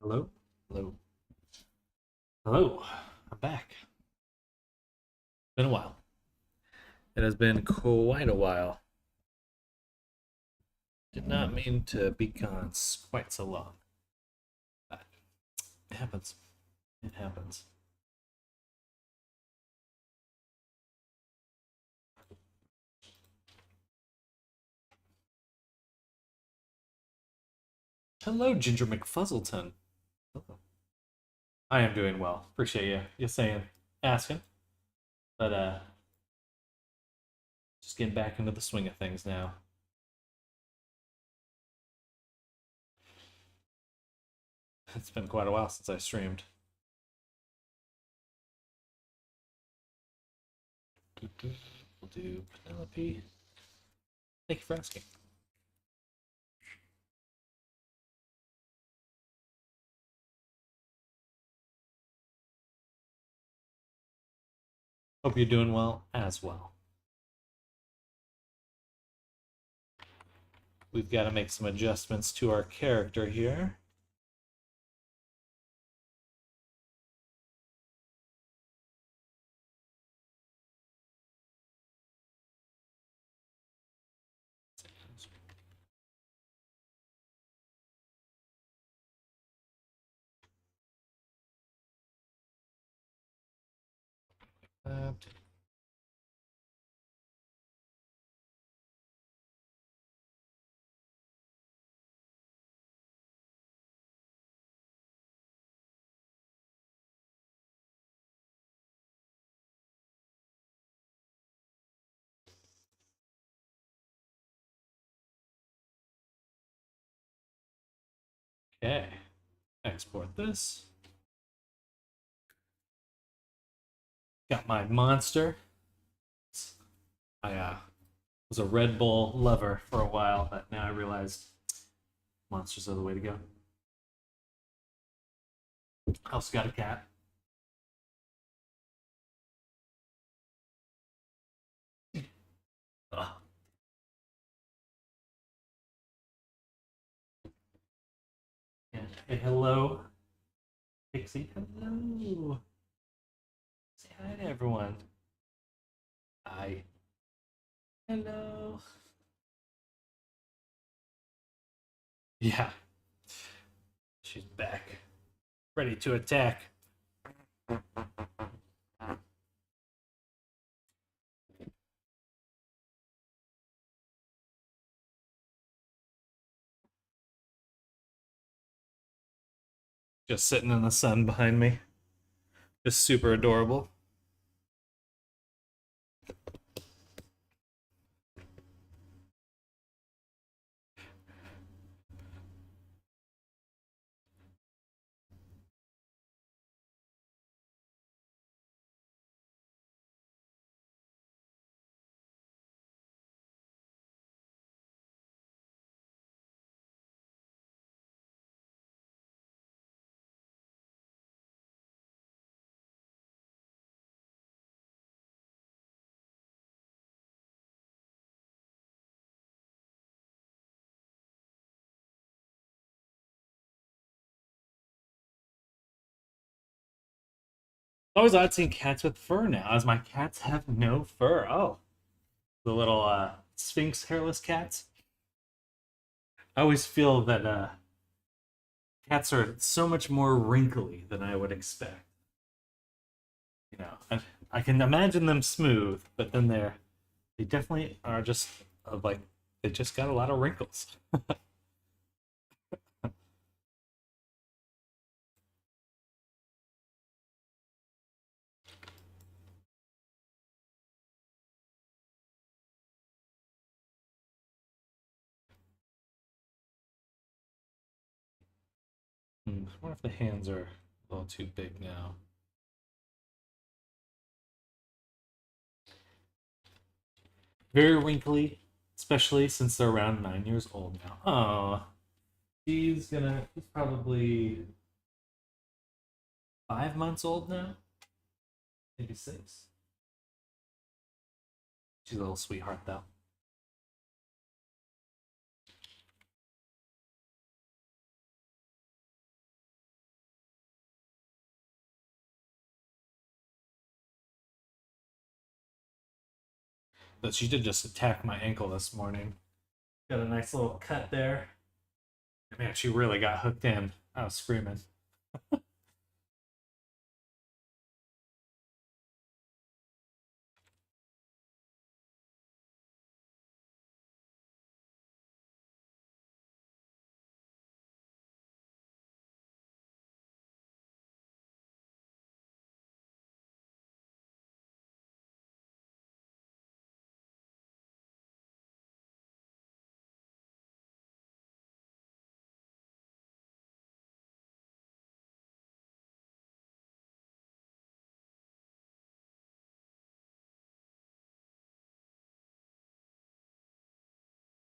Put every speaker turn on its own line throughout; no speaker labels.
Hello? Hello? Hello? I'm back. Been a while. It has been quite a while. Did not mean to be gone quite so long. But it happens. It happens. Hello, Ginger McFuzzleton. Hello. I am doing well. Appreciate you saying, asking. But just getting back into the swing of things now. It's been quite a while since I streamed. We'll do Penelope. Thank you for asking. Hope you're doing well as well. We've got to make some adjustments to our character here. Uh, okay, export this. Got my monster. I was a Red Bull lover for a while, but now I realized monsters are the way to go. I also got a cat. Ugh. And hey, hello, Pixie. Hello. Say hi to everyone. Hi. Hello. Yeah, she's back, ready to attack. Just sitting in the sun behind me. Just super adorable. Always odd seeing cats with fur now, as my cats have no fur. Oh, the little Sphinx hairless cats. I always feel that cats are so much more wrinkly than I would expect. I can imagine them smooth, but then they definitely are just like they just got a lot of wrinkles. I wonder if the hands are a little too big now. Very wrinkly, especially since they're around 9 years old now. Oh, he's probably 5 months old now, maybe six. She's a little sweetheart though. But she did just attack my ankle this morning. Got a nice little cut there. Man, she really got hooked in. I was screaming.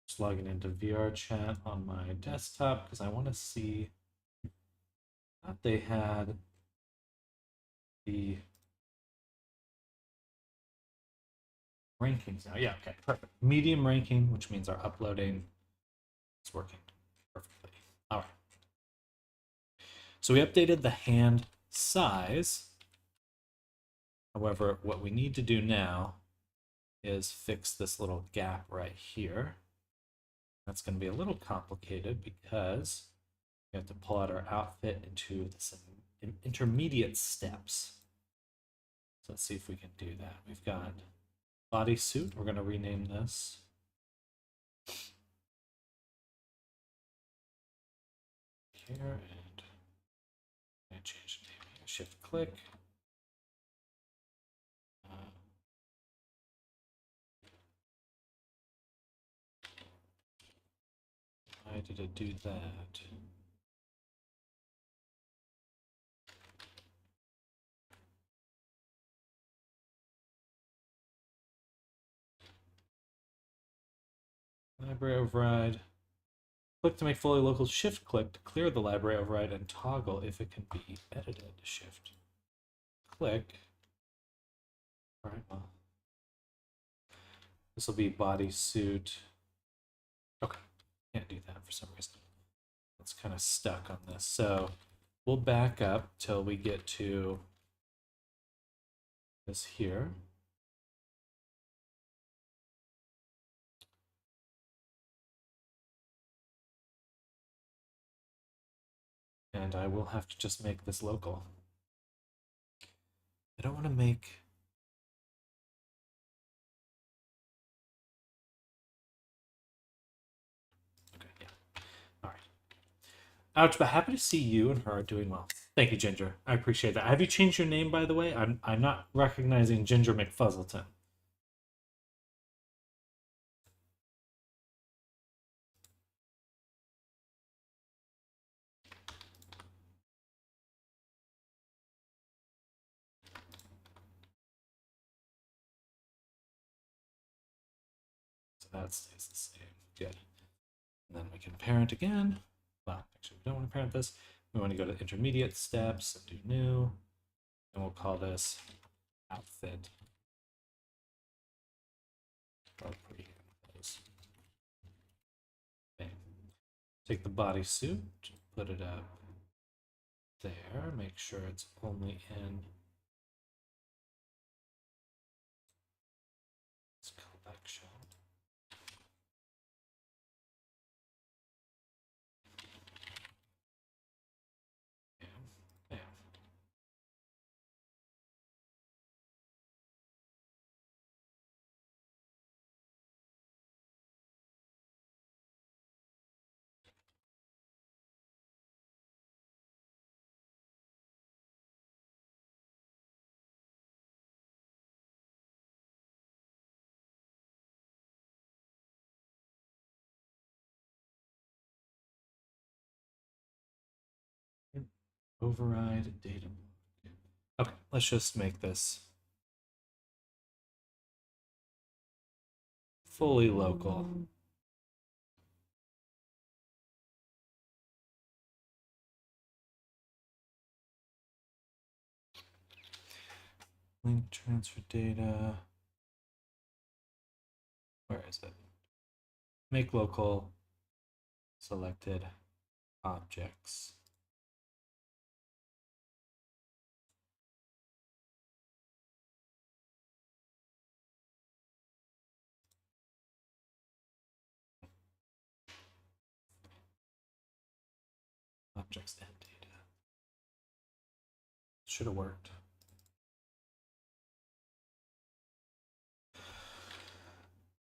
Just logging into VR chat on my desktop because I want to see that they had the rankings now. Yeah, okay, perfect. Medium ranking, which means our uploading is working perfectly. All right. So we updated the hand size. However, what we need to do now is fix this little gap right here. That's going to be a little complicated because we have to pull out our outfit into some intermediate steps. So let's see if we can do that. We've got bodysuit. We're going to rename this. Here, and I change the name here. Shift click. Why did it do that? Library override. Click to make fully local. Shift click to clear the library override and toggle if it can be edited. Shift click. All right, well, this will be bodysuit. Okay, can't do that for some reason. It's kind of stuck on this. So we'll back up till we get to this here. And I will have to just make this local. I don't want to make... Okay, yeah. All right. Ouch, but happy to see you and her are doing well. Thank you, Ginger. I appreciate that. Have you changed your name, by the way? I'm not recognizing Ginger McFuzzleton. So that stays the same. Good. And then we can parent again. Well, actually, we don't want to parent this. We want to go to intermediate steps and do new. And we'll call this outfit. Bam. Take the bodysuit, put it up there. Make sure it's only in this collection. Bam, bam. Override data. Okay, let's just make this fully local. Link transfer data. Where is it? Make local selected objects. objects and data. Should have worked.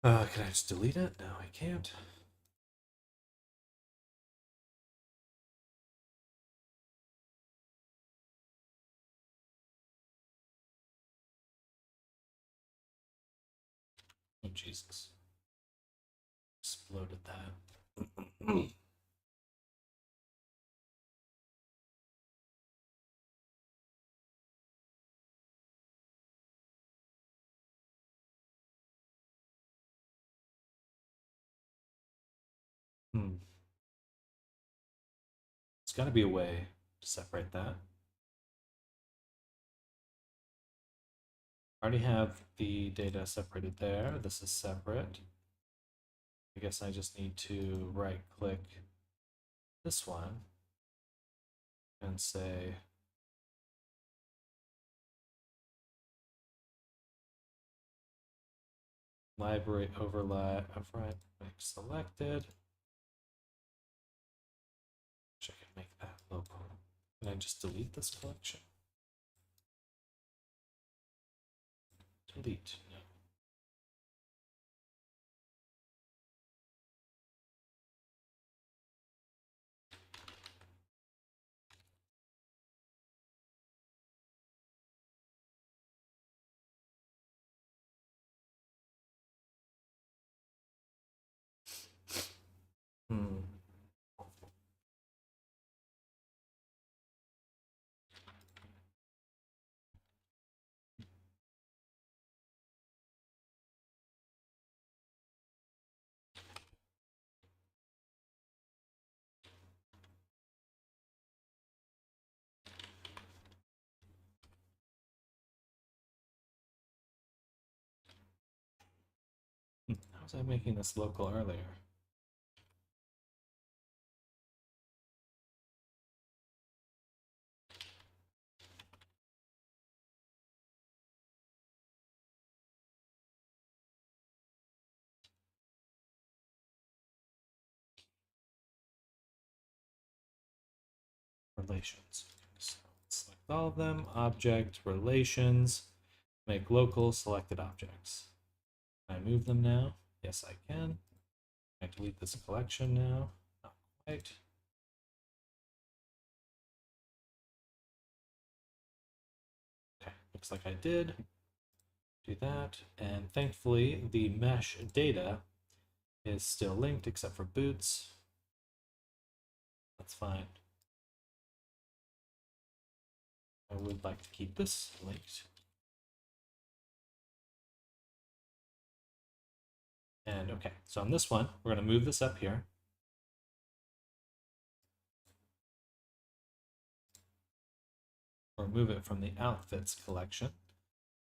Can I just delete it? No, I can't. Oh, Jesus. Exploded that. There's got to be a way to separate that. I already have the data separated there. This is separate. I guess I just need to right click this one and say library override make selected. Wish I could make that local. Can I just delete this collection? Delete. No. Hmm. How was I making this local earlier? Relations. So select all of them. Object, relations, make local selected objects. Can I move them now? Yes, I can. Can I delete this collection now? Not quite. Okay, looks like I did. Do that, and thankfully the mesh data is still linked except for boots. That's fine. I would like to keep this linked. And okay, so on this one, we're going to move this up here. Or move it from the outfits collection.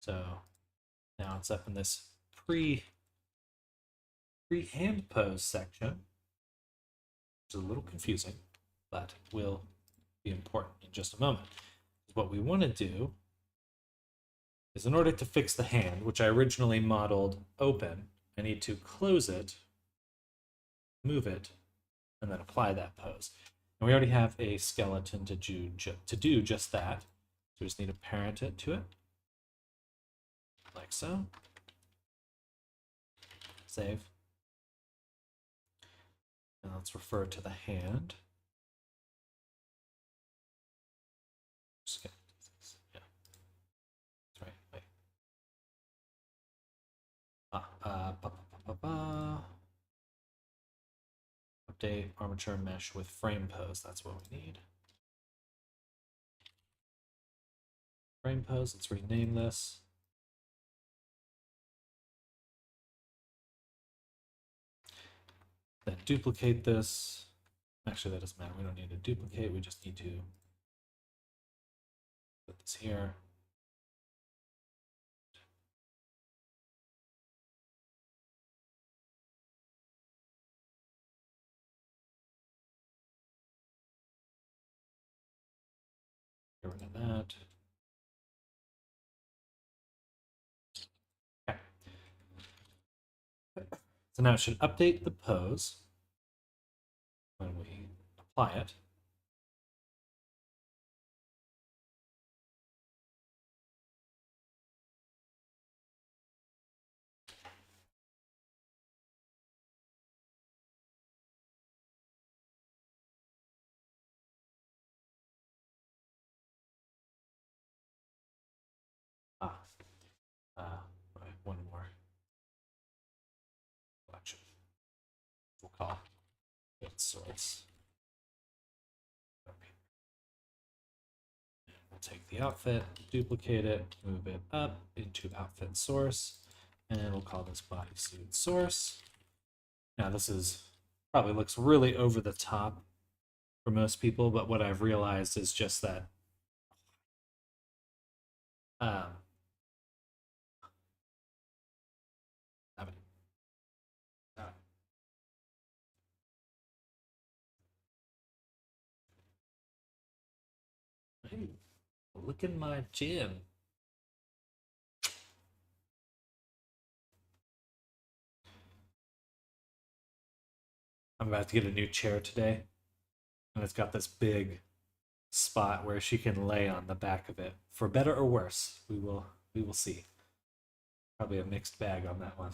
So now it's up in this pre-hand pose section. It's a little confusing, but will be important in just a moment. What we want to do is, in order to fix the hand, which I originally modeled open, I need to close it, move it, and then apply that pose. And we already have a skeleton to do just that. So we just need to parent it to it, like so. Save. And let's refer to the hand. Just gonna do this. Yeah. That's right. Wait. Update armature mesh with frame pose. That's what we need. Frame pose. Let's rename this. Then duplicate this. Actually, that doesn't matter. We don't need to duplicate. We just need to put this here. Get rid of that. Okay. So now it should update the pose when we apply it. Right, one more collection. We'll call it source. We'll take the outfit, duplicate it, move it up into outfit source, and we'll call this bodysuit source. Now this is probably looks really over the top for most people, but what I've realized is just that um, I mean, uh, hey, look at my gym. I'm about to get a new chair today, and it's got this big spot where she can lay on the back of it. For better or worse, we will see. Probably a mixed bag on that one.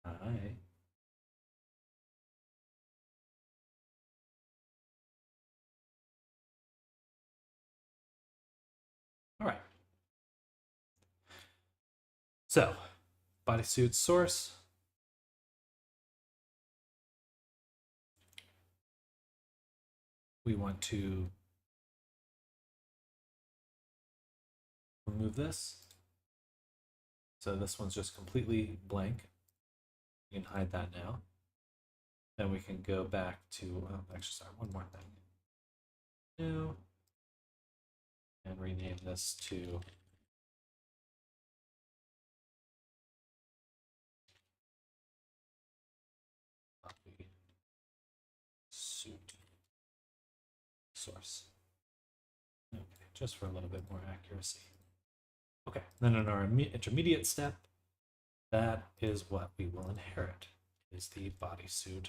Alright. Alright. So, bodysuit source. We want to remove this. So this one's just completely blank. You can hide that now. Then we can go back to, actually, sorry, one more thing. New. And rename this to copy suit source. Okay, just for a little bit more accuracy. Okay, then in our intermediate step, that is what we will inherit, is the bodysuit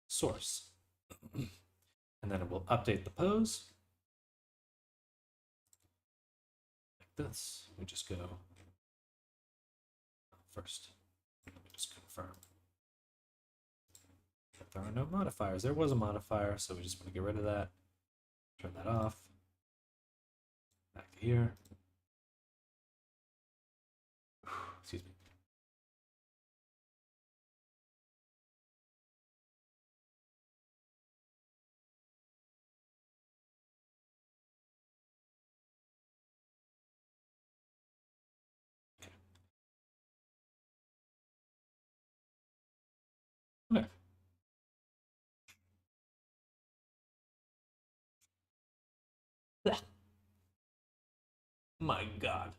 source. And then it will update the pose. Like this. We just go first. Just confirm. If there are no modifiers. There was a modifier, so we just want to get rid of that. Turn that off. Back to here. Excuse me. Okay. My God.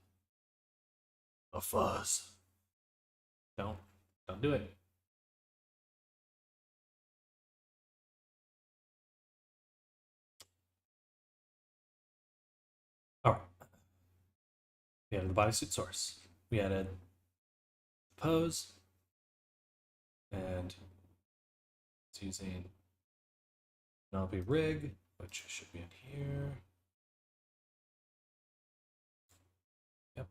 A fuzz. Don't do it. All right. We added the bodysuit source. We added the pose, and it's using Penelope rig, which should be in here. Yep.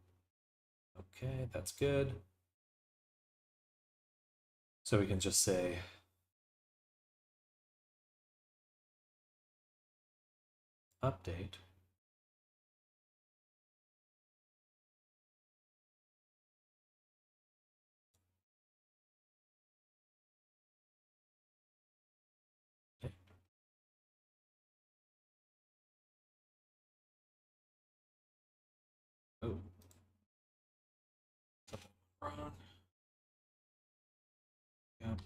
Okay, that's good. So we can just say update. Okay. Oh, something wrong. Yep.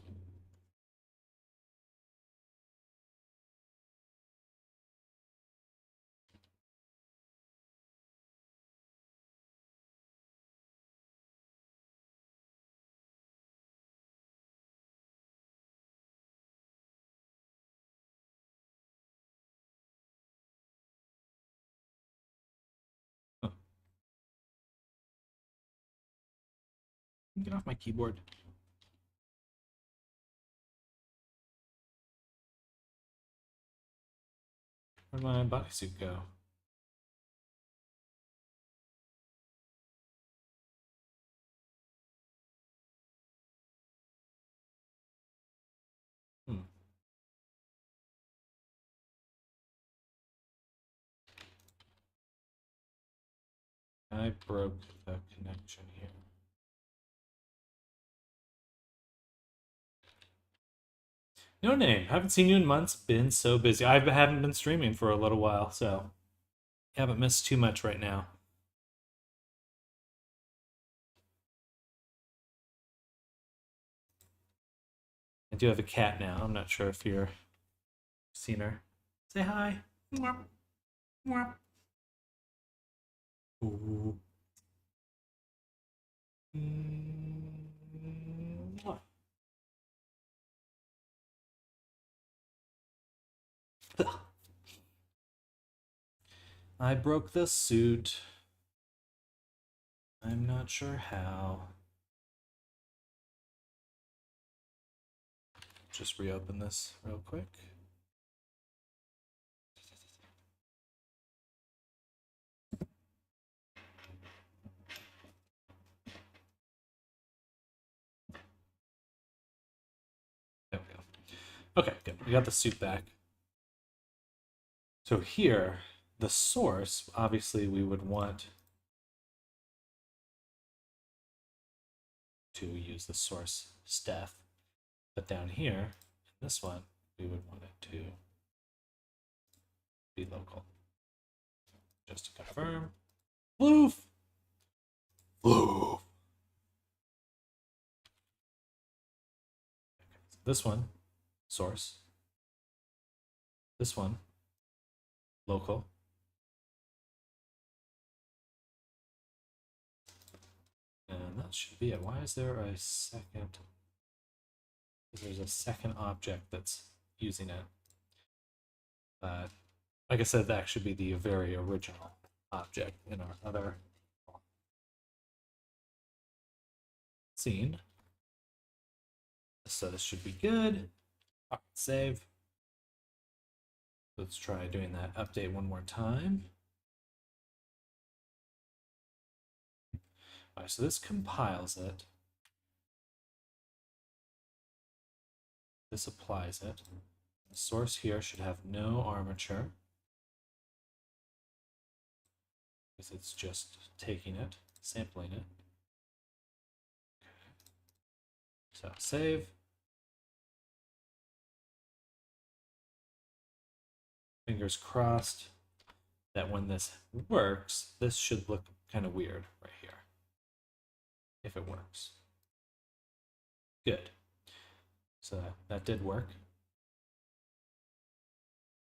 Oh, get off my keyboard. Where'd my bodysuit go? Hmm. I broke the connection here. No name. Haven't seen you in months. Been so busy. I haven't been streaming for a little while, so haven't missed too much right now. I do have a cat now. I'm not sure if you've seen her. Say hi. Mwah. Mwah. Ooh. Mwah. I broke the suit. I'm not sure how. Just reopen this real quick. There we go. Okay, good. We got the suit back. So here, the source, obviously we would want to use the source Steph. But down here, in this one, we would want it to be local. Just to confirm. Floof! Floof! Okay, so this one, source. This one, local. And that should be it. Why is there a second? Because there's a second object that's using it. Like I said, that should be the very original object in our other scene. So this should be good. All right, save. Let's try doing that update one more time. All right, so this compiles it. This applies it. The source here should have no armature, because it's just taking it, sampling it. So save. Fingers crossed that when this works, this should look kind of weird right here. If it works. Good. So that did work.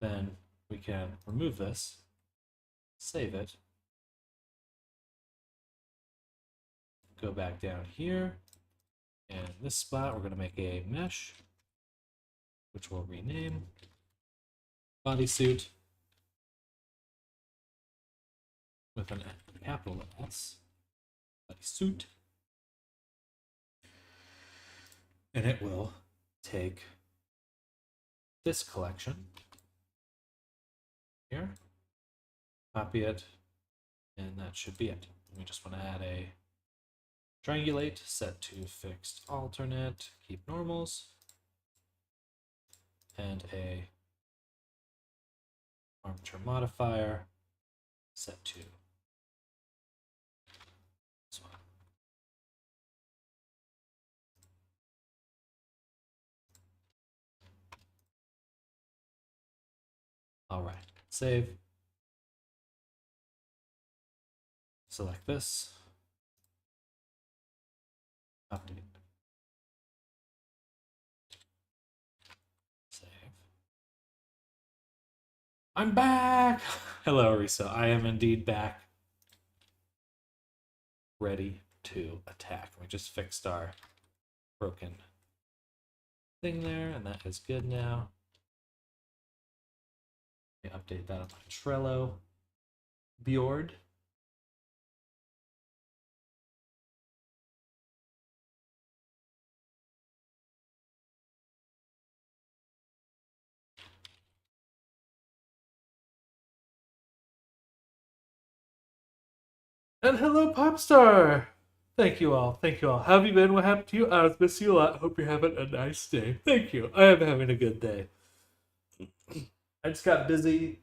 Then we can remove this, save it, go back down here, and in this spot we're going to make a mesh, which we'll rename bodysuit with a capital S, bodysuit, and it will take this collection here, copy it, and that should be it. We just want to add a triangulate, set to fixed alternate, keep normals, and a armature modifier, set to this one. All right, save. Select this. Update. Save. I'm back! Hello, Arisa. I am indeed back. Ready to attack. We just fixed our broken thing there, and that is good now. Let me update that on my Trello board. And hello, Popstar! Thank you all. Thank you all. How have you been? What happened to you? I was missing you a lot. Hope you're having a nice day. Thank you. I am having a good day. I just got busy.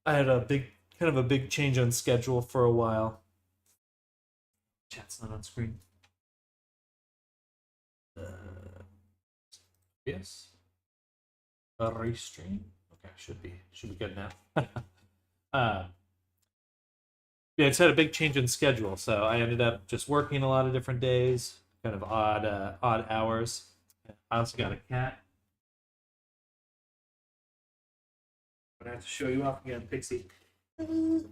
I had a big, kind of a big change on schedule for a while. Chat's not on screen. Yes. A restream. Okay, should be good now. Yeah, it's had a big change in schedule, so I ended up just working a lot of different days, kind of odd hours. I also got a cat. But I have to show you off again, Pixie. It's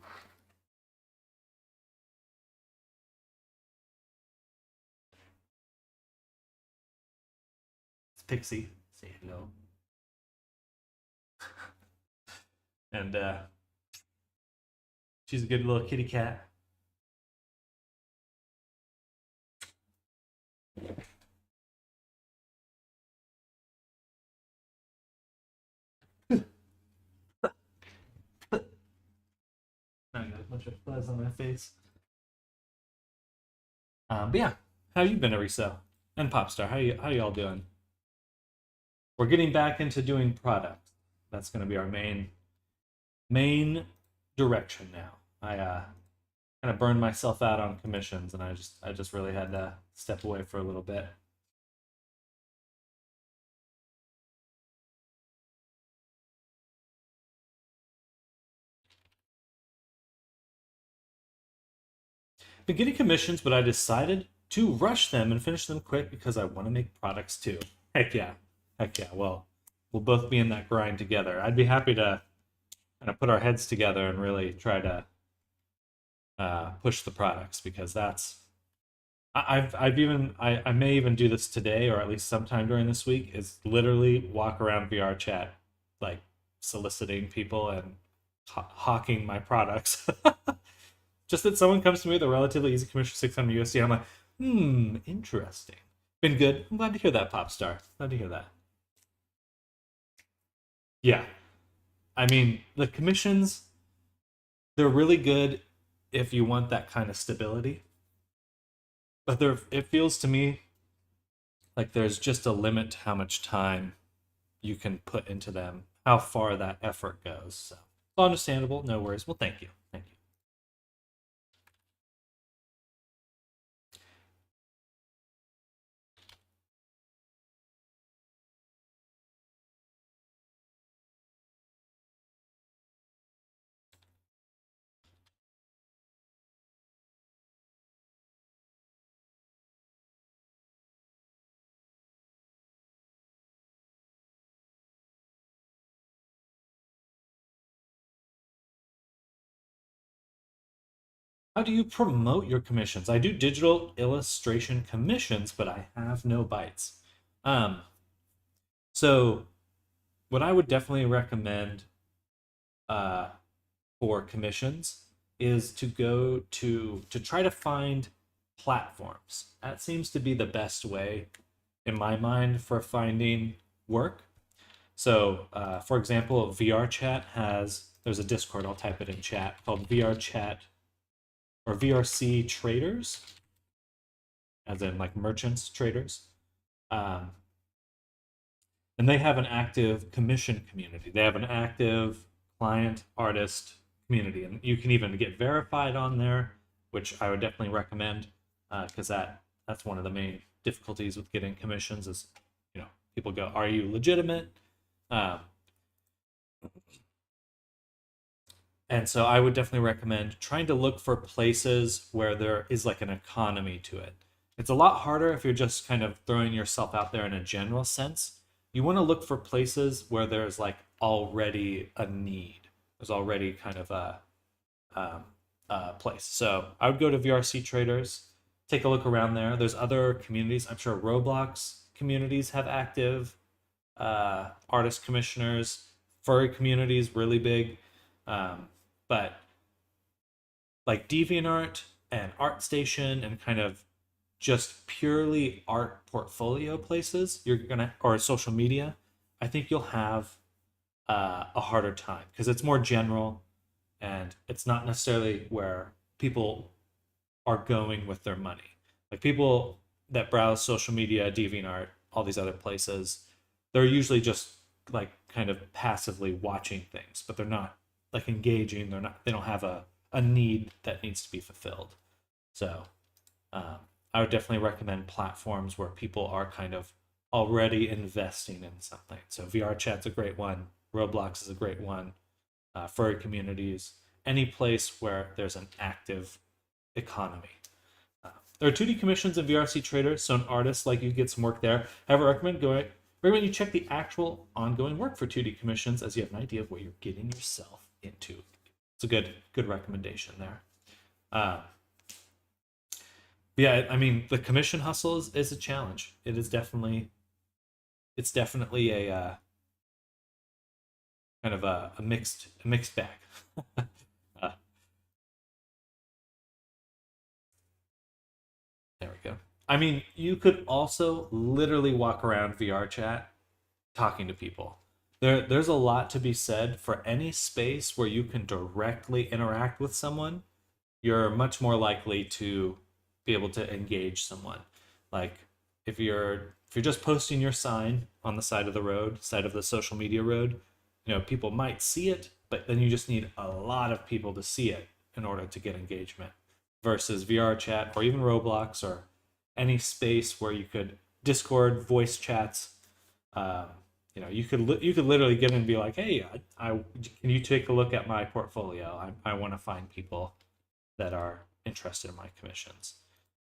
Pixie. Say hello. And she's a good little kitty cat. I got a bunch of fuzz on my face. But yeah, how you been, Arisa? And Popstar, how you all doing? We're getting back into doing product. That's going to be our main direction now. I kind of burned myself out on commissions, and I just really had to step away for a little bit. Been getting commissions, but I decided to rush them and finish them quick because I want to make products too. Heck yeah. Heck yeah. Well, we'll both be in that grind together. I'd be happy to kind of put our heads together and really try to push the products, because that's I may even do this today, or at least sometime during this week, is literally walk around VR chat like soliciting people and hawking my products. Just that someone comes to me with a relatively easy commission 600 USD, I'm like, interesting. Been good. I'm glad to hear that, Popstar. Glad to hear that. Yeah. I mean, the commissions, they're really good if you want that kind of stability. But it feels to me like there's just a limit to how much time you can put into them, how far that effort goes. So, understandable. No worries. Well, thank you. Thank you. How do you promote your commissions? I do digital illustration commissions, but I have no bites. Um, so what I would definitely recommend uh, for commissions is to go to try to find platforms. That seems to be the best way, in my mind, for finding work. So, for example, VR Chat there's a Discord, I'll type it in chat, called VR Chat or VRC Traders, as in like merchants, traders. Um, and they have an active commission community. They have an active client artist community, and you can even get verified on there, which I would definitely recommend, because that's one of the main difficulties with getting commissions is, people go, "Are you legitimate?" And so I would definitely recommend trying to look for places where there is like an economy to it. It's a lot harder if you're just kind of throwing yourself out there in a general sense. You want to look for places where there's like already a need. There's already kind of a place. So I would go to VRC Traders, take a look around there. There's other communities. I'm sure Roblox communities have active artist commissioners. Furry community is really big. But like DeviantArt and ArtStation and kind of just purely art portfolio places, or social media, I think you'll have a harder time because it's more general and it's not necessarily where people are going with their money. Like people that browse social media, DeviantArt, all these other places, they're usually just like kind of passively watching things, but they're not like engaging. They don't have a need that needs to be fulfilled. So Um, I would definitely recommend platforms where people are kind of already investing in something. So VR chat's a great one. Roblox is a great one. Furry communities, any place where there's an active economy. There are 2D commissions in VRC Trader, so an artist like you get some work there. However, recommend you check the actual ongoing work for 2D commissions, as you have an idea of what you're getting yourself into. It's a good recommendation there. Uh, yeah, I mean the commission hustle is a challenge. It's definitely a kind of a mixed bag. uh, there we go. I mean, you could also literally walk around VR chat talking to people. There's a lot to be said for any space where you can directly interact with someone. You're much more likely to be able to engage someone. Like if you're just posting your sign on the side of the road, side of the social media road, people might see it, but then you just need a lot of people to see it in order to get engagement. Versus VR chat or even Roblox or any space where you could Discord voice chats. Um, you could literally get in and be like, hey, I can you take a look at my portfolio? I want to find people that are interested in my commissions.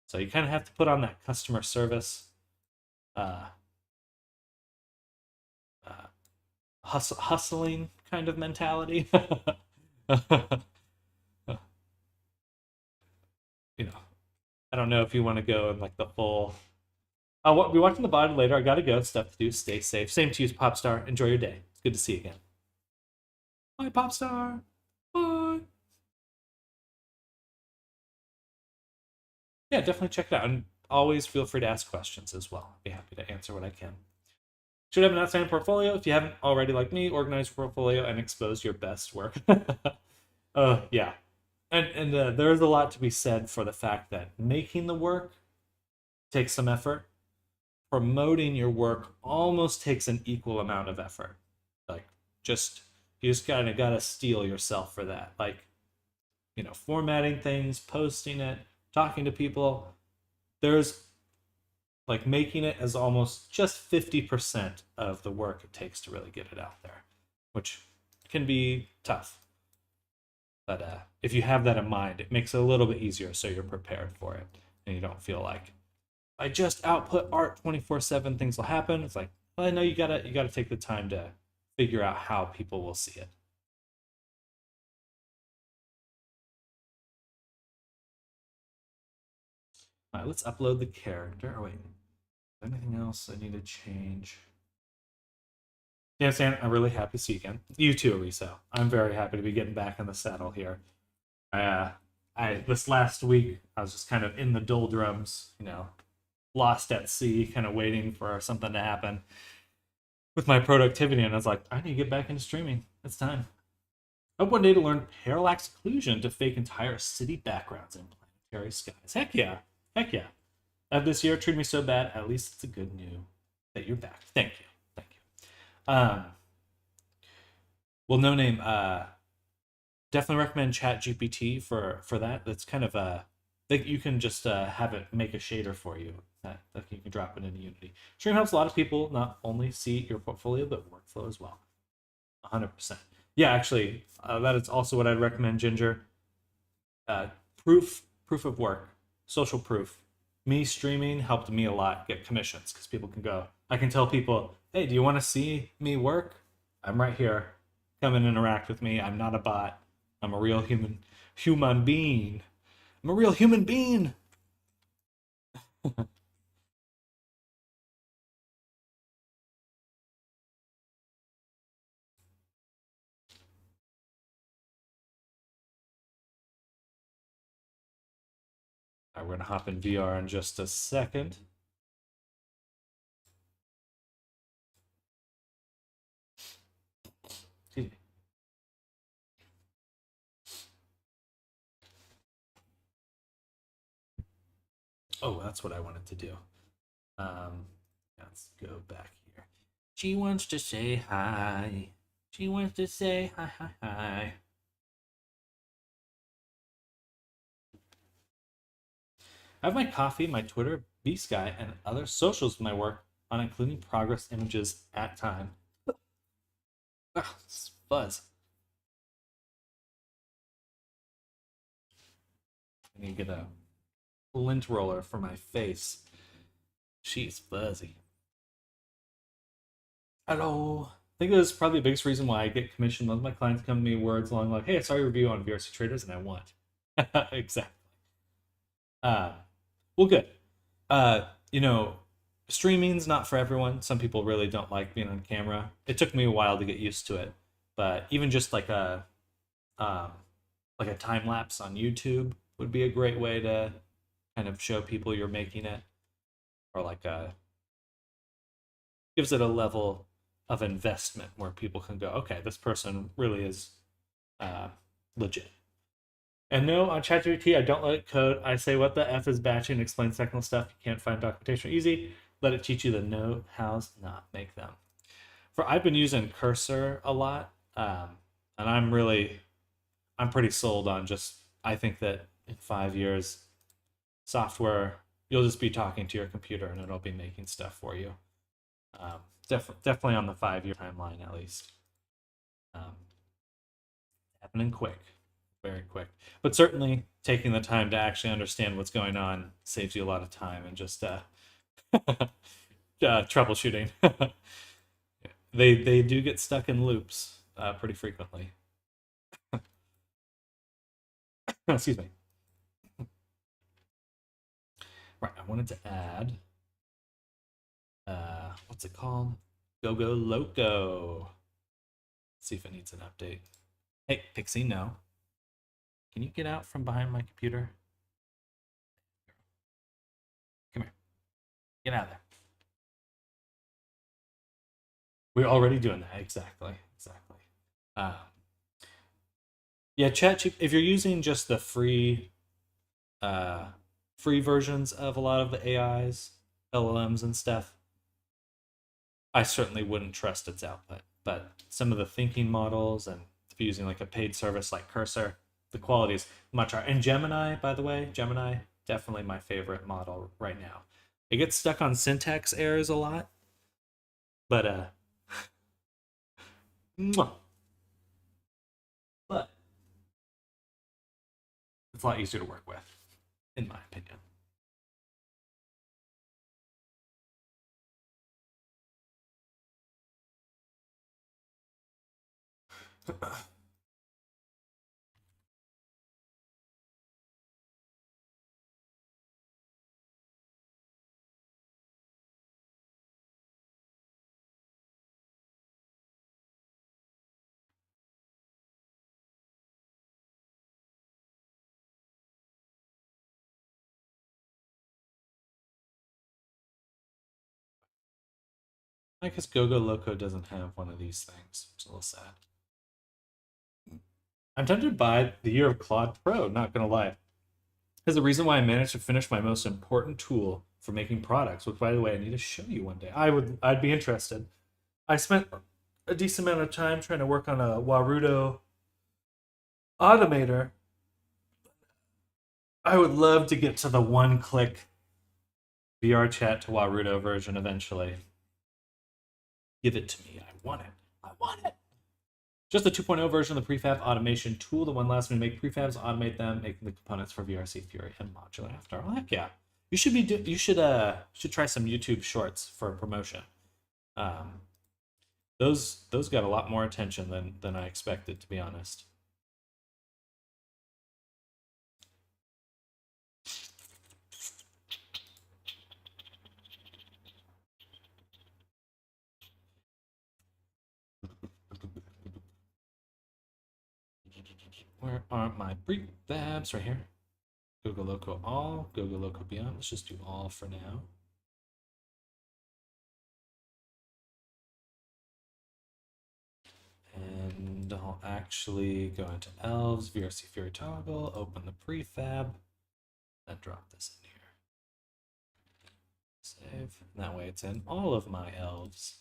So you kind of have to put on that customer service uh, uh, hustling kind of mentality. you know, I don't know if you want to go in like the full. I'll be watching the body later. I gotta go. Stuff to do. Stay safe. Same to you, Popstar. Enjoy your day. It's good to see you again. Bye, Popstar. Bye. Yeah, definitely check it out. And always feel free to ask questions as well. I'd be happy to answer what I can. Should have an outstanding portfolio. If you haven't already, like me, organize your portfolio and expose your best work. Yeah. And there is a lot to be said for the fact that making the work takes some effort. Promoting your work almost takes an equal amount of effort. Like, you just kind of gotta steel yourself for that. Like, formatting things, posting it, talking to people. There's like making it as almost just 50% of the work it takes to really get it out there, which can be tough. But if you have that in mind, it makes it a little bit easier so you're prepared for it and you don't feel like I just output art 24/7, things will happen. It's like, well, I know you gotta take the time to figure out how people will see it. All right, let's upload the character. Oh wait, anything else I need to change? Yeah, Stan, I'm really happy to see you again. You too, Ariso. I'm very happy to be getting back in the saddle here. I this last week I was just kind of in the doldrums, lost at sea, kind of waiting for something to happen with my productivity, and I was like, I need to get back into streaming. It's time. I hope one day to learn parallax occlusion to fake entire city backgrounds in planetary skies. Heck yeah, heck yeah. This year treated me so bad. At least it's a good news that you're back. Thank you, thank you. Well, no name. Definitely recommend Chat GPT for that. That's kind of that you can just have it make a shader for you that you can drop it into Unity. Stream helps a lot of people not only see your portfolio but workflow as well. 100%. Yeah, actually, that is also what I'd recommend, Ginger. Uh, proof of work, social proof. Me streaming helped me a lot get commissions because people can go. I can tell people, hey, do you want to see me work? I'm right here. Come and interact with me. I'm not a bot. I'm a real human being. I'm a real human being. All right, we're gonna hop in VR in just a second. Excuse me. Oh, that's what I wanted to do. Um, let's go back here. She wants to say hi. She wants to say hi, hi, hi. I have my coffee, my Twitter, B-Sky, and other socials with my work on, including progress images at time. Ah, buzz. I need to get a lint roller for my face. She's fuzzy. Hello. I think that's probably the biggest reason why I get commissioned. Most of my clients come to me words along like, "Hey, I saw your review on VRC Traders, and I want." Exactly. Uh, well, good. Uh, you know, streaming's not for everyone. Some people really don't like being on camera. It took me a while to get used to it, but even just um, like a time lapse on YouTube would be a great way to kind of show people you're making it, or like gives it a level of investment where people can go, okay, this person really is uh, legit. And no, on ChatGPT, I don't let it code. I say what the F is batching, explain technical stuff. You can't find documentation easy. Let it teach you the know hows, not make them. For I've been using Cursor a lot, and I'm pretty sold on just. I think that in 5 years, software you'll just be talking to your computer and it'll be making stuff for you. Definitely on the 5 year timeline at least. Um, happening quick, very quick. But certainly taking the time to actually understand what's going on saves you a lot of time and just troubleshooting. They do get stuck in loops pretty frequently. Excuse me. Right, I wanted to add what's it called? Go Go Loco. Let's see if it needs an update. Hey, Pixie, no. Can you get out from behind my computer? Come here. Get out of there. We're already doing that. Exactly. Exactly. Uh, yeah, ChatGPT. If you're using just the uh, free versions of a lot of the AIs, LLMs, and stuff, I certainly wouldn't trust its output. But some of the thinking models, and if you're using like a paid service like Cursor, the quality is much higher. And Gemini, by the way, Gemini definitely my favorite model right now. It gets stuck on syntax errors a lot, but but it's a lot easier to work with, in my opinion. I guess Gogo Loco doesn't have one of these things. It's a little sad. I'm tempted by the year of Claude Pro, not gonna lie. Is the reason why I managed to finish my most important tool for making products, which by the way I need to show you one day. I'd be interested. I spent a decent amount of time trying to work on a Warudo automator. I would love to get to the one-click VR chat to Warudo version eventually. Give it to me. I want it. I want it. Just the 2.0 version of the prefab automation tool, the one allows me to make prefabs, automate them, making the components for VRC Fury and modular after. Oh heck yeah! You should try some YouTube shorts for promotion. Um, those got a lot more attention than I expected, to be honest. Where are my prefabs? Right here. Google Loco all, Google Loco beyond. Let's just do all for now. And I'll actually go into elves, VRC Fury toggle, open the prefab, then drop this in here. Save. That way it's in all of my elves.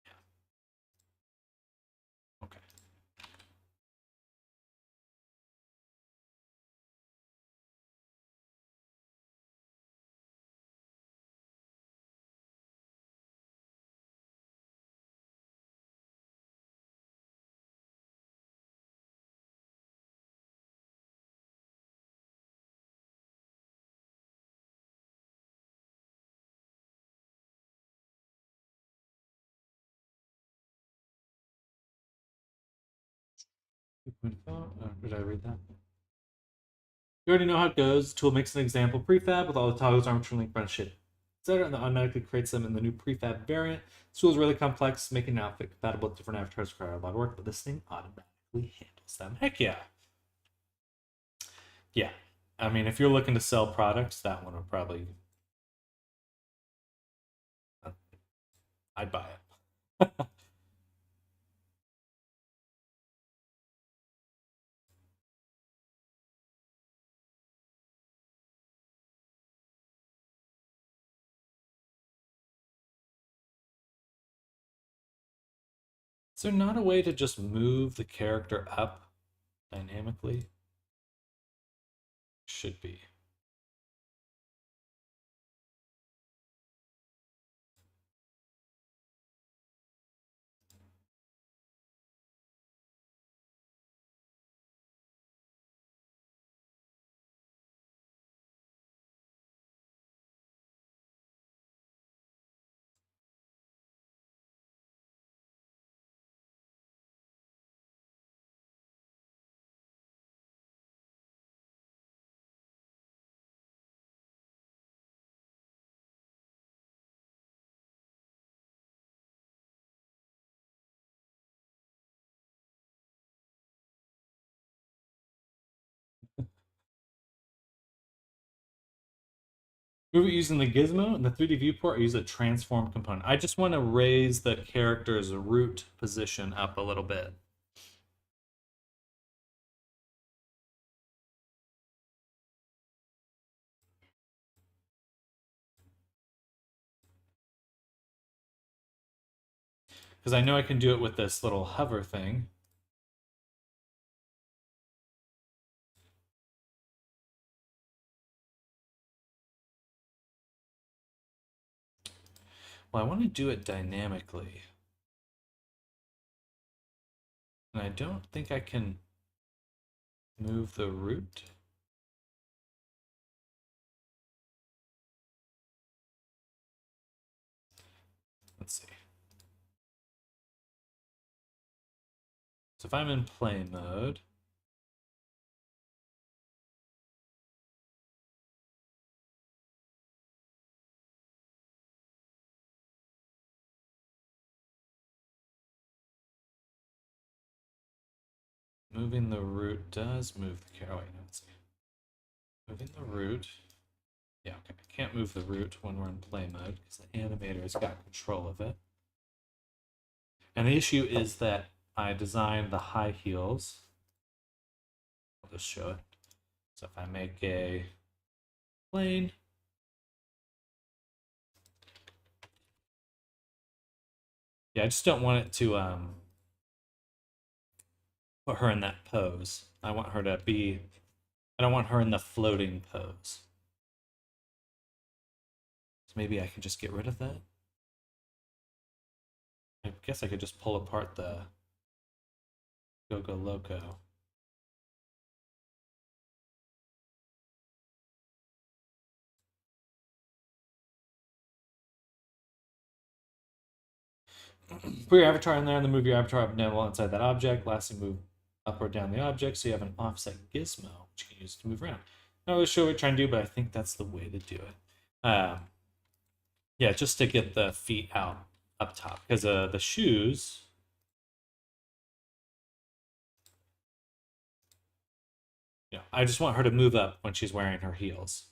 Yeah. Okay. Did I read that? You already know how it goes. The tool makes an example prefab with all the toggles, armature link, front shape, etc., and then automatically creates them in the new prefab variant. This tool is really complex, making an outfit compatible with different avatars require a lot of work, but this thing automatically handles them. Heck yeah. Yeah. I mean, if you're looking to sell products, that one will probably, I'd buy it. Is there not a way to just move the character up dynamically? Should be. Move it using the gizmo and the 3D viewport, or use a transform component. I just want to raise the character's root position up a little bit. Because I know I can do it with this little hover thing. Well, I want to do it dynamically. And I don't think I can move the root. Let's see. So if I'm in play mode, moving the root does move the character. Oh, wait, no, let's see. Moving the root. Yeah, okay. I can't move the root when we're in play mode because the animator's got control of it. And the issue is that I designed the high heels. I'll just show it. So if I make a plane, yeah, I just don't want it to put her in that pose. I want her to be, I don't want her in the floating pose. So maybe I can just get rid of that. I guess I could just pull apart the Go Go Loco. Put your avatar in there and then move your avatar up and down while inside that object. Lastly, move up or down the object so you have an offset gizmo, which you can use to move around. Not really sure what you're trying to do, but I think that's the way to do it. Yeah, just to get the feet out up top. Because the shoes, I just want her to move up when she's wearing her heels.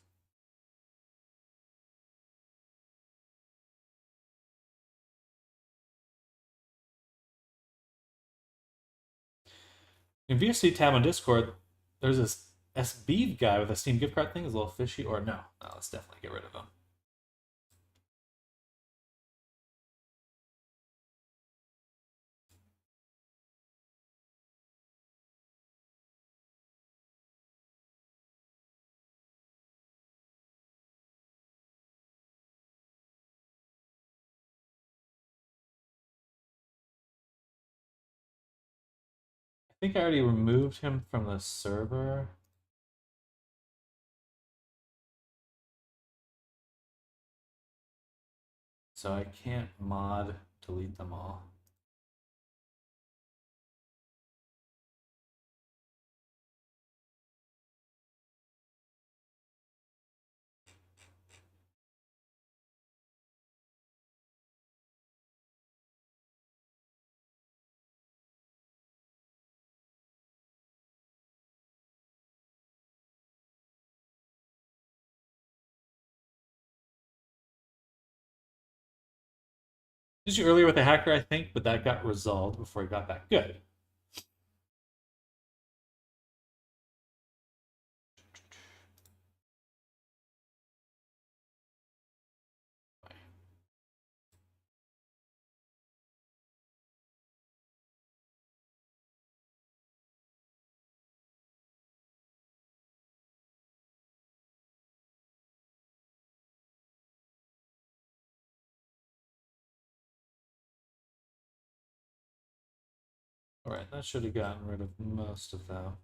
In VSC tab on Discord, there's this SB guy with a Steam gift card thing. Is a little fishy, or no? No, let's definitely get rid of him. I think I already removed him from the server. So I can't mod delete them all. Used you earlier with a hacker, I think, but that got resolved before he got back. Good. All right, that should have gotten rid of most of that. All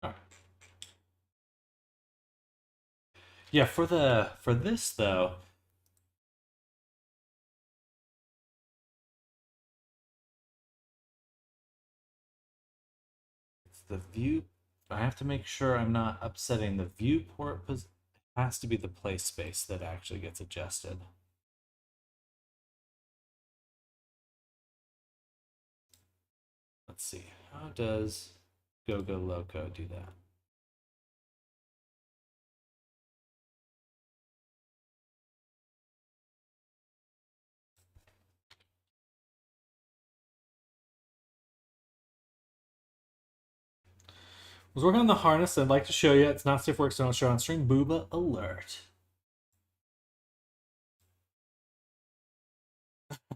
right. Yeah, for this though, it's the view. I have to make sure I'm not upsetting the viewport. It has to be the play space that actually gets adjusted. Let's see. How does Go Go Loco do that? I was working on the harness. I'd like to show you. It's not safe for work, so don't show on stream. Booba alert.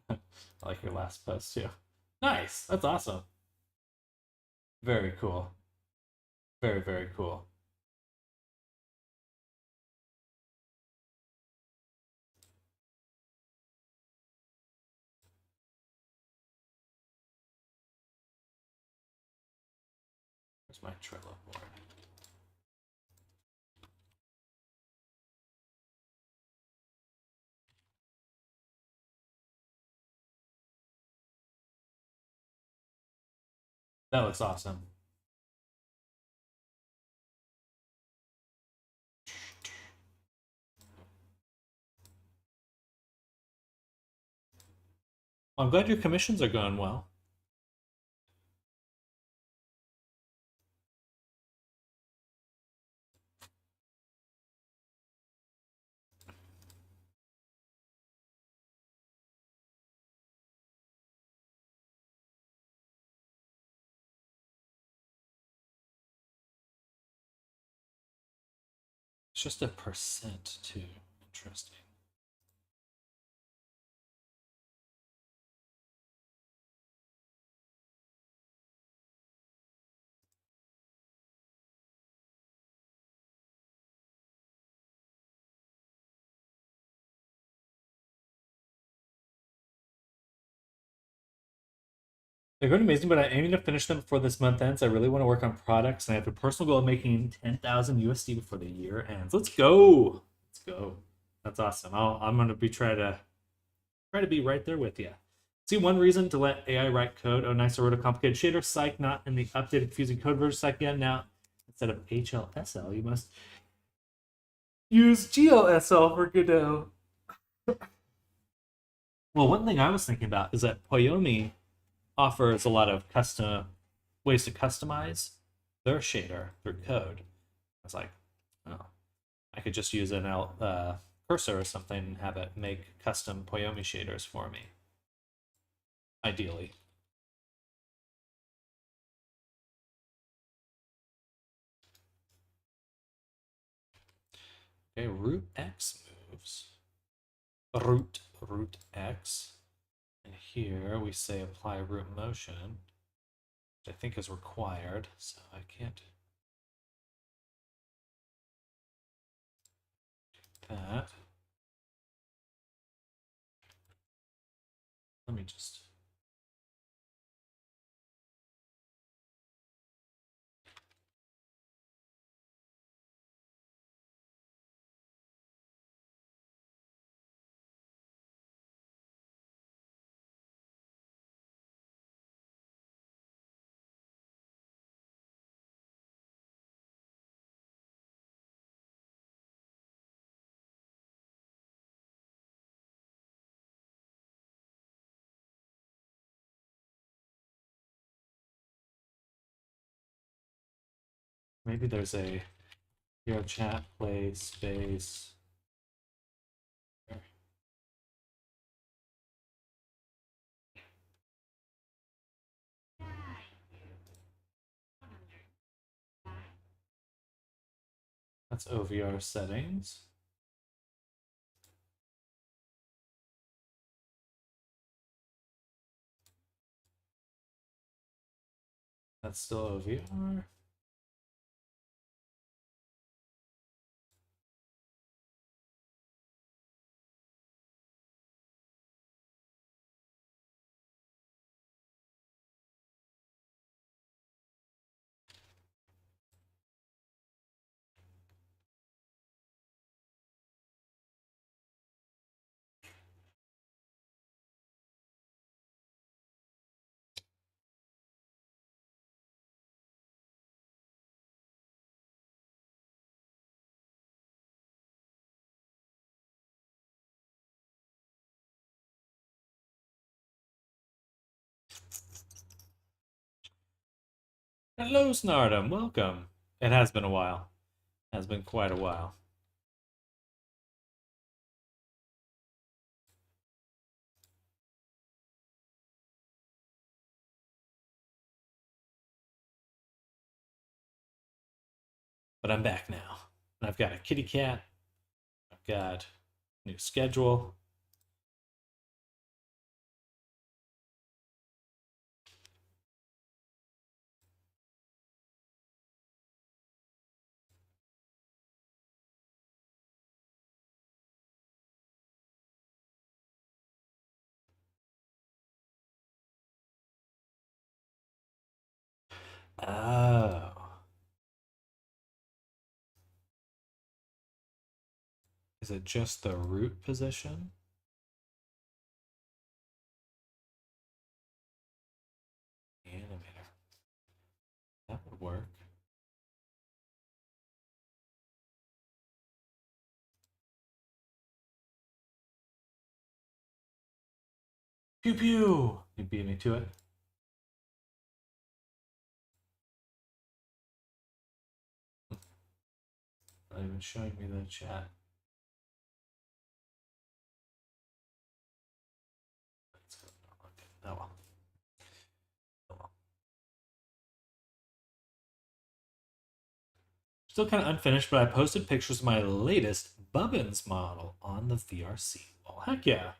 I like your last post too. Nice. That's awesome. Very cool. Very, very cool. Where's my Trello board? That looks awesome. Well, I'm glad your commissions are going well. It's just a percent too. Interesting. They're going amazing, but I'm aiming to finish them before this month ends. I really want to work on products, and I have a personal goal of making 10,000 USD before the year ends. Let's go. Let's go. That's awesome. I'm going to be try to be right there with you. See one reason to let AI write code. Oh, nice. I wrote a complicated shader. Psych, not in the updated confusing code version. Psych again. Now, instead of HLSL, you must use GLSL for Godot. Well, one thing I was thinking about is that Poyomi offers a lot of custom ways to customize their shader through code. I was like, oh, I could just use an cursor or something and have it make custom Poyomi shaders for me. Ideally. Okay, root X moves. Root X. And here we say apply root motion, which I think is required, so I can't do that. Let me just Maybe there's a hero chat play space. That's OVR settings. That's still OVR. Hello, Snardom. Welcome. It has been a while. It has been quite a while. But I'm back now. And I've got a kitty cat. I've got a new schedule. Oh. Is it just the root position? Animator. That would work. Pew pew! You beat me to it. Not even showing me the chat. Oh well. Oh well. Still kind of unfinished, but I posted pictures of my latest Bubbins model on the VRC wall. Heck yeah.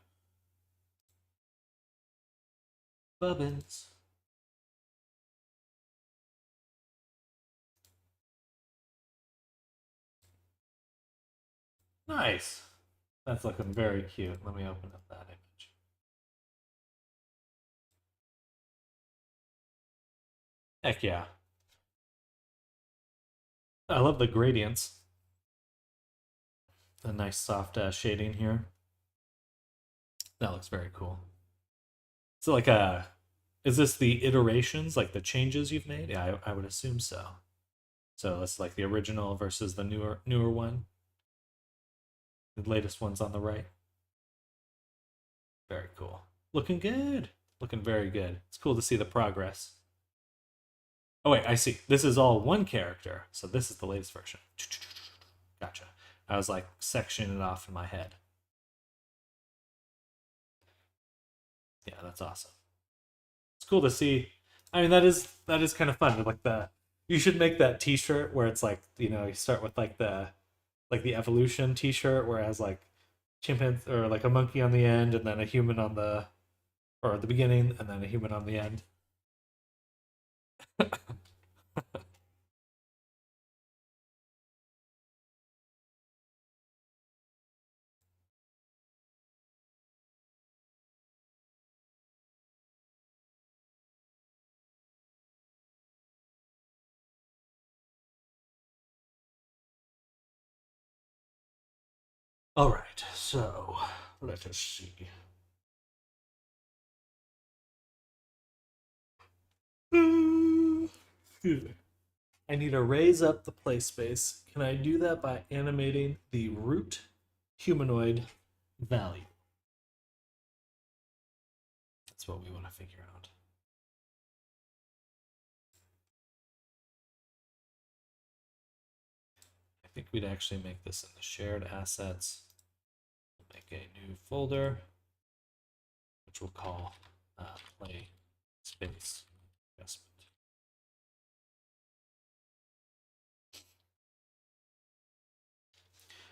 Bubbins. Nice. That's looking very cute. Let me open up that image. Heck yeah. I love the gradients. A nice soft shading here. That looks very cool. So like is this the iterations, like the changes you've made? Yeah, I would assume so. So it's like the original versus the newer one. The latest one's on the right. Very cool. Looking good. Looking very good. It's cool to see the progress. Oh wait, I see. This is all one character. So this is the latest version. Gotcha. I was like sectioning it off in my head. Yeah, that's awesome. It's cool to see. I mean, that is kind of fun. Like you should make that T-shirt where it's like, you start with like the evolution T-shirt where it has like chimpanzee or like a monkey on the end and then a human on the or at the beginning and then a human on the end. All right, so let us see. Excuse me. I need to raise up the play space. Can I do that by animating the root humanoid value? That's what we want to figure out. think we'd actually make this in the shared assets. We'll make a new folder, which we'll call play space adjustment.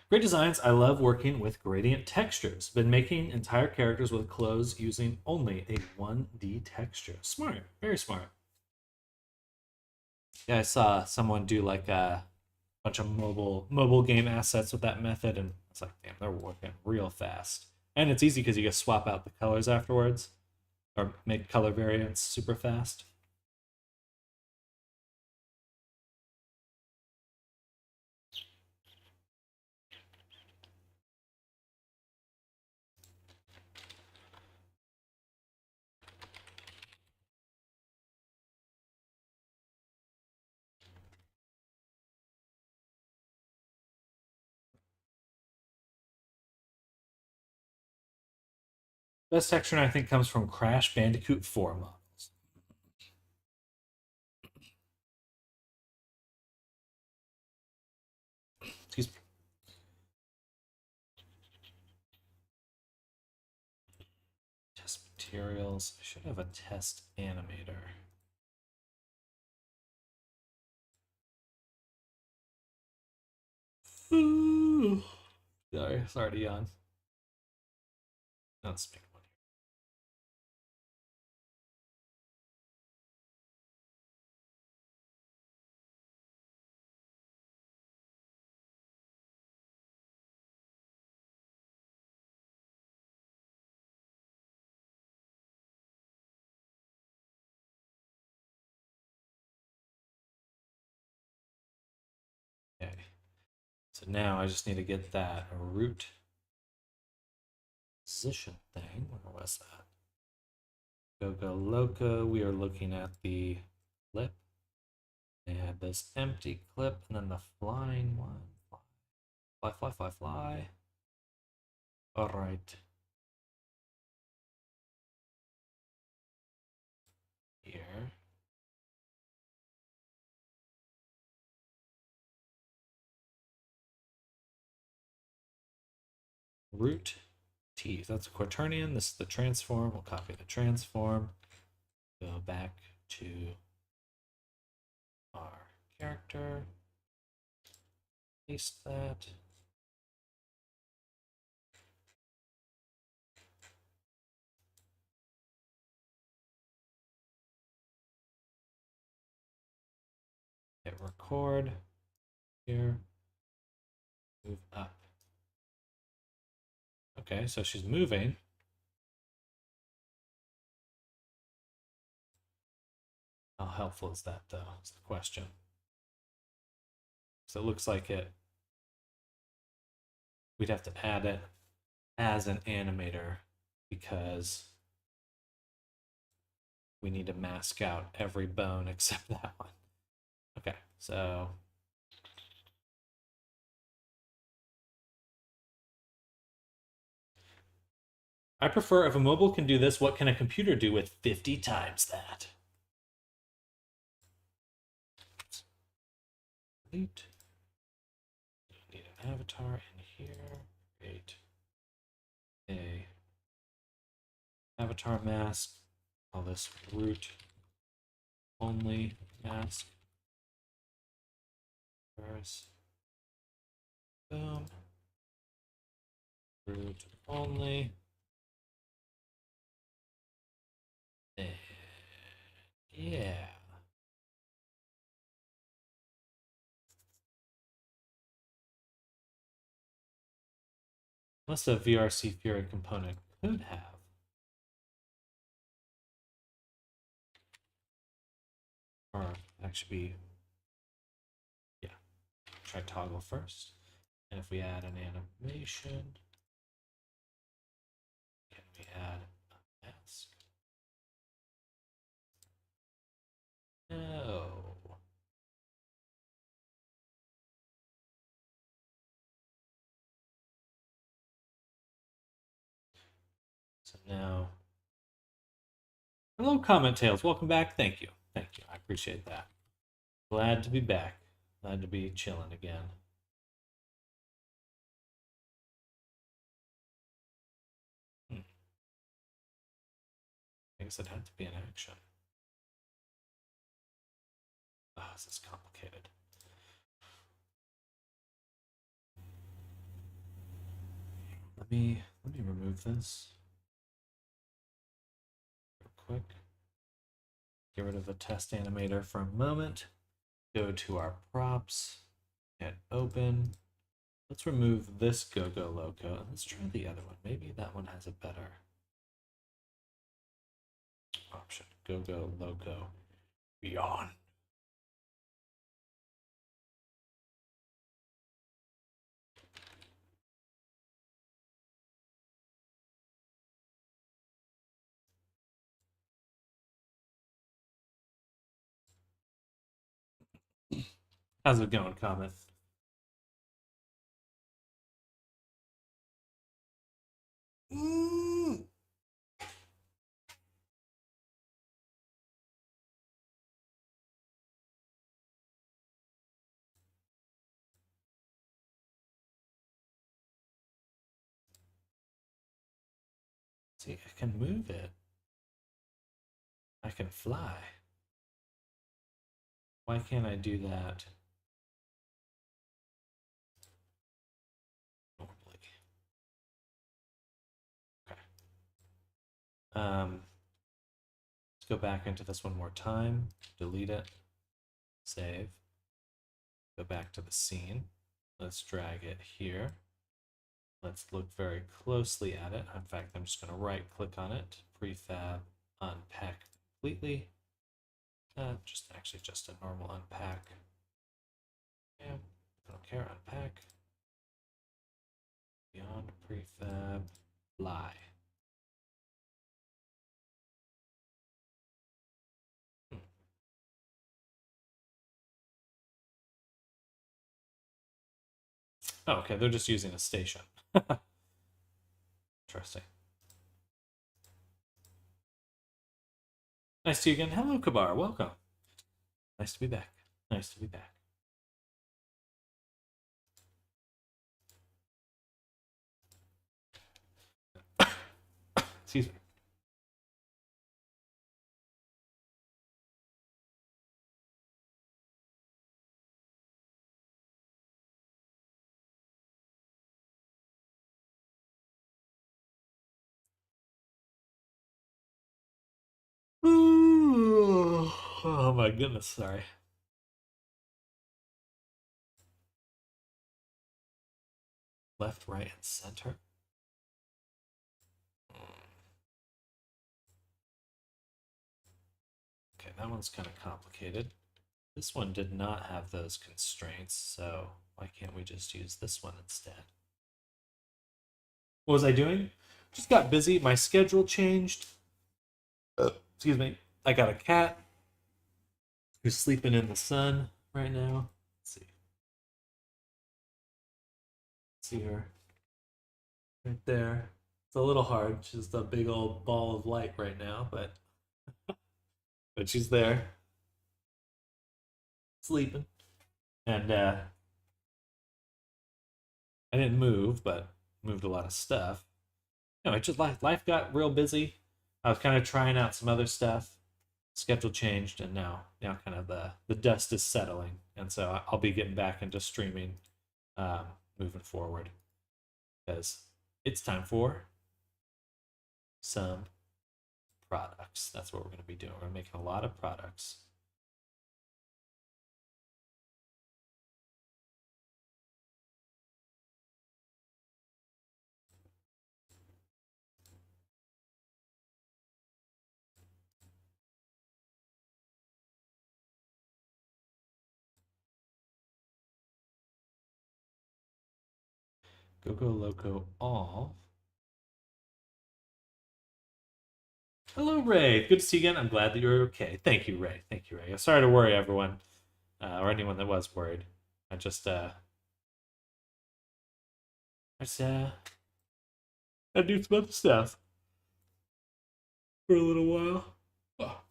Great designs. I love working with gradient textures. Been making entire characters with clothes using only a 1D texture. Smart, very smart. Yeah, I saw someone do like a bunch of mobile game assets with that method, and it's like, damn, they're working real fast. And it's easy because you just swap out the colors afterwards, or make color variants super fast. Best texture, I think, comes from Crash Bandicoot 4 models. Excuse me. Test materials. I should have a test animator. Sorry, sorry to yawn. Let's make one here. Okay. So now I just need to get that root position thing. Where was that? Go go loco. We are looking at the clip. And this empty clip, and then the flying one. Fly, fly, fly, fly. All right. Here. Root teeth. That's a quaternion. This is the transform. We'll copy the transform. Go back to our character. Paste that. Hit record. Here. Move up. Okay, so she's moving. How helpful is that, though? Is the question. So it looks like we'd have to add it as an animator because we need to mask out every bone except that one. Okay, so I prefer if a mobile can do this, what can a computer do with 50 times that? Delete. Need an avatar in here. Create a avatar mask. Call this root only mask. First. Boom. Root only. And yeah. Unless a VRC Fury component could have. Or actually be, yeah, try toggle first. And if we add an animation, can we add a mask? No. So now, hello, Comment Tails. Welcome back. Thank you. Thank you. I appreciate that. Glad to be back. Glad to be chilling again. guess it had to be an action. Oh, this is complicated. Let me remove this real quick. Get rid of the test animator for a moment. Go to our props. Hit open. Let's remove this Go-Go Loco. Let's try the other one. Maybe that one has a better option. Go-Go Loco Beyond. How's it going, Comet? See, I can move it. I can fly. Why can't I do that normally? Okay. Let's go back into this one more time. Delete it. Save. Go back to the scene. Let's drag it here. Let's look very closely at it. In fact, I'm just going to right click on it, prefab, unpack completely. Just a normal unpack. Yeah, I don't care, unpack. Beyond prefab, fly. Oh, okay, they're just using a station. Interesting. Nice to see you again. Hello, Kabar. Welcome. Nice to be back. Nice to be back. Excuse me. Oh my goodness, sorry. Left, right, and center. Okay, that one's kind of complicated. This one did not have those constraints, so why can't we just use this one instead? What was I doing? Just got busy. My schedule changed. Excuse me. I got a cat who's sleeping in the sun right now. Let's see. See her right there. It's a little hard. She's a big old ball of light right now, but she's there sleeping. And I didn't move, but moved a lot of stuff. No, it just life got real busy. I was kind of trying out some other stuff. Schedule changed, and now kind of the dust is settling, and so I'll be getting back into streaming, moving forward, because it's time for some products. That's what we're going to be doing. We're making a lot of products. Go Loco all. Hello, Ray. Good to see you again. I'm glad that you're okay. Thank you, Ray. Thank you, Ray. Sorry to worry everyone, or anyone that was worried. I just I do some other stuff for a little while. Oh.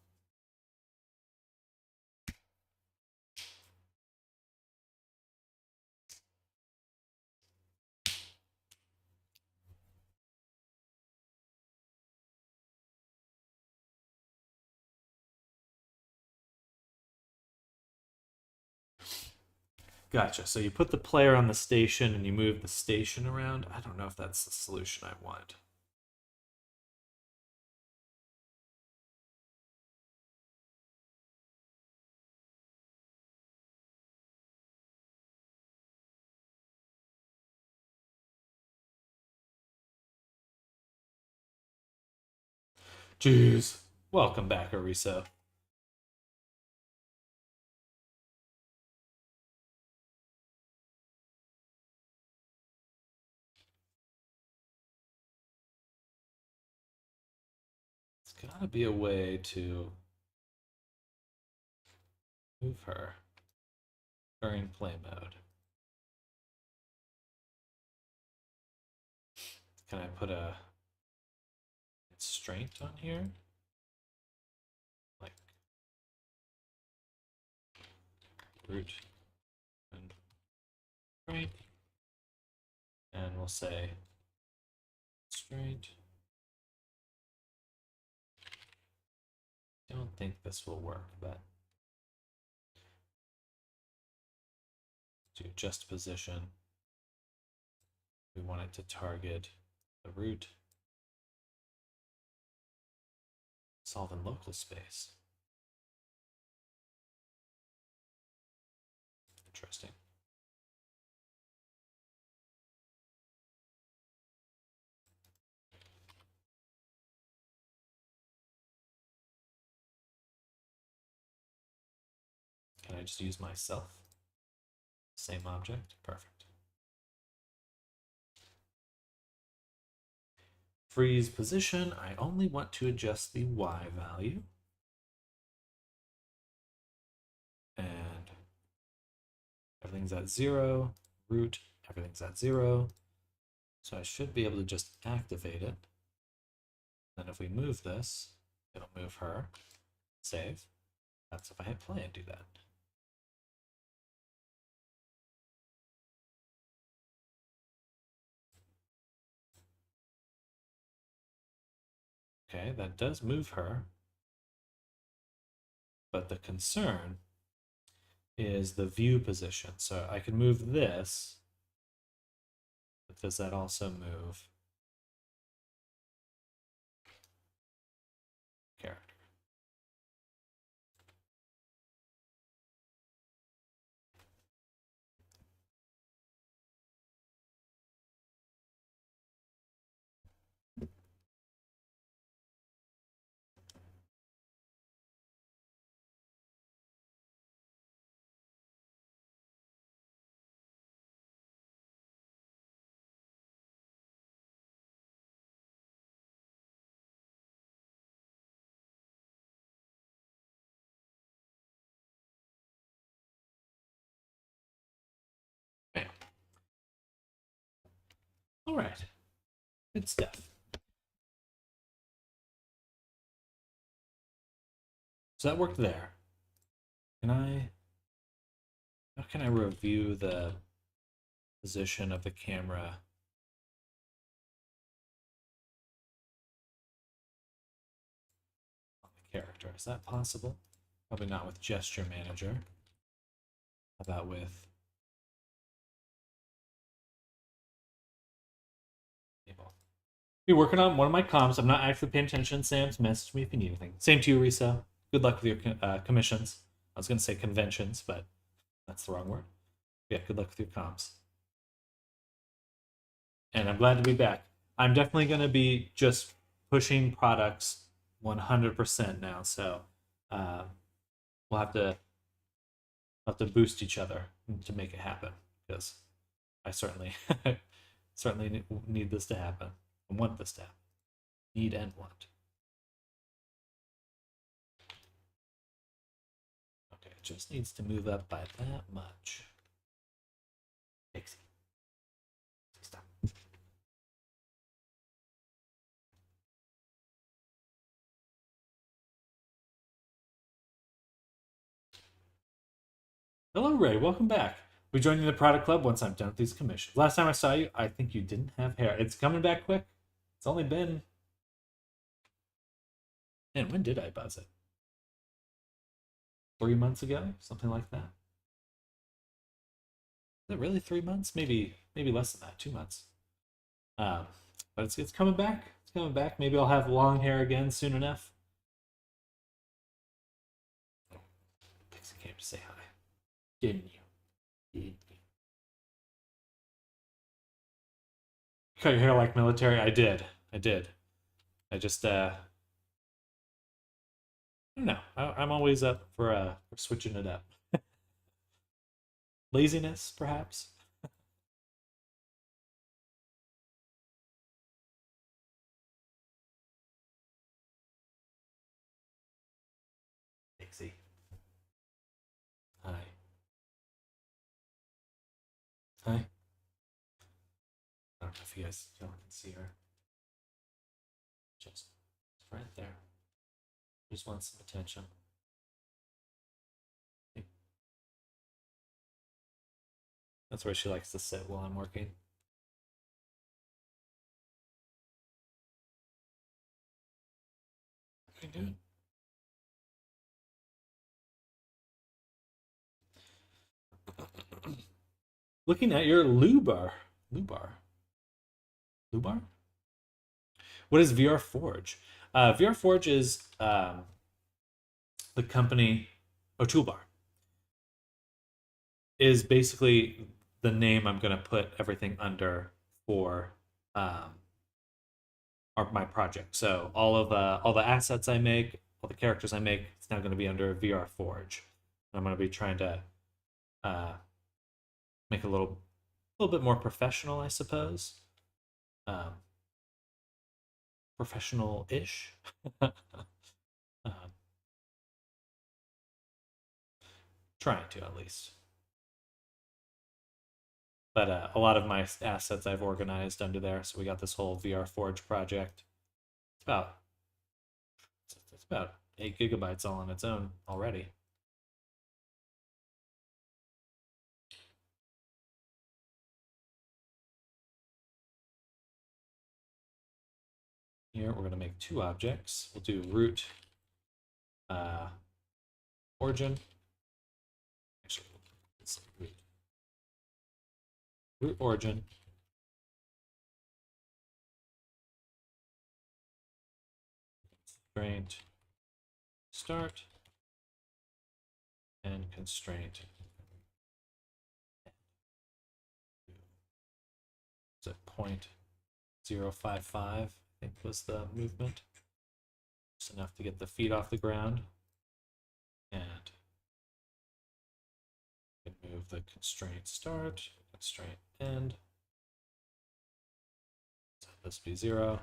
Gotcha. So you put the player on the station and you move the station around. I don't know if that's the solution I want. Jeez. Welcome back, Arisa. There's gotta be a way to move her during play mode. Can I put a constraint on here? Like root and constraint. And we'll say constraint. I don't think this will work, but do just position. We want it to target the root. Solve in local space. Interesting. Can I just use myself? Same object? Perfect. Freeze position. I only want to adjust the Y value. And everything's at 0. Root, everything's at 0. So I should be able to just activate it. Then if we move this, it'll move her. Save. That's if I hit play and do that. Okay, that does move her. But the concern is the view position. So I can move this, but does that also move character? Bam. All right, good stuff. So that worked there. How can I review the position of the camera? On the character, is that possible? Probably not with Gesture Manager. How about with table? Be working on one of my comms. I'm not actually paying attention. Sam's message me if you need anything. Same to you, Risa. Good luck with your commissions. I was going to say conventions, but that's the wrong word. Yeah, good luck with your comms. And I'm glad to be back. I'm definitely going to be just pushing products 100% now. So we'll have to boost each other to make it happen, because I certainly certainly need this to happen. I want this to happen. Need and want. Okay, it just needs to move up by that much. Pixie. Stop. Hello, Ray. Welcome back. We joined the product club once I'm done with these commissions. Last time I saw you, I think you didn't have hair. It's coming back quick. It's only been... Man, when did I buzz it? 3 months ago? Something like that. it really 3 months? Maybe less than that, 2 months. Um, but it's coming back. It's coming back. Maybe I'll have long hair again soon enough. Pixie came to say hi. Didn't you? Didn't you? Cut your hair like military? I did. I did. I just I don't know. I'm always up for switching it up. Laziness, perhaps. Pixie. Hi. Hi. I don't know if you guys can see her. Just right there. Just wants some attention. That's where she likes to sit while I'm working. I do. Looking at your Lubar. Lubar. Lubar? What is VR Forge? VR Forge is the company, Toolbar, is basically the name I'm going to put everything under for my project. So all the assets I make, all the characters I make, it's now going to be under VR Forge. I'm going to be trying to uh, make it a little bit more professional, I suppose. Professional-ish. Trying to, at least. But a lot of my assets I've organized under there. So we got this whole VR Forge project. It's about 8 GB all on its own already. Here we're going to make 2 objects. We'll do root origin. Actually, let's root origin. Constraint start and constraint. It's at 0.055, I think was the movement. Just enough to get the feet off the ground. And move the constraint start, constraint end. So this be 0.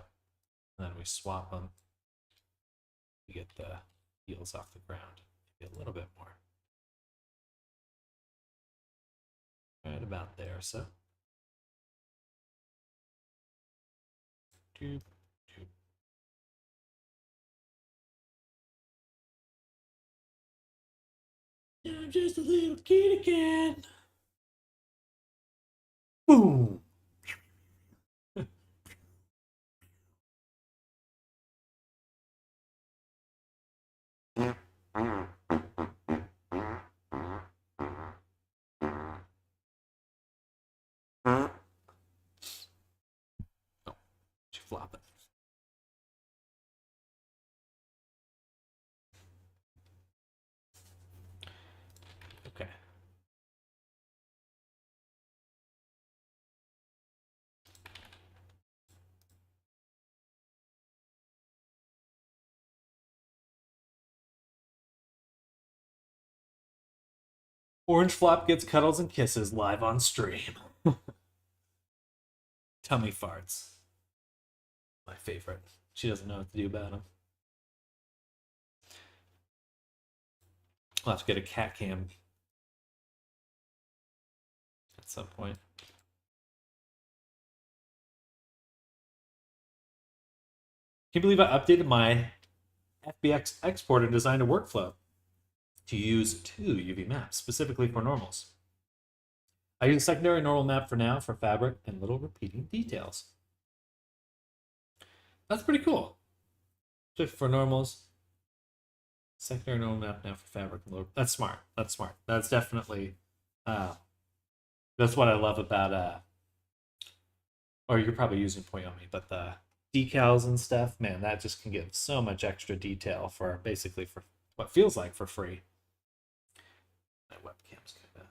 And then we swap them to get the heels off the ground. Maybe a little bit more. Right about there, so. Doop, doop. I'm just a little kitty cat. Boom. Oh, she flopping. Okay. Orange Flop gets cuddles and kisses live on stream. Tummy farts. My favorite. She doesn't know what to do about them. I'll have to get a cat cam at some point. Can you believe I updated my FBX export and designed a workflow to use 2 UV maps, specifically for normals? I use a secondary normal map for now for fabric and little repeating details. That's pretty cool. Just for normals. Secondary normal map now for fabric and little. That's smart. That's smart. That's definitely That's what I love about or you're probably using Poyomi, but the decals and stuff, man, that just can give so much extra detail for basically for what feels like for free. My webcam's kind of.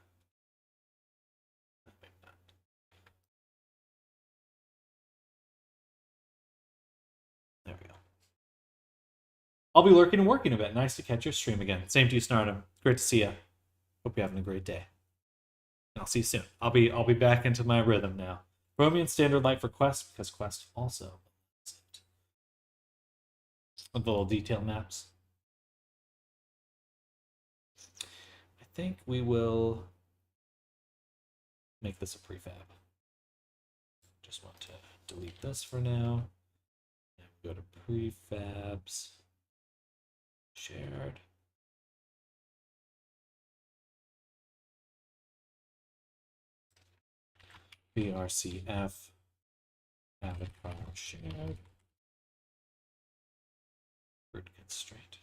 There we go. I'll be lurking and working a bit. Nice to catch your stream again. Same to you, Snartum. Great to see you. Hope you're having a great day. I'll see you soon. I'll be back into my rhythm now. Chromium standard light for Quest because Quest also with the little detail maps. I think we will make this a prefab. Just want to delete this for now. And go to prefabs, shared. BRCF, avatar shared. Word constraint.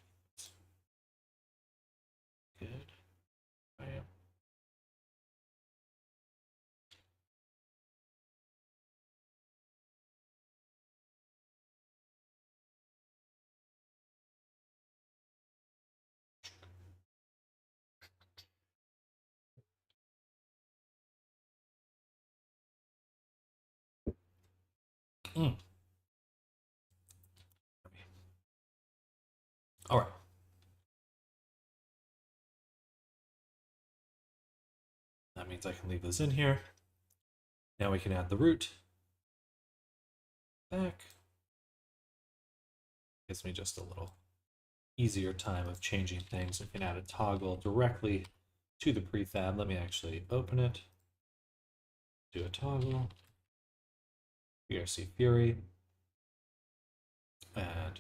Good. Bam. All right. That means I can leave this in here. Now we can add the root. Back. Gives me just a little easier time of changing things. We can add a toggle directly to the prefab. Let me actually open it. Do a toggle. BRC Fury. And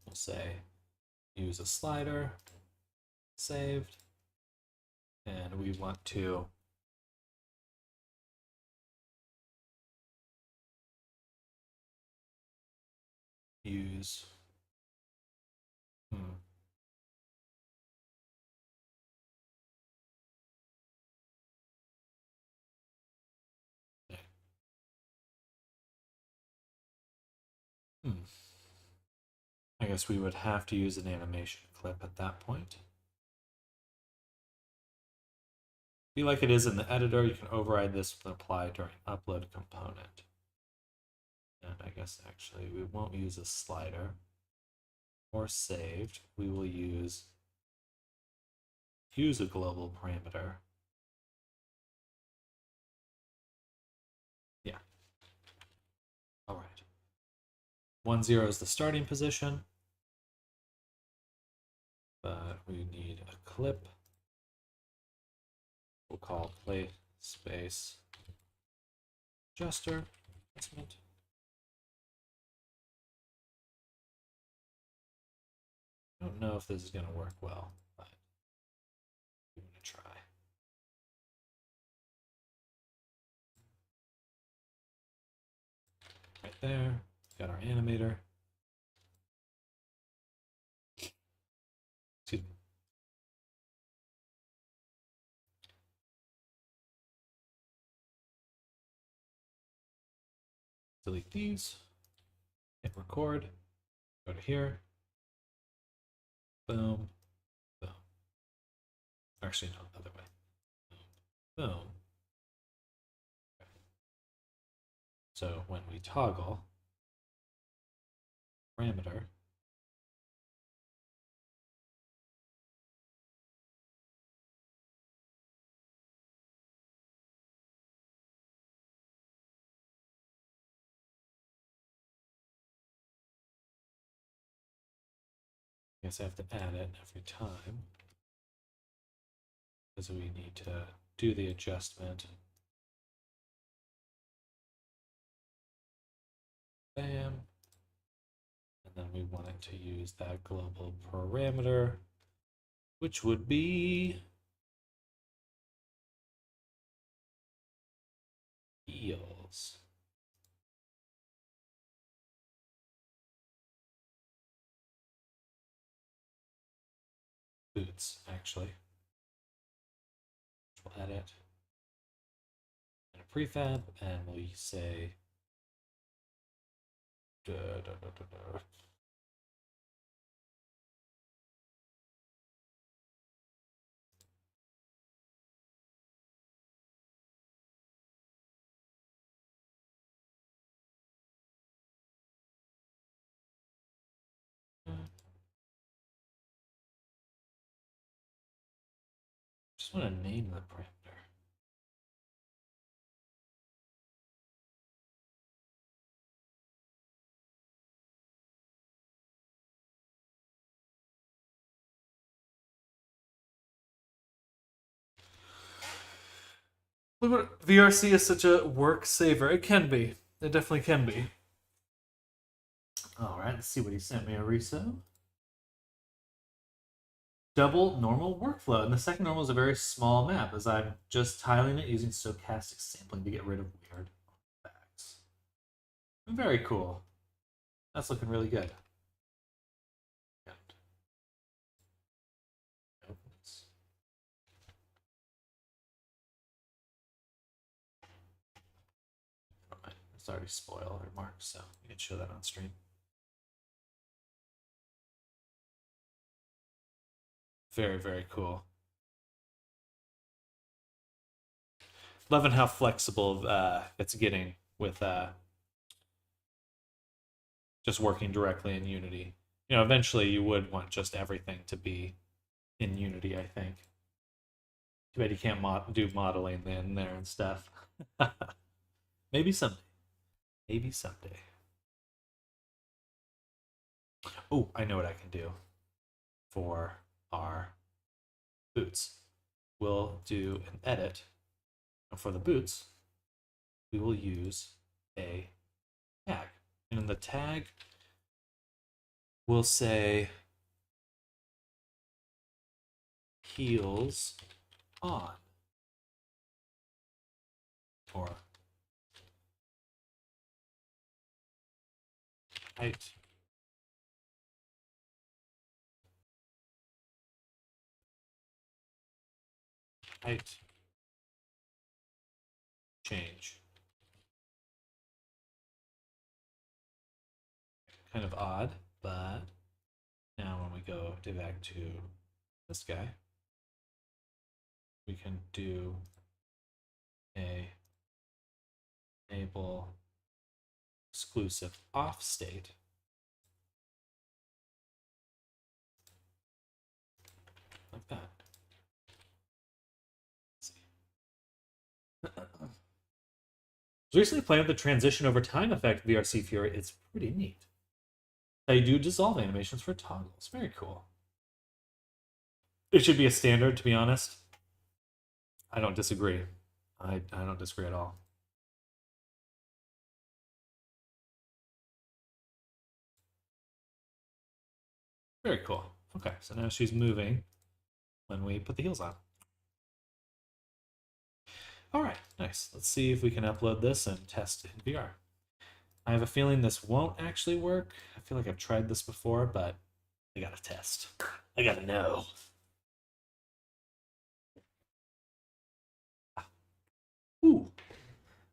we'll say use a slider. Saved. And we want to use I guess we would have to use an animation clip at that point. Be like it is in the editor, you can override this with apply during upload component. And I guess actually we won't use a slider or saved. We will use a global parameter. Yeah. All right. 1,0 is the starting position, but we need a clip. We'll call play space adjuster adjustment. I don't know if this is going to work well, but I'm going to try. Right there, got our animator. Excuse me. Delete these, hit record, go to here, boom, boom. Actually, no, the other way. Boom, boom. Okay. So when we toggle parameter, I guess I have to add it every time because we need to do the adjustment. Bam. And then we want it to use that global parameter, which would be eels. Boots, actually. We'll edit. prefab, and we'll say da, da, da, da, da. Just want to name the parameter. Look what VRC is such a work saver. It can be. It definitely can be. All right, let's see what he sent me, Ariso. Double normal workflow. And the second normal is a very small map, as I'm just tiling it using stochastic sampling to get rid of weird artifacts. Very cool. That's looking really good. It's already spoiled or marked, so you can show that on stream. Very, very cool. Loving how flexible it's getting with just working directly in Unity. You know, eventually you would want just everything to be in Unity, I think. Too bad you can't do modeling in there and stuff. Maybe someday. Maybe someday. Oh, I know what I can do for our boots. We'll do an edit. And for the boots, we will use a tag. And in the tag, we'll say heels on. Or height. Height. Change. Kind of odd, but now when we go back to this guy, we can do a enable exclusive off state. Like that. Let's see. I was recently playing with the transition over time effect VRC Fury. It's pretty neat. They do dissolve animations for toggles. Very cool. It should be a standard, to be honest. I don't disagree. I don't disagree at all. Very cool. Okay, so now she's moving when we put the heels on. All right, nice. Let's see if we can upload this and test in VR. I have a feeling this won't actually work. I feel like I've tried this before, but I gotta test. I gotta know. Ooh.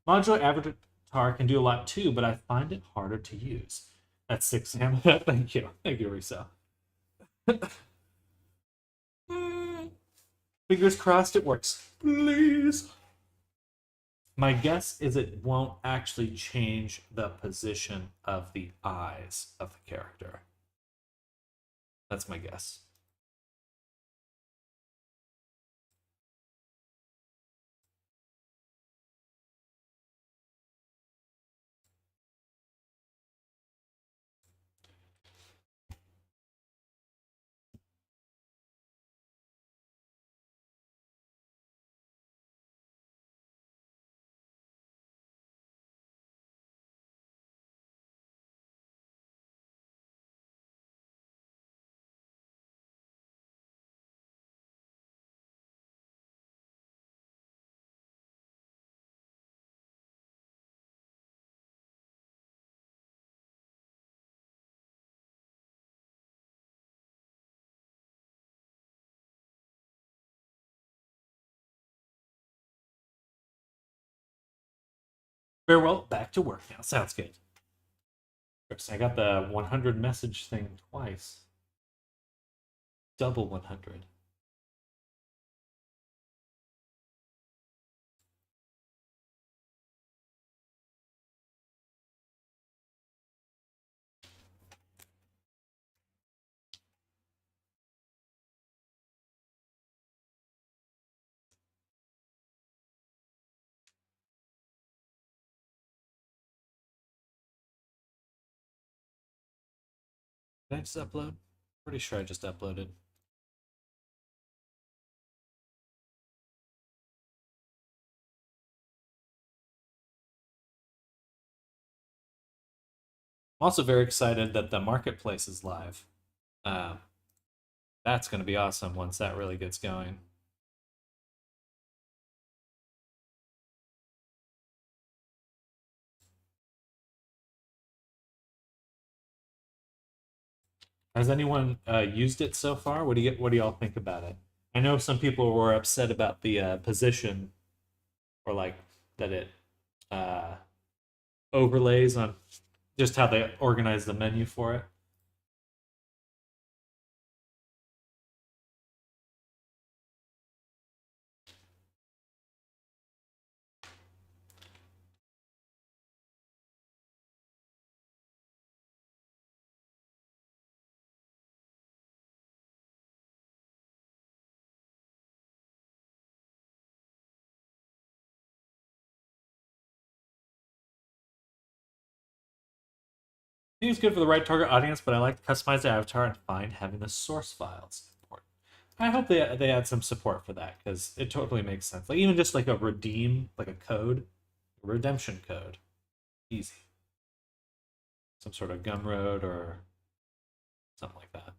Modular avatar can do a lot too, but I find it harder to use. That's 6 Sam. Thank you. Thank you, Risa. Fingers crossed it works. Please. My guess is it won't actually change the position of the eyes of the character. That's my guess. Farewell, back to work now. Sounds good. I got the 100 message thing twice. Double 100. Did I just upload? Pretty sure I just uploaded. I'm also very excited that the marketplace is live. That's going to be awesome once that really gets going. Has anyone used it so far? What do y'all think about it? I know some people were upset about the position, or like that it uh, overlays on just how they organize the menu for it. I think it's good for the right target audience, but I like to customize the avatar and find having the source files important. I hope they add some support for that because it totally makes sense. Like even just like a redeem, like a code, a redemption code, easy. Some sort of Gumroad or something like that.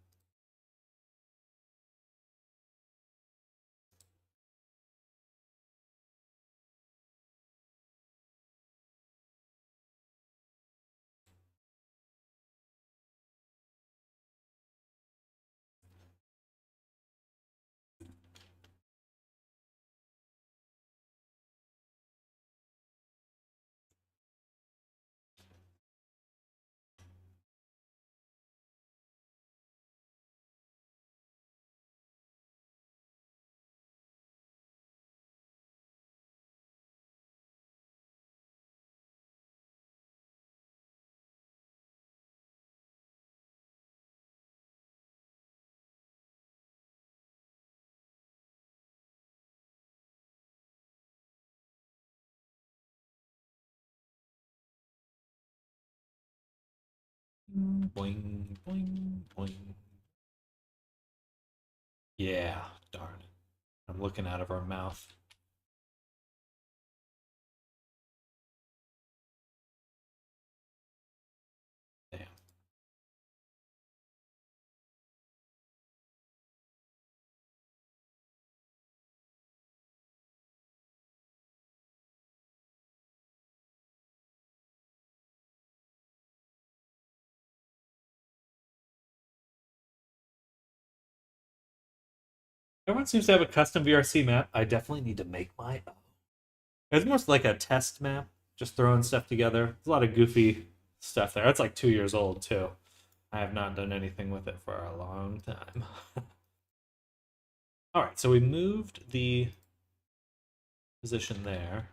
Boing, boing, boing. Yeah, darn it. I'm looking out of our mouth. Damn. Everyone seems to have a custom VRC map. I definitely need to make my own. It's more like a test map, just throwing stuff together. There's a lot of goofy stuff there. It's like 2 years old too. I have not done anything with it for a long time. All right, so we moved the position there.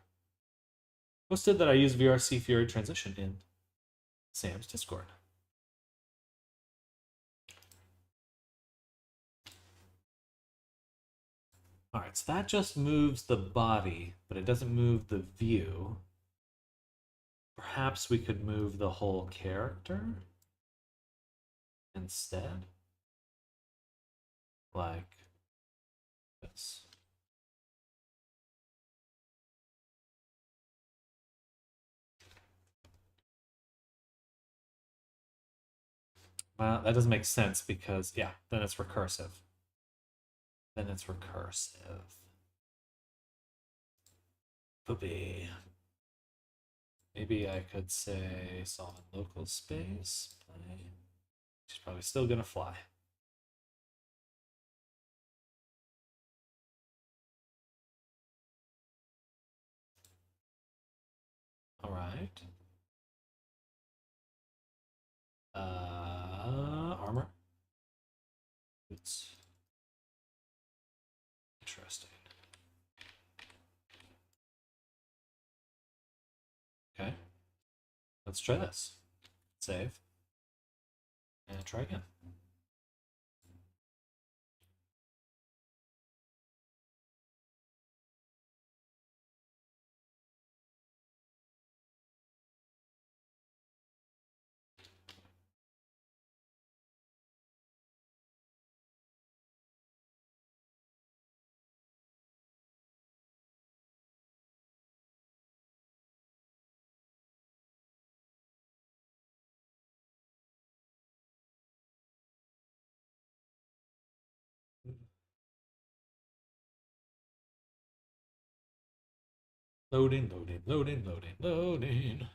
Posted that I use VRC Fury transition in Sam's Discord. All right, so that just moves the body, but it doesn't move the view. Perhaps we could move the whole character instead, like this. Well, that doesn't make sense because, yeah, then it's recursive. Then it's recursive. Poopy. Maybe I could say solid local space. Play. She's probably still gonna fly. All right. right. Armor. It's interesting. Okay. Let's try this. Save. And try again. Loading, loading, loading, loading, loading.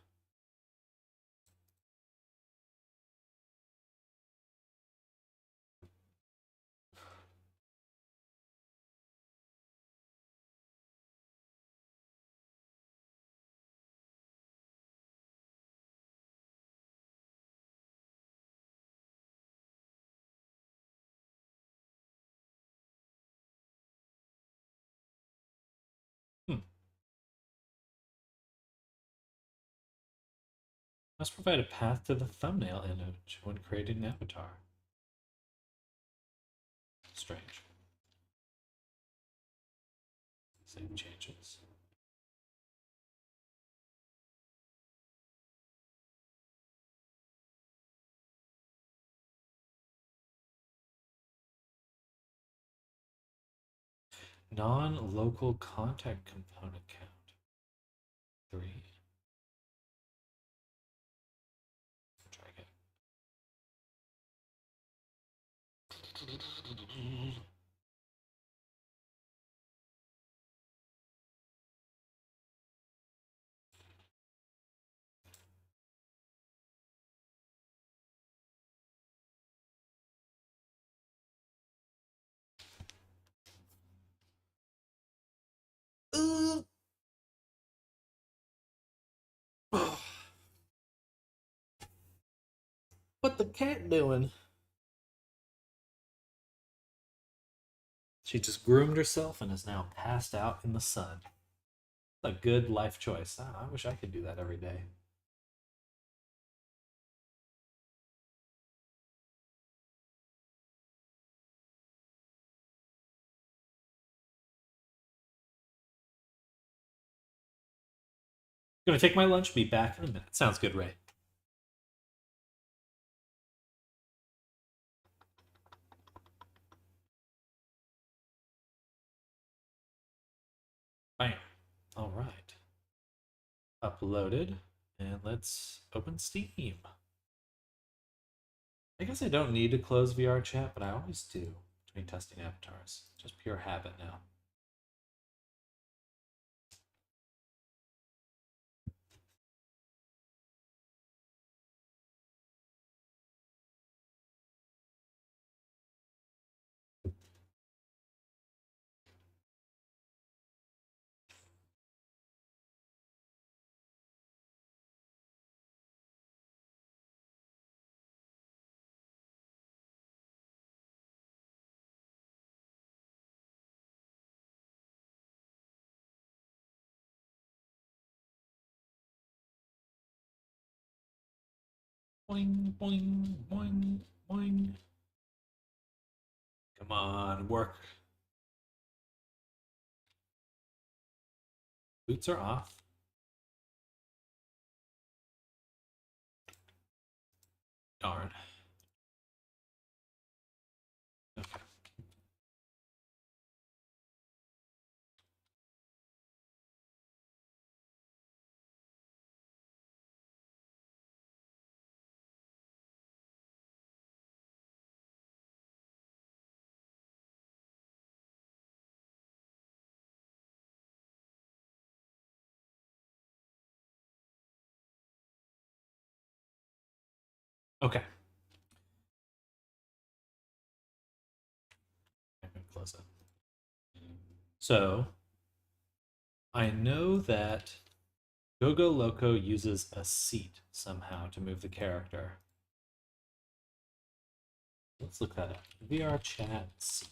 Hmm. Must provide a path to the thumbnail image when creating an avatar. Strange. Save changes. Non-local contact component count. 3. Try again. What the cat doing? She just groomed herself and is now passed out in the sun. A good life choice. Ah, I wish I could do that every day. Gonna take my lunch, be back in a minute. Sounds good, Ray. Bam. All right. Uploaded. And let's open Steam. I guess I don't need to close VR chat, but I always do between testing avatars. Just pure habit now. Boing, boing, boing, boing. Come on, work. Boots are off. Darn. Okay. Okay. I'm gonna close it. So I know that Gogo Loco uses a seat somehow to move the character. Let's look that up. VR chat seat.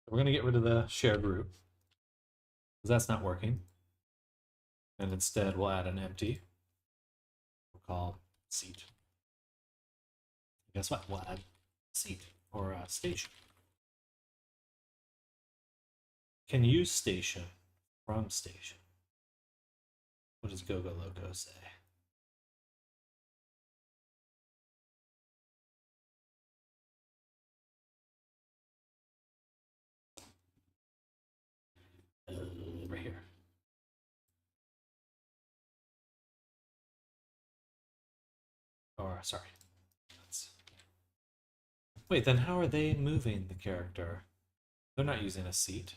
We're going to get rid of the shared root because that's not working. And instead, we'll add an empty. We'll call seat. Guess what? We'll add seat or station. Can use station from station. What does Gogo Loco say? Right here. Or, sorry. Wait, then how are they moving the character? They're not using a seat.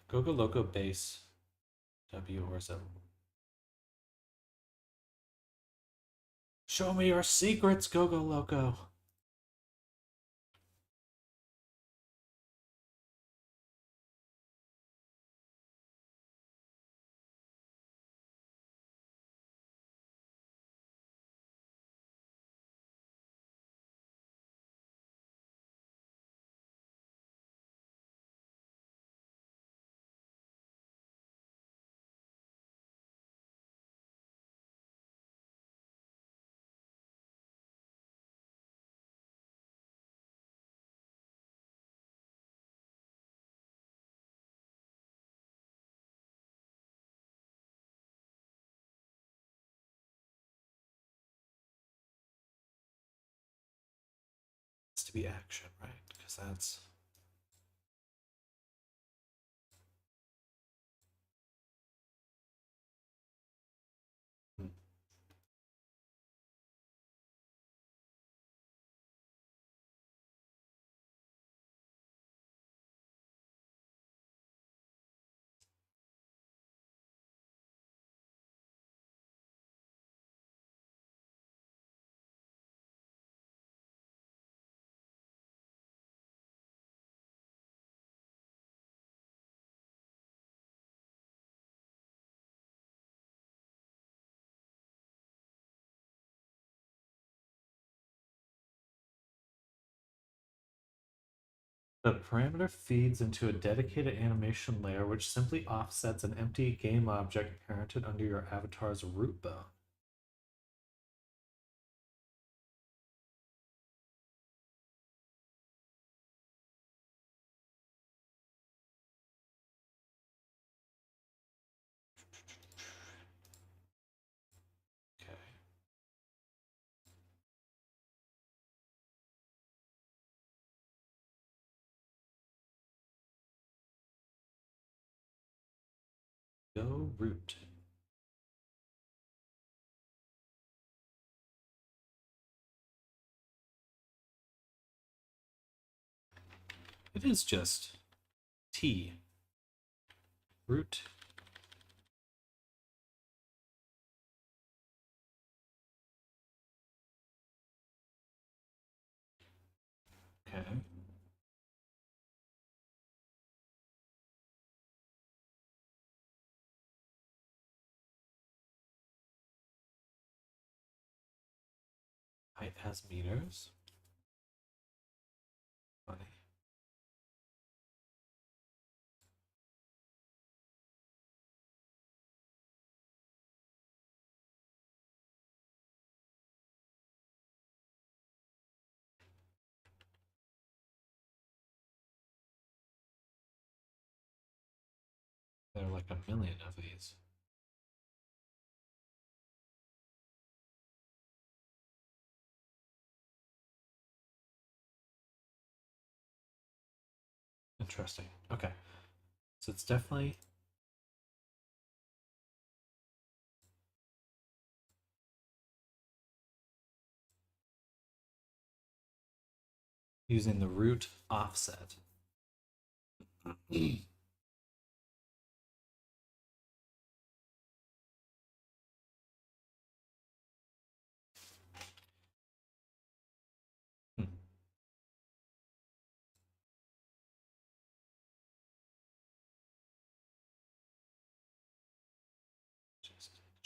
Gogo Loco base W or Z. Show me your secrets, Gogo Loco. It's to be action, right? Because that's the parameter feeds into a dedicated animation layer which simply offsets an empty game object parented under your avatar's root bone. Okay. Go root. It is just T. Root. Okay. Height has meters. Funny. There are like a million of these. Interesting. Okay. So it's definitely using the root offset.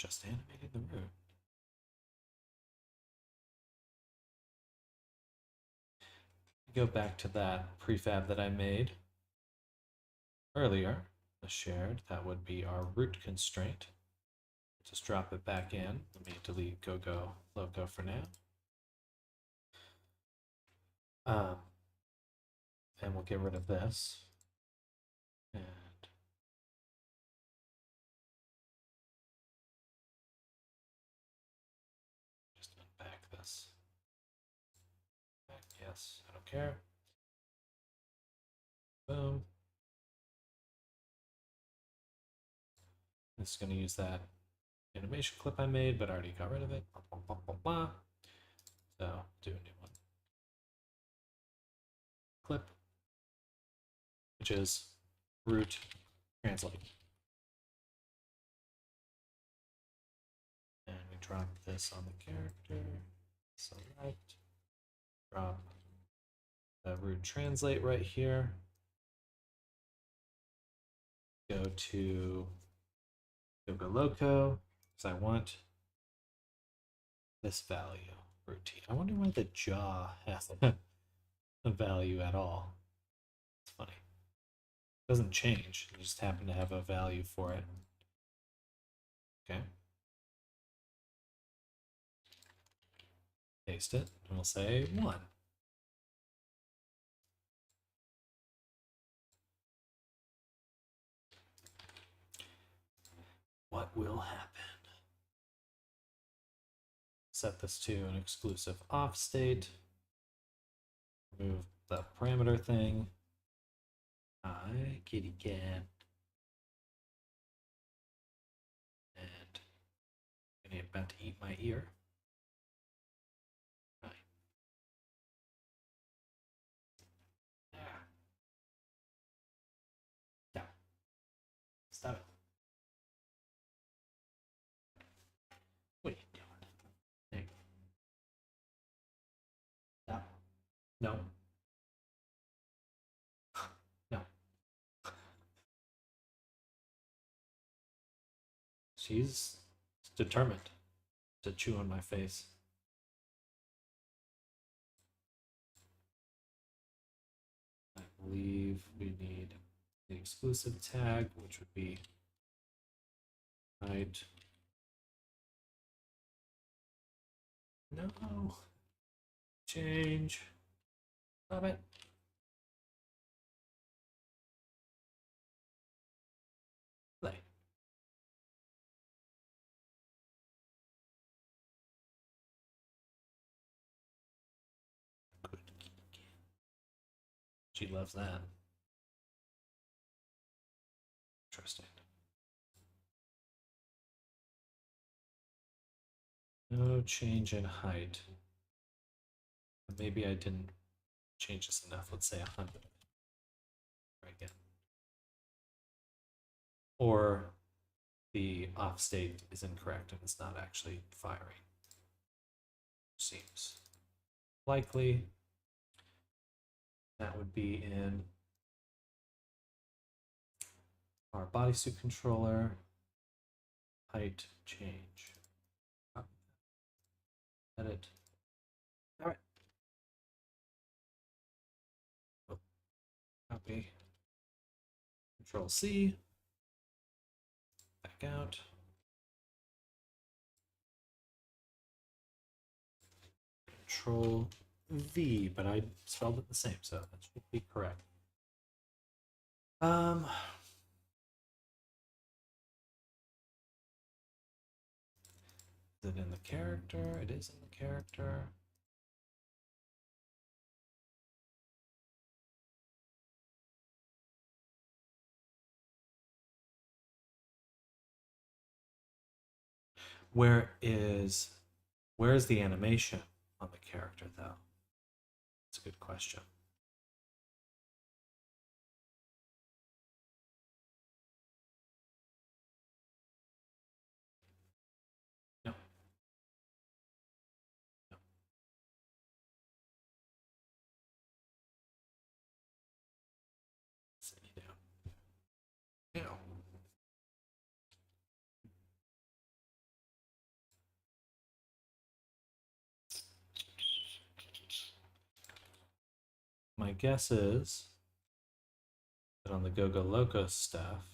just animating the root. Go back to that prefab that I made earlier, the shared. That would be our root constraint. Just drop it back in. Let me delete go logo for now. And we'll get rid of this. And just unpack this. Yes, I don't care. Boom. It's going to use that animation clip I made, but I already got rid of it. So do a new one. Clip, which is root translate. And we drop this on the character. Select. Drop the root translate right here. Go to go loco, because I want this value, routine. I wonder why the jaw has a value at all. It's funny. It doesn't change. You just happen to have a value for it. Okay. Paste it, and we'll say 1. What will happen? Set this to an exclusive off state. Remove the parameter thing. Hi, kitty cat. And it's about to eat my ear. Hi. Stop. Stop it. What are you doing? Hey. Stop. No. No. She's determined to chew on my face. I believe we need the exclusive tag, which would be height. No. Change. Stop it. Play. Good. She loves that. Interesting. No change in height. Maybe I didn't change this enough. Let's say 100. Right again. Or the off state is incorrect and it's not actually firing. Seems likely. That would be in our bodysuit controller. Height change. Edit. All right. Copy. Control C. Back out. Control V, but I spelled it the same, so that should be correct. Is it in the character? It is in the character. Where is the animation on the character though? That's a good question. No, no. No. No. My guess is that on the Go Go Loco stuff,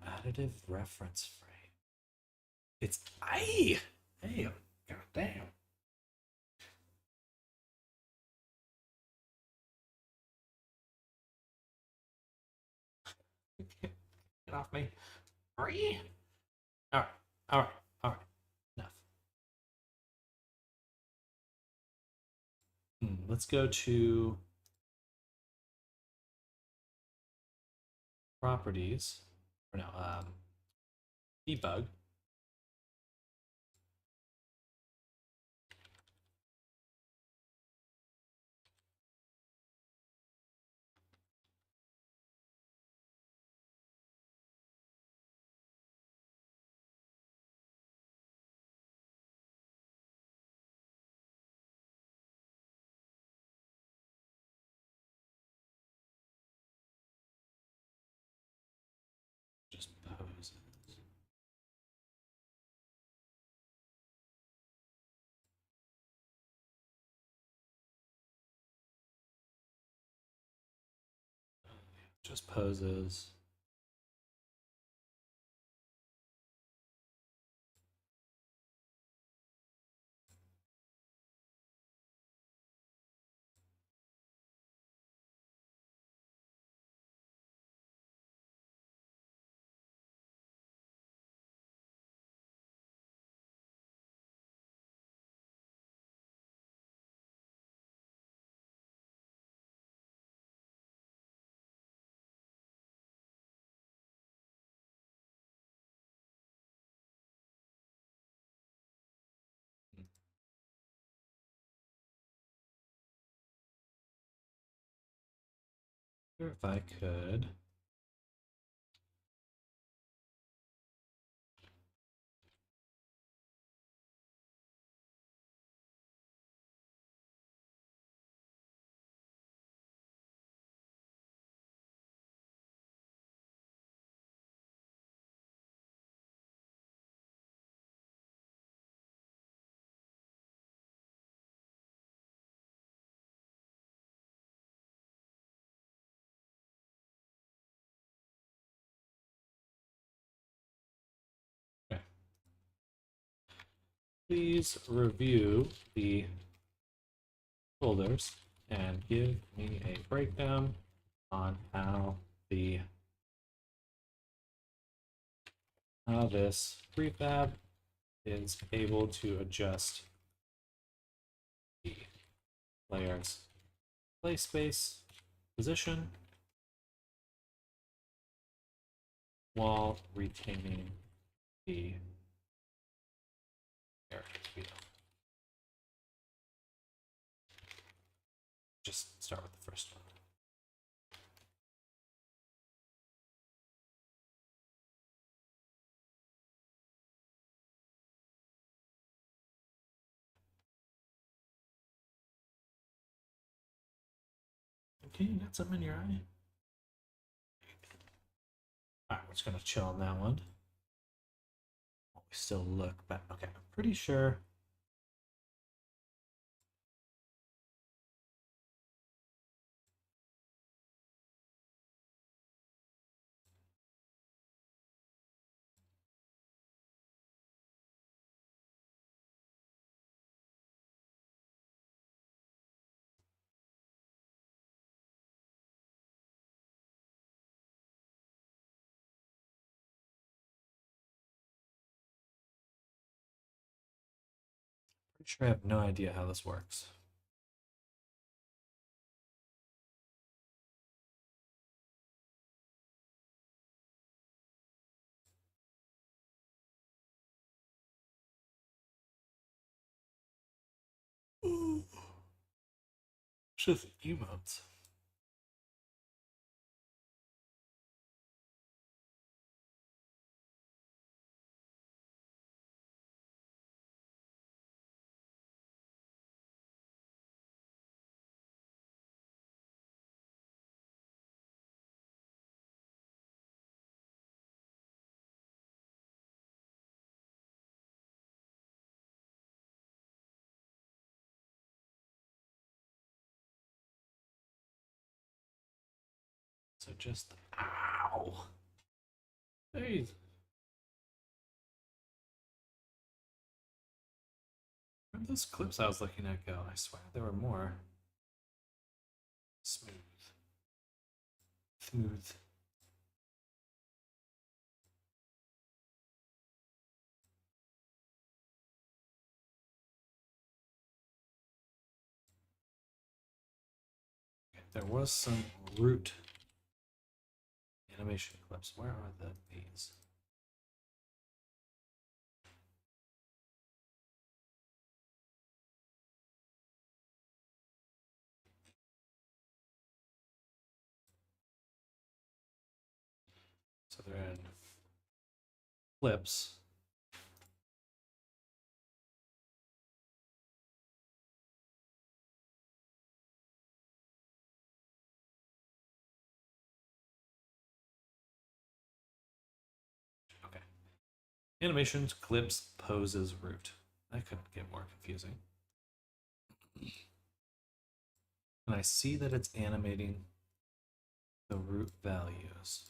additive reference frame. It's I. Hey, god damn. Get off me. Free. All right. All right. All right. Enough. Let's go to properties. Or no, debug. Just poses. Just poses. If I could. Okay. Please review the folders and give me a breakdown on how this prefab is able to adjust the layer's play space position while retaining the character wheel. Just start with the first one. Okay, you got something in your eye? Alright, we're just gonna chill on that one. We still look back. Okay, I'm pretty sure. Pretty sure I have no idea how this works. It's just emotes. So just ow. Hey. Where did those clips I was looking at go? I swear there were more. Smooth. Smooth. Okay, there was some root animation clips. Where are these? So they're in clips. Okay. Animations, clips, poses, root. That couldn't get more confusing. And I see that it's animating the root values.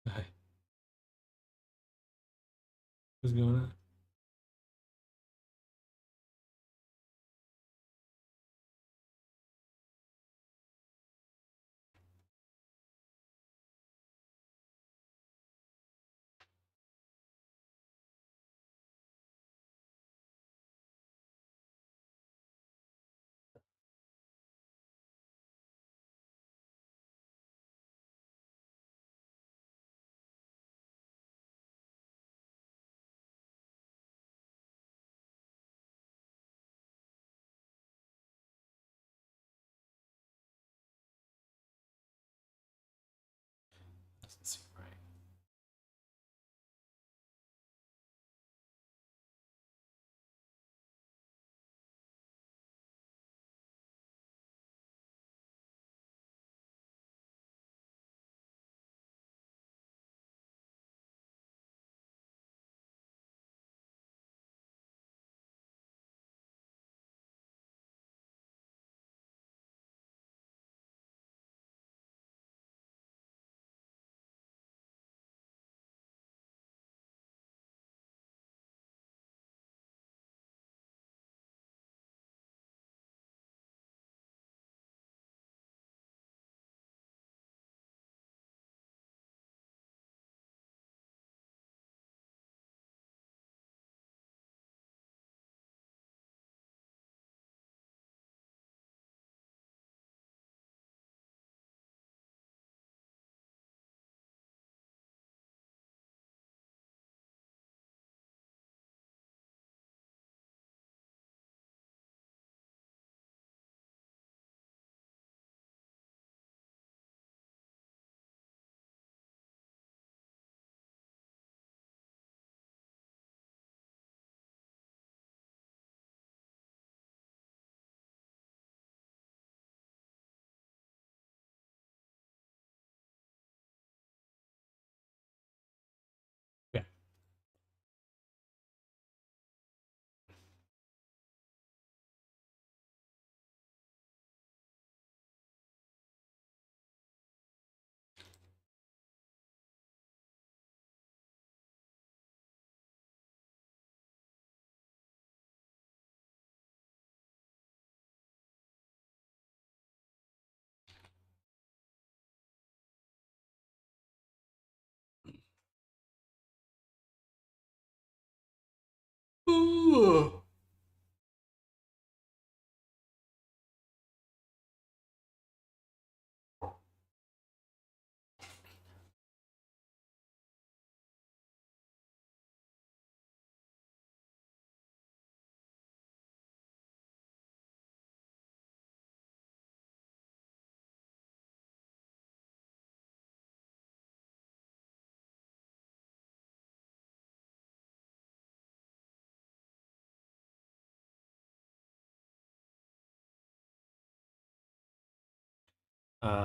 Hi. What's going on? Ugh.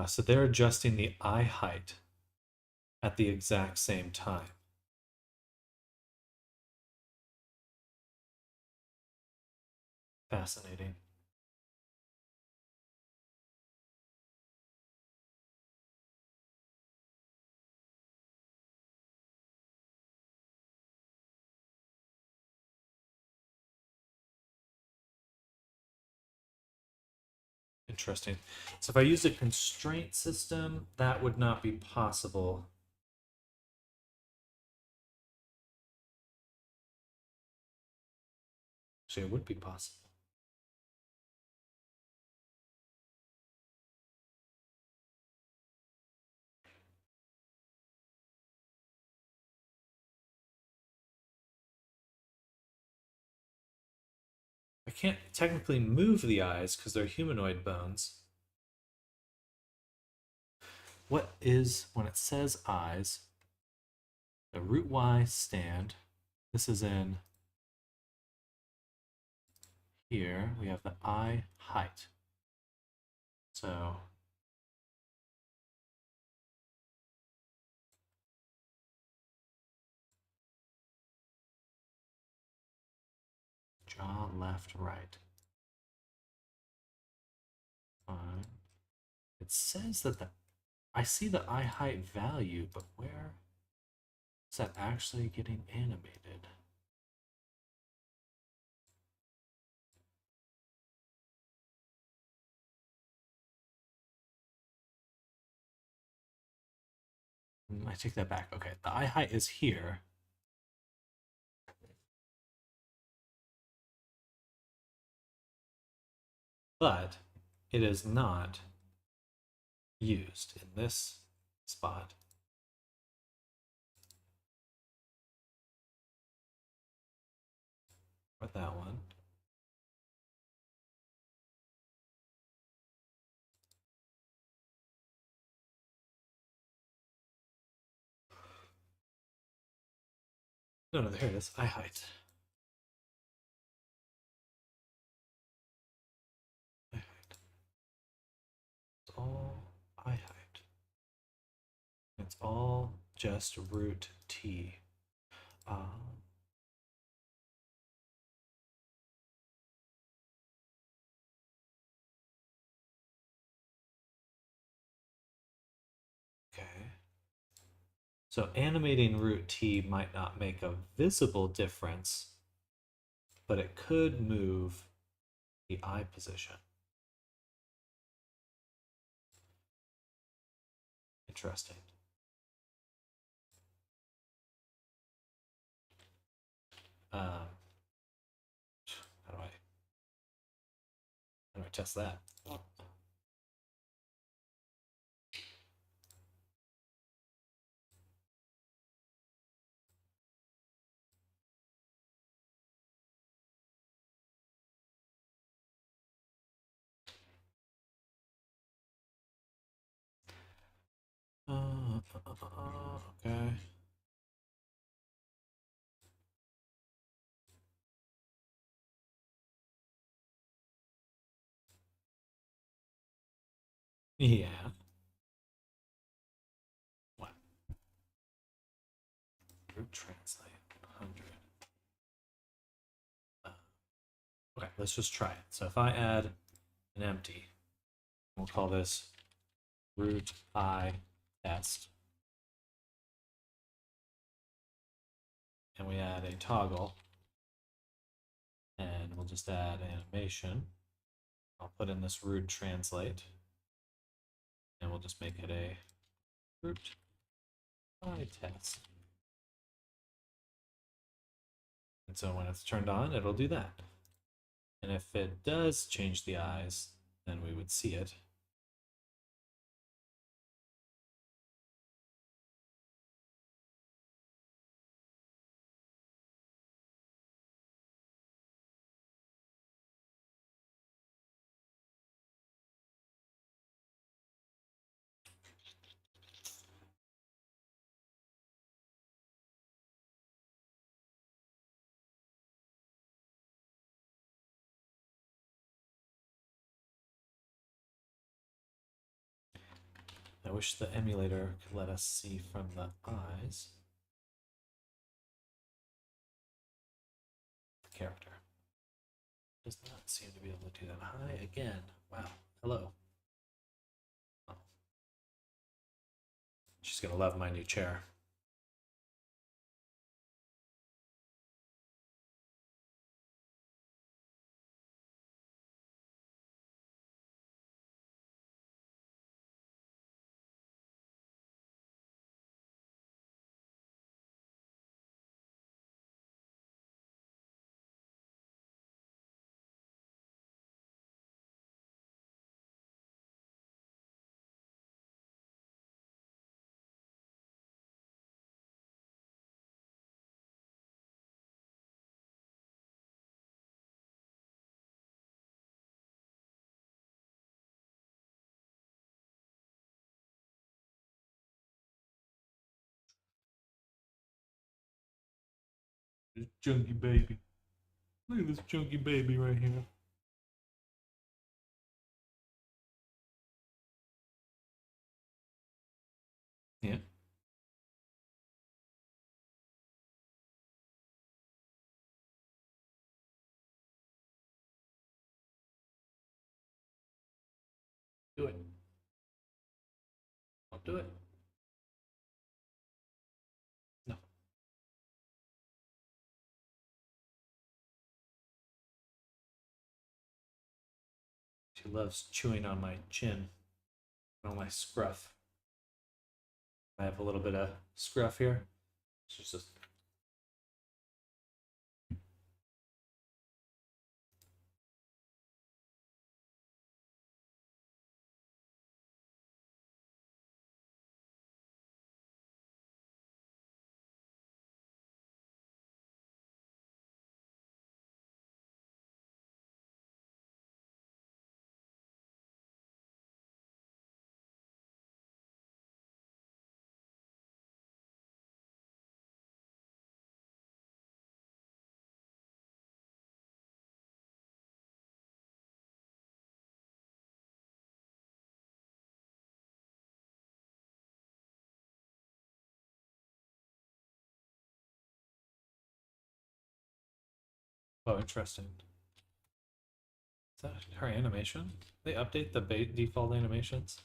So they're adjusting the eye height at the exact same time. Fascinating. Interesting. So if I use a constraint system, that would not be possible. Actually, it would be possible. I can't technically move the eyes because they're humanoid bones. What is, when it says eyes, the root Y stand, this is in here, we have the eye height. So jaw left, right. Fine. It says that I see the eye height value, but where is that actually getting animated? I take that back. Okay, the eye height is here. But it is not used in this spot. Or that one. No, no, there it is. Eye height. Eye height. It's all eye height. It's all just root T. Um, okay. So animating root T might not make a visible difference, but it could move the eye position. Interesting. Um, how do I test that? Okay. Yeah. What? Root translate 100. Okay, let's just try it. So if I add an empty, we'll call this root I test. And we add a toggle. And we'll just add animation. I'll put in this root translate. And we'll just make it a root I test. And so when it's turned on, it'll do that. And if it does change the eyes, then we would see it. I wish the emulator could let us see from the eyes the character. Does not seem to be able to do that. Hi again. Wow. Hello. Oh. She's gonna love my new chair. This chunky baby. Look at this chunky baby right here. Yeah. Do it. I'll do it. No. She loves chewing on my chin, on my scruff. I have a little bit of scruff here. She's just. Oh, interesting. Is that her animation? They update the default animations?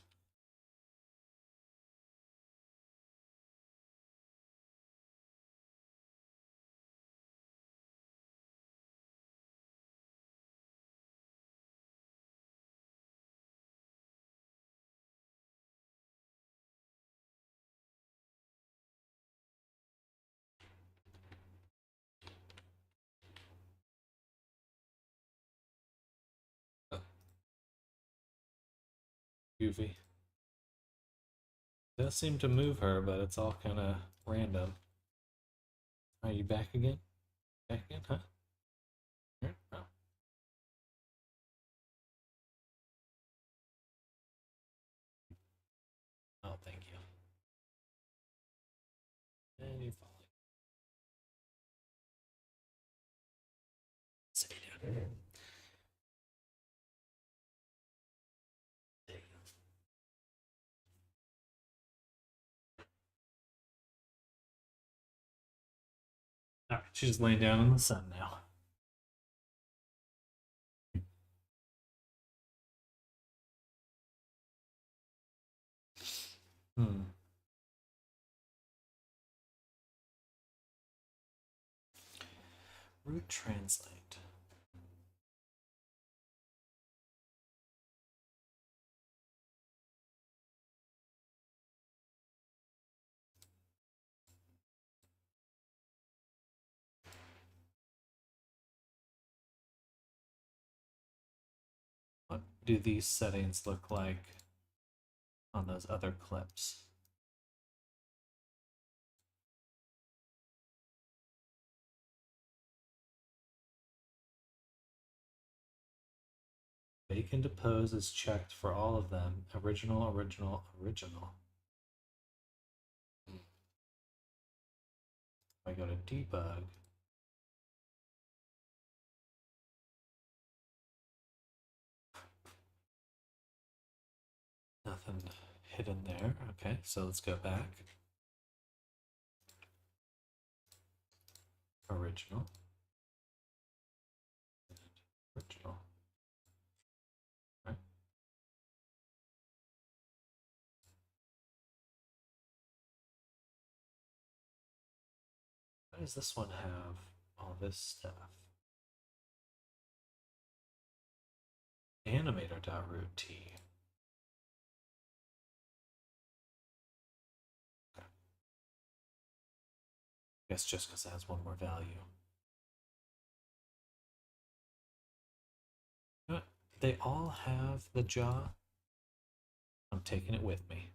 Oh, goofy. Does seem to move her, but it's all kind of random. Are you back again? Back again, huh? Here? Oh. Oh, thank you. And you're falling. Sit down. There you go. All right, she's laying down in the sun now. Hmm. Root translate. do these settings look like on those other clips? Bake and depose is checked for all of them. Original, original, original. If I go to debug, nothing hidden there. Okay, so let's go back. Original. Original. Right. Why does this one have all this stuff? Animator.root T. Okay. Guess just because it has one more value. You know what? They all have the jaw. I'm taking it with me.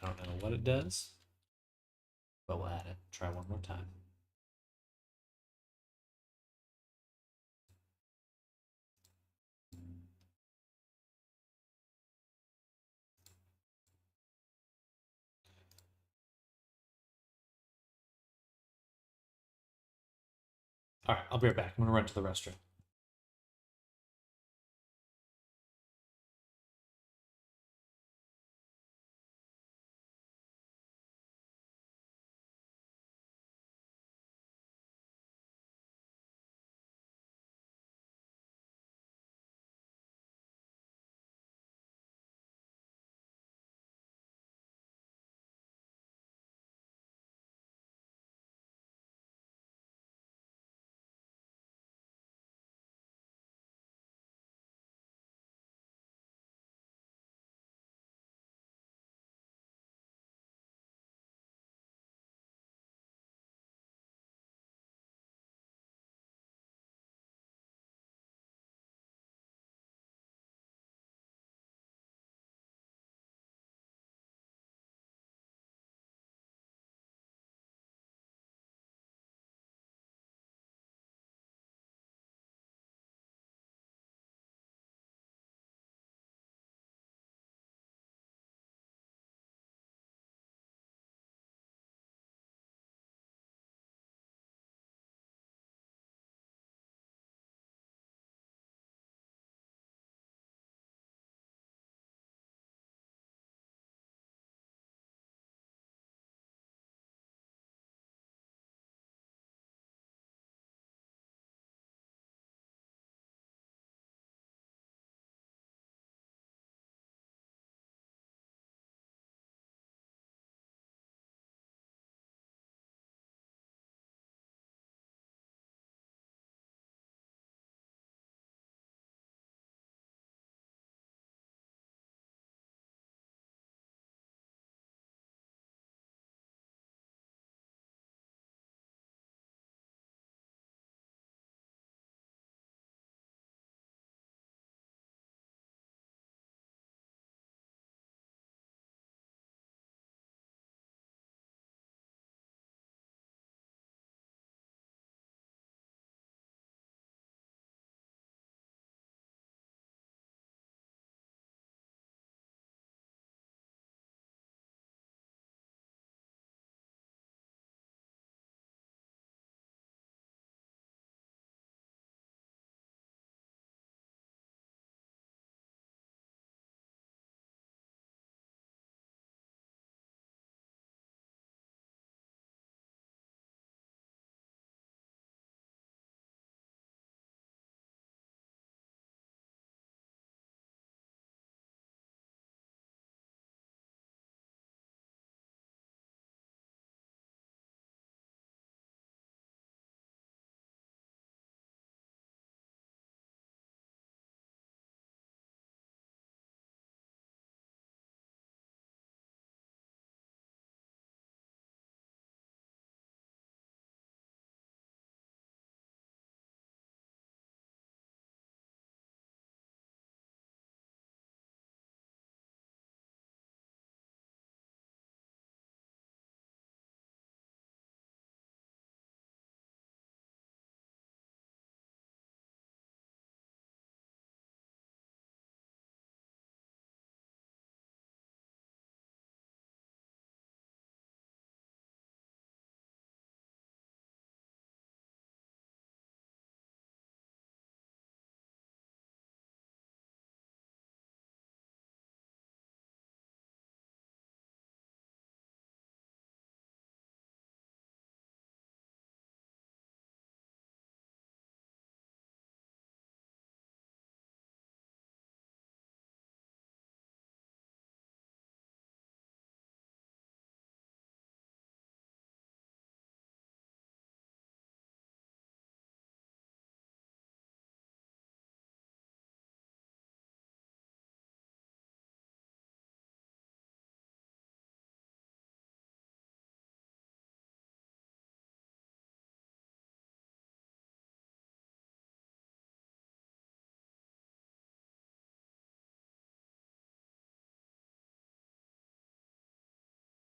I don't know what it does, but we'll add it. Try one more time. All right, I'll be right back. I'm gonna run to the restroom.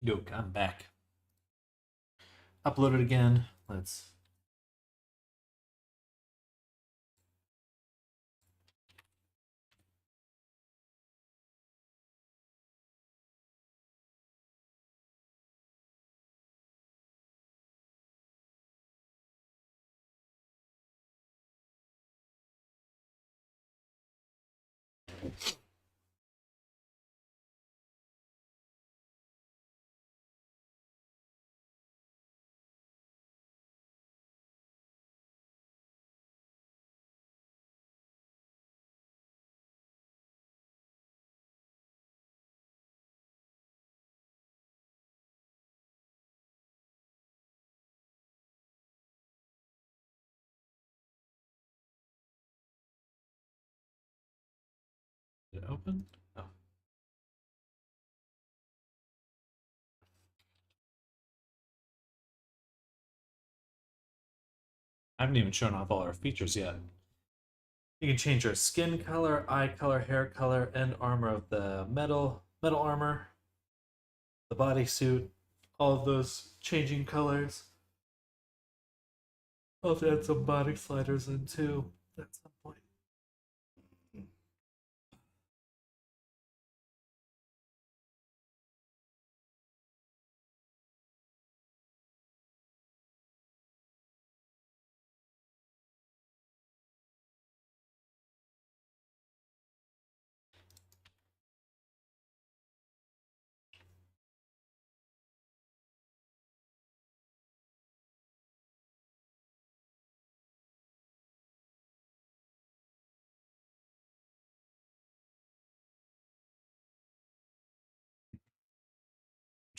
Yo, I'm back. Upload it again. Let's. Did it open? Oh. I haven't even shown off all our features yet. You can change your skin color, eye color, hair color, and armor of the metal armor, the bodysuit, all of those changing colors. I'll have to add some body sliders in too at some point.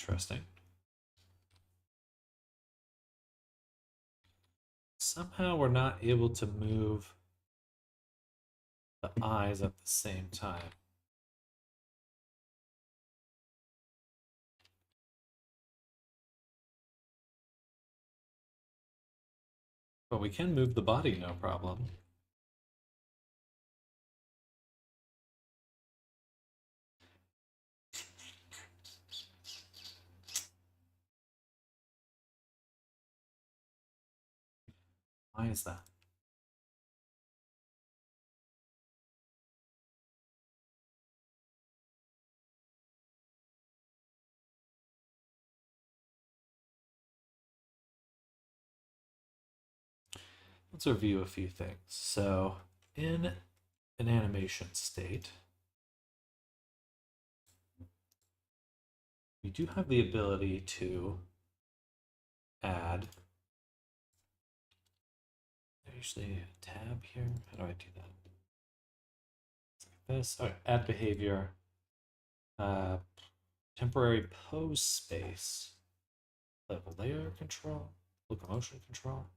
Interesting. Somehow we're not able to move the eyes at the same time. But we can move the body, no problem. Why is that? Let's review a few things. So, in an animation state, we do have the ability to add. Usually a tab here. How do I do that? It's like this. All right, add behavior. Temporary pose space. Level layer control. Locomotion control.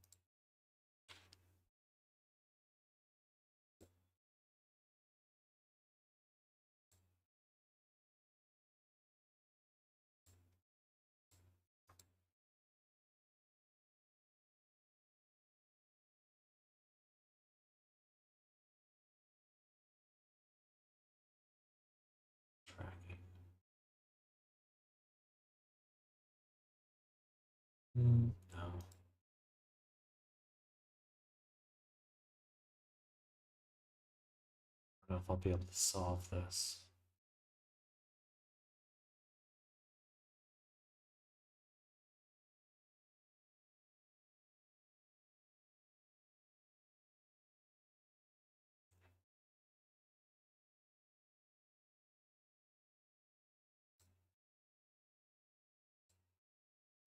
Tracking. No. I don't know if I'll be able to solve this.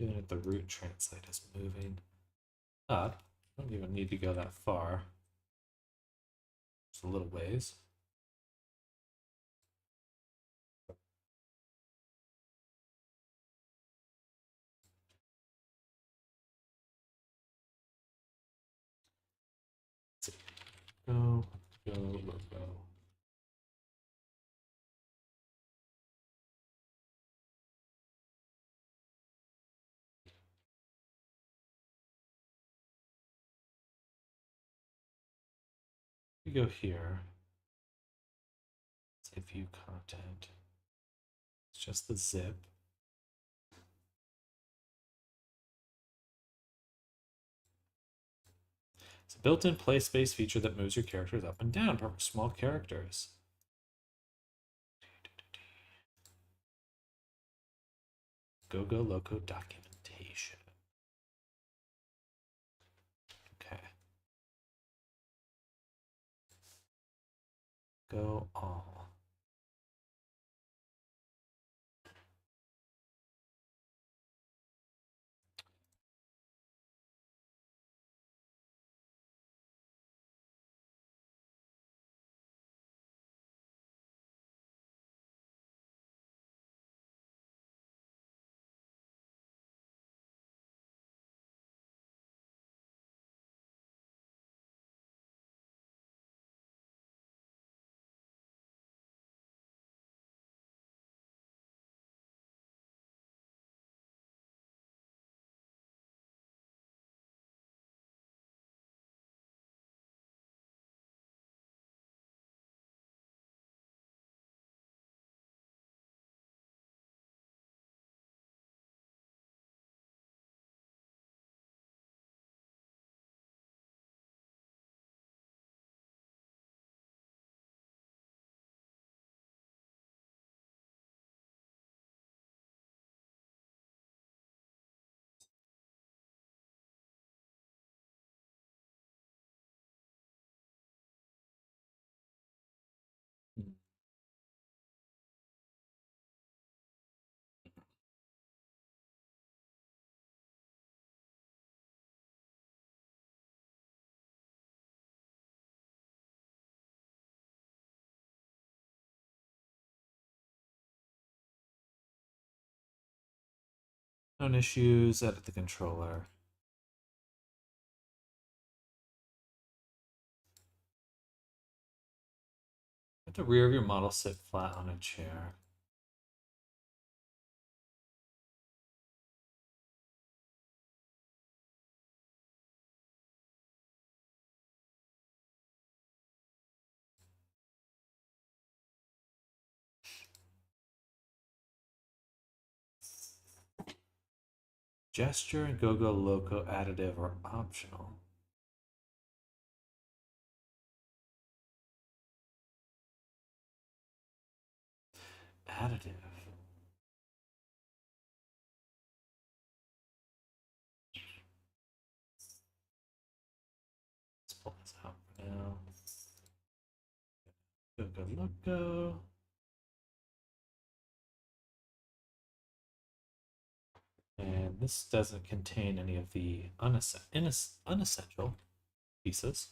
Even if the root translate is moving. Odd. I don't even need to go that far. Just a little ways. Let's see. Go, go, go, go. We go here. Say view content. It's just the zip. It's a built-in play space feature that moves your characters up and down for small characters. Go Loco documentation. Okay. Go all. Known issues, edit the controller. Let the rear of your model sit flat on a chair. Gesture and Go Loco additive are optional. Additive. Let's pull this out for now. Go Loco. And this doesn't contain any of the unessential pieces.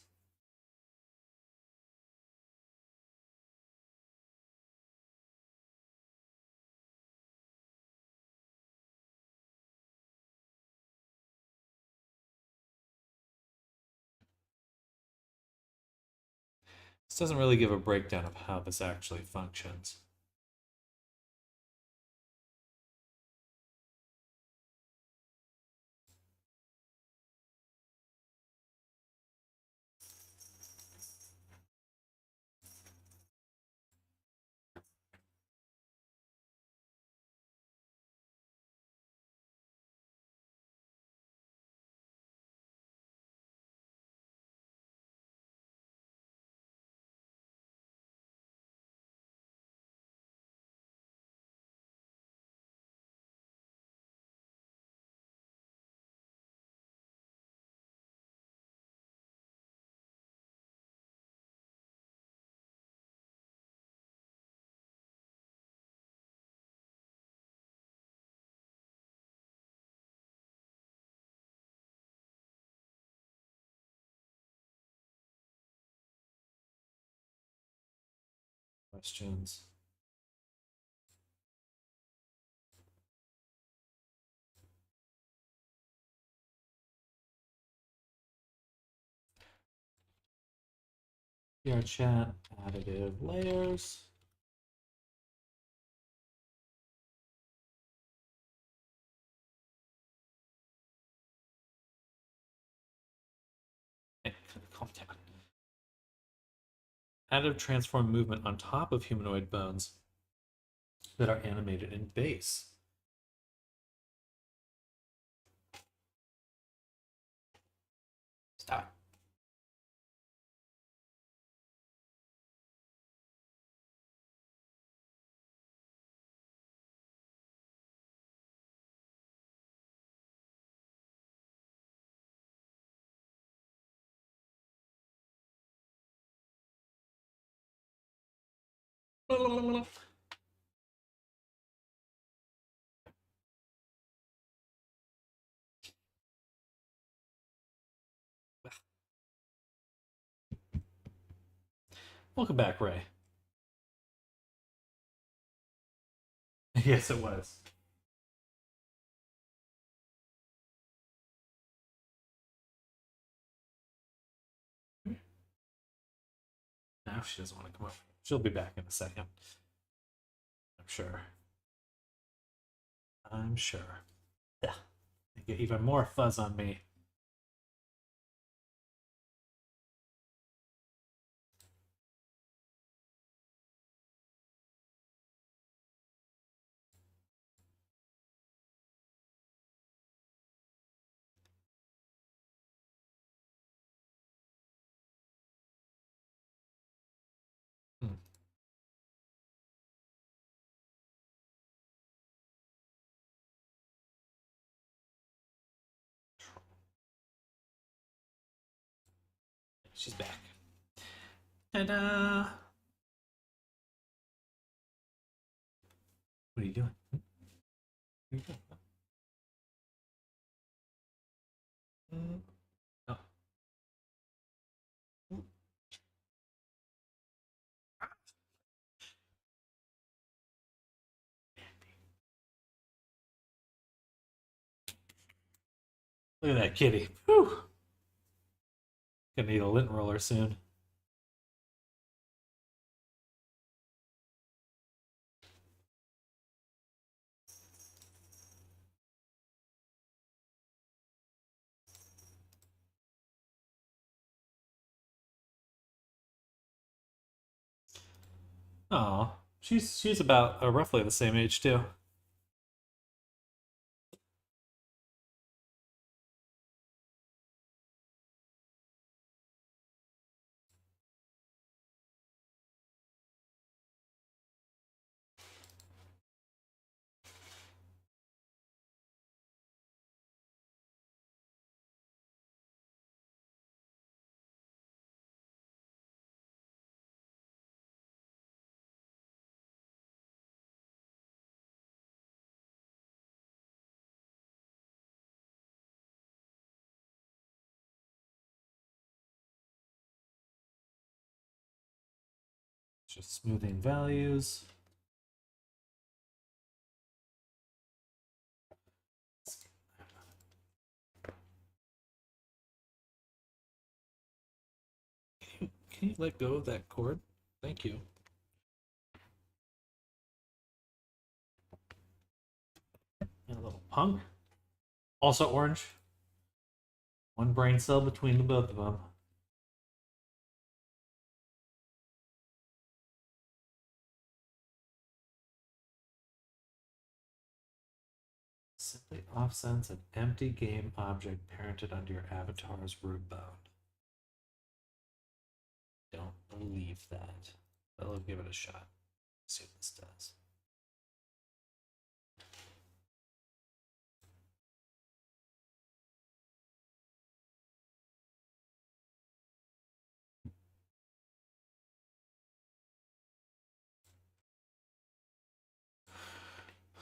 This doesn't really give a breakdown of how this actually functions. Questions? PR chat, additive layers. Hey, calm down. Additive transform movement on top of humanoid bones that are animated in base. Stop. Welcome back, Ray. Yes, it was. Now she doesn't want to come up. She'll be back in a second. I'm sure. I'm sure. Yeah. Get even more fuzz on me. Hmm. She's back. Ta-da! What are you doing? What are you doing? Oh. Look at that kitty. Whew. Gonna need a lint roller soon. Oh, she's about roughly the same age too. Just smoothing values. Can you let go of that cord? Thank you. And a little punk. Also orange. One brain cell between the both of them. Simply offsets an empty game object parented under your avatar's root bound. Don't believe that. But I'll give it a shot. See what this does.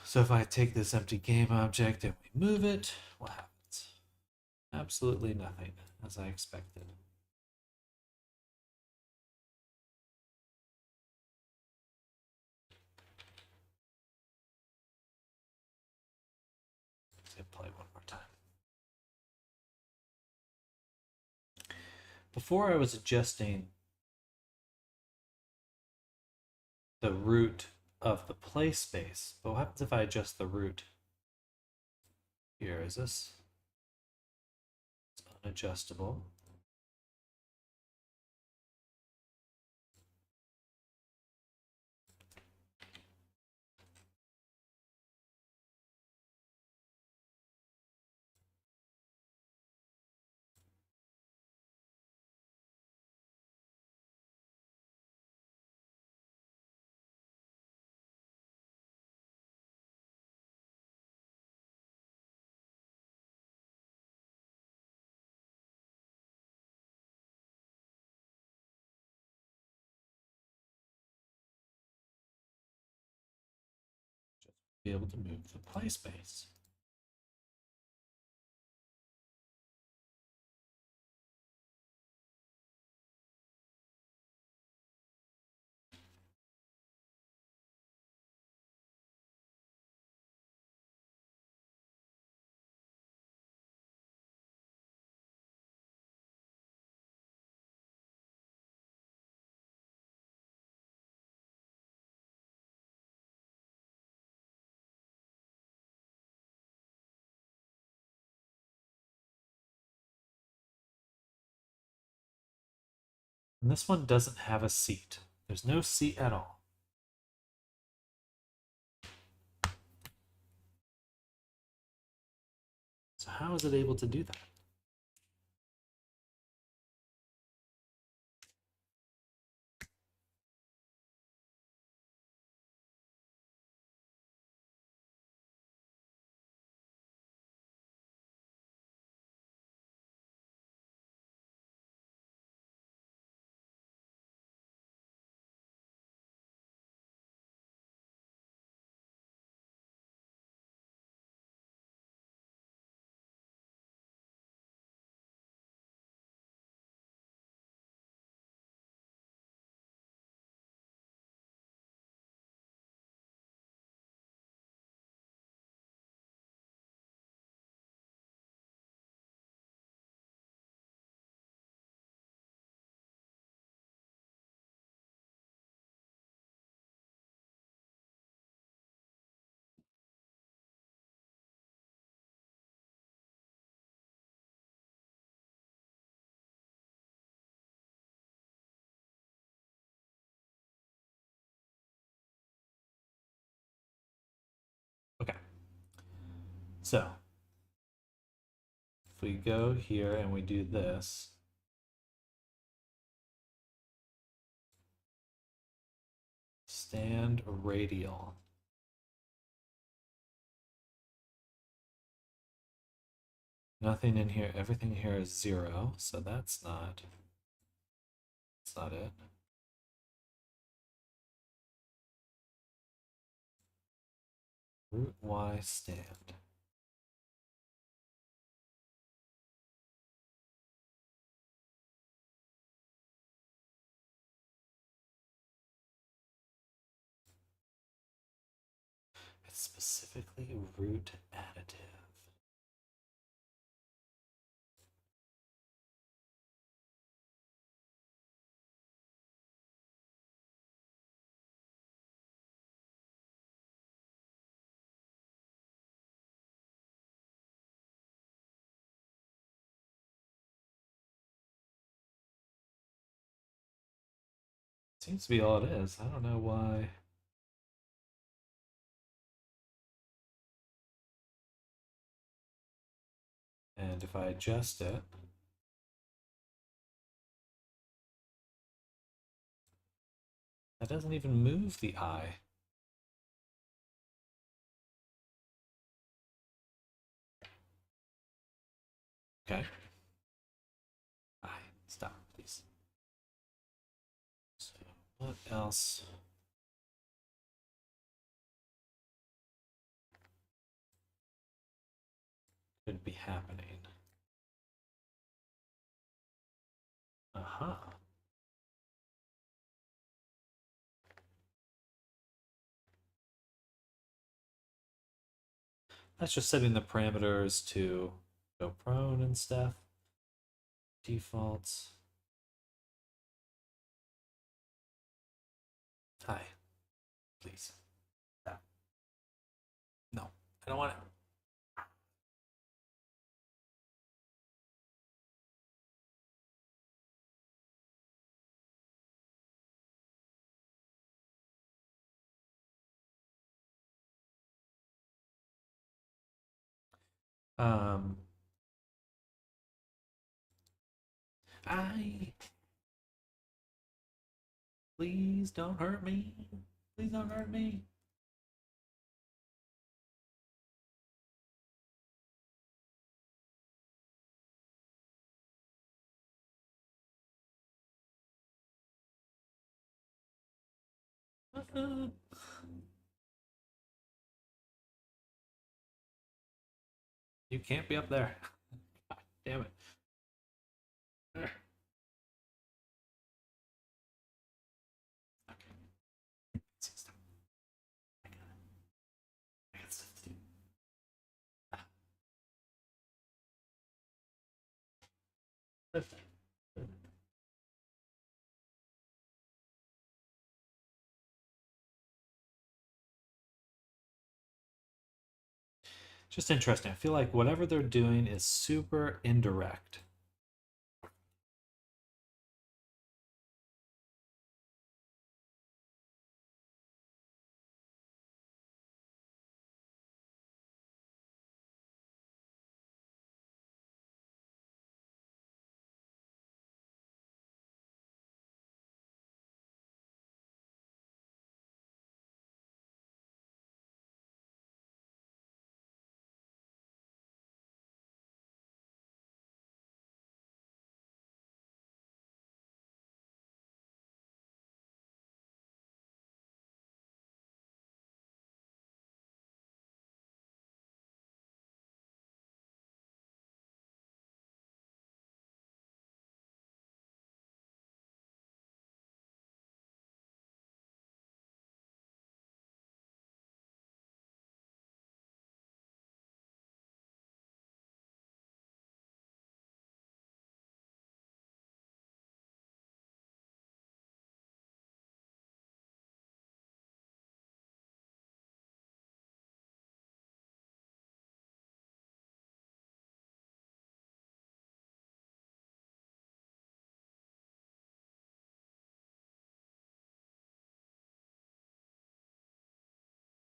So if I take this empty game object and we move it, what happens? Absolutely nothing, as I expected. Let's play one more time. Before I was adjusting the root of the play space, but what happens if I adjust the root? Here, is this? It's unadjustable. be able to move the play space. And this one doesn't have a seat. There's no seat at all. So how is it able to do that? Okay. So if we go here and we do this, stand radial. Nothing in here, everything here is 0, so that's not it. Root Y stand. It's specifically root additive. Seems to be all it is. I don't know why. And if I adjust it, that doesn't even move the eye. Okay. Eye, stop, please. So, what else? Could be happening. Aha. That's just setting the parameters to go prone and stuff. Defaults. Hi, please. Stop. No, I don't want it. Um, I please don't hurt me. Please don't hurt me. You can't be up there. God damn it. Okay. I got stuff to do. Just interesting. I feel like whatever they're doing is super indirect.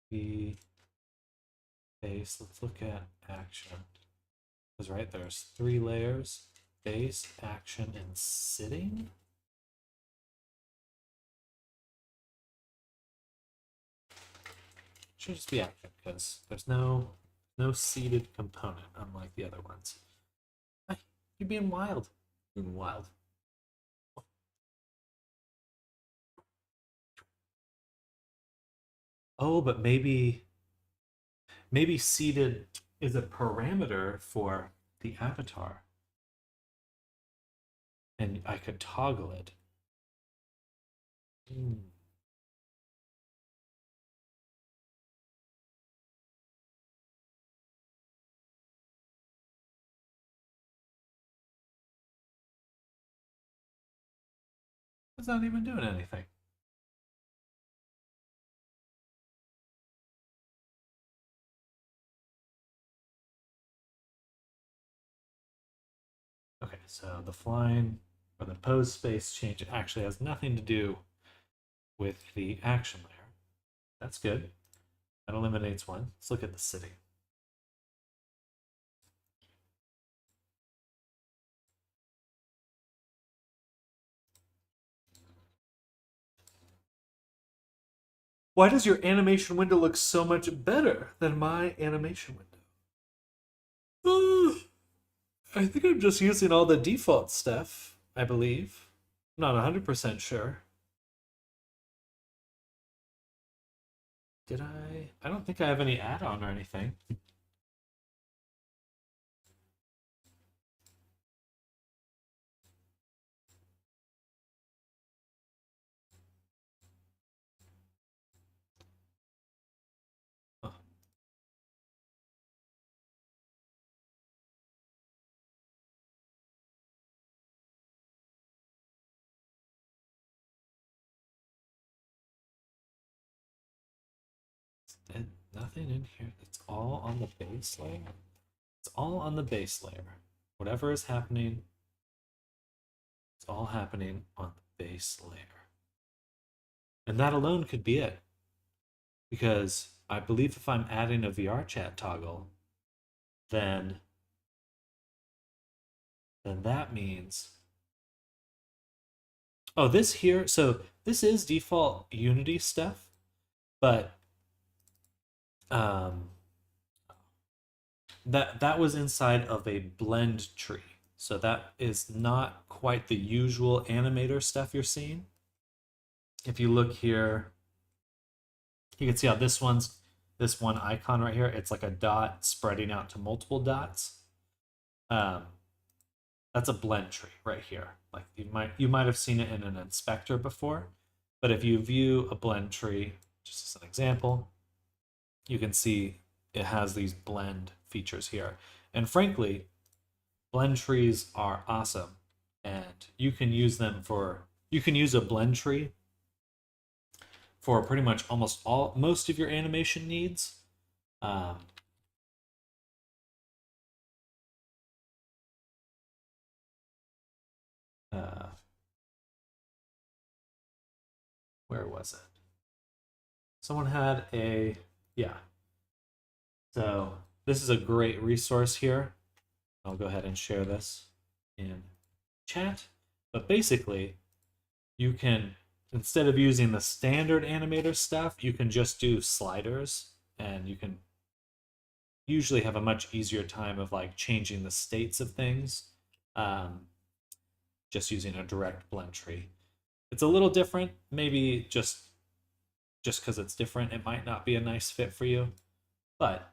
The base, let's look at action. Because right, there's 3 layers: base, action, and sitting. Should just be action because there's no seated component unlike the other ones. Hey, you're being wild. You're being wild. Oh, but maybe seated is a parameter for the avatar. And I could toggle it. Hmm. It's not even doing anything. Okay, so the flying or the pose space change actually has nothing to do with the action layer. That's good. That eliminates one. Let's look at the city. Why does your animation window look so much better than my animation window? I think I'm just using all the default stuff, I believe. I'm not 100% sure. Did I? I don't think I have any add-on or anything. Huh. Nothing in here. It's all on the base layer. It's all on the base layer. Whatever is happening, it's all happening on the base layer. And that alone could be it. Because I believe if I'm adding a VR chat toggle, then that means, oh, this here, so this is default Unity stuff, but that was inside of a blend tree. So that is not quite the usual animator stuff you're seeing. If you look here, you can see how this one's this one icon right here, it's like a dot spreading out to multiple dots. Um, that's a blend tree right here. Like you might have seen it in an inspector before, but if you view a blend tree, just as an example, you can see it has these blend features here. And frankly, blend trees are awesome, and you can use them for, you can use a blend tree for pretty much most of your animation needs. Um, uh, where was it? Someone had a, yeah. So this is a great resource here. I'll go ahead and share this in chat. But basically, you can, instead of using the standard animator stuff, you can just do sliders, and you can usually have a much easier time of like changing the states of things, um, just using a direct blend tree. It's a little different, maybe just because it's different, it might not be a nice fit for you, but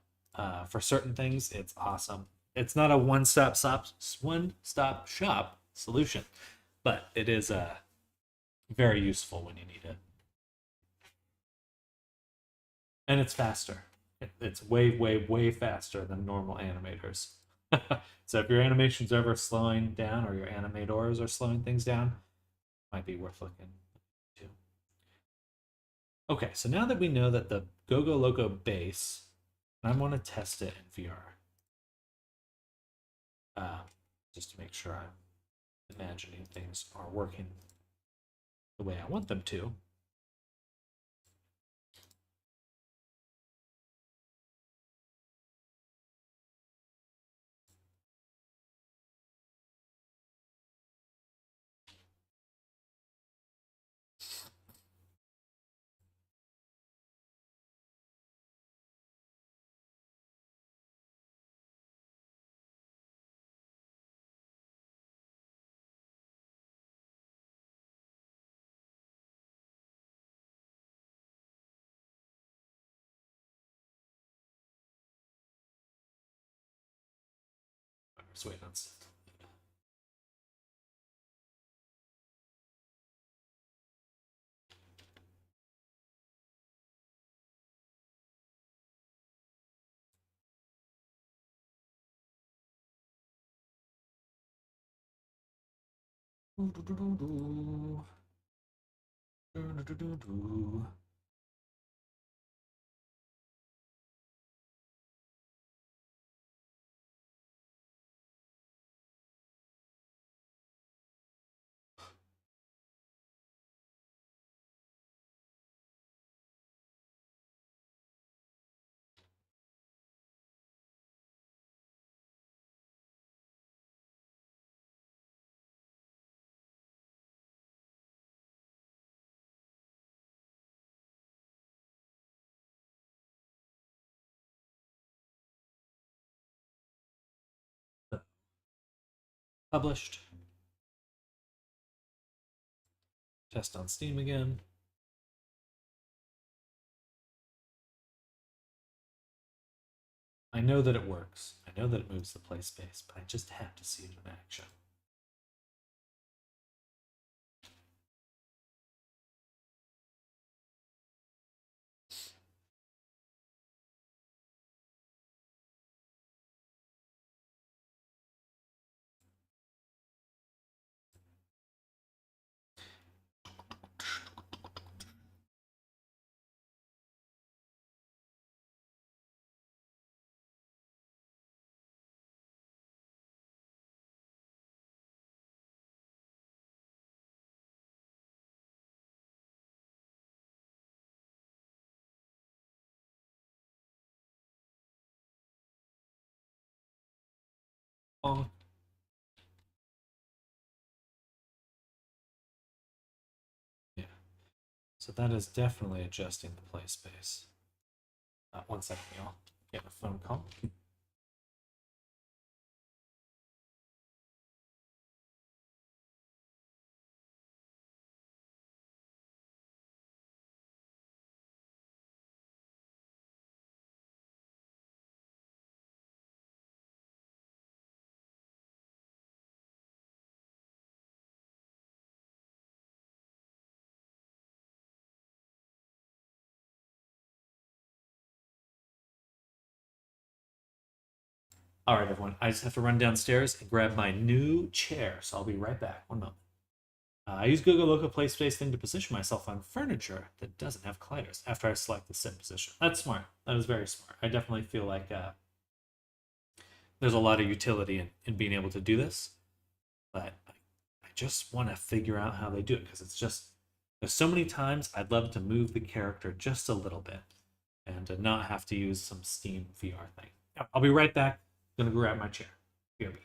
for certain things, it's awesome. It's not a one-stop shop solution, but it is very useful when you need it, and it's faster. It's way faster than normal animators. So if your animation's ever slowing down, or your animators are slowing things down, might be worth looking to. Okay, so now that we know that the Gogo Loco base, I want to test it in VR, just to make sure I'm imagining things are working the way I want them to. Just wait on. Published. Test on Steam again. I know that it works. I know that it moves the play space, but I just have to see it in action. Oh, yeah. So that is definitely adjusting the play space. 1 second, y'all. Get a phone call. All right, everyone. I just have to run downstairs and grab my new chair, so I'll be right back. One moment. I use Google Local Play Space thing to position myself on furniture that doesn't have colliders after I select the sit position. That's smart. That was very smart. I definitely feel like there's a lot of utility in being able to do this, but I just want to figure out how they do it because it's just there's so many times I'd love to move the character just a little bit and to not have to use some Steam VR thing. I'll be right back. Gonna grab my chair. BRB.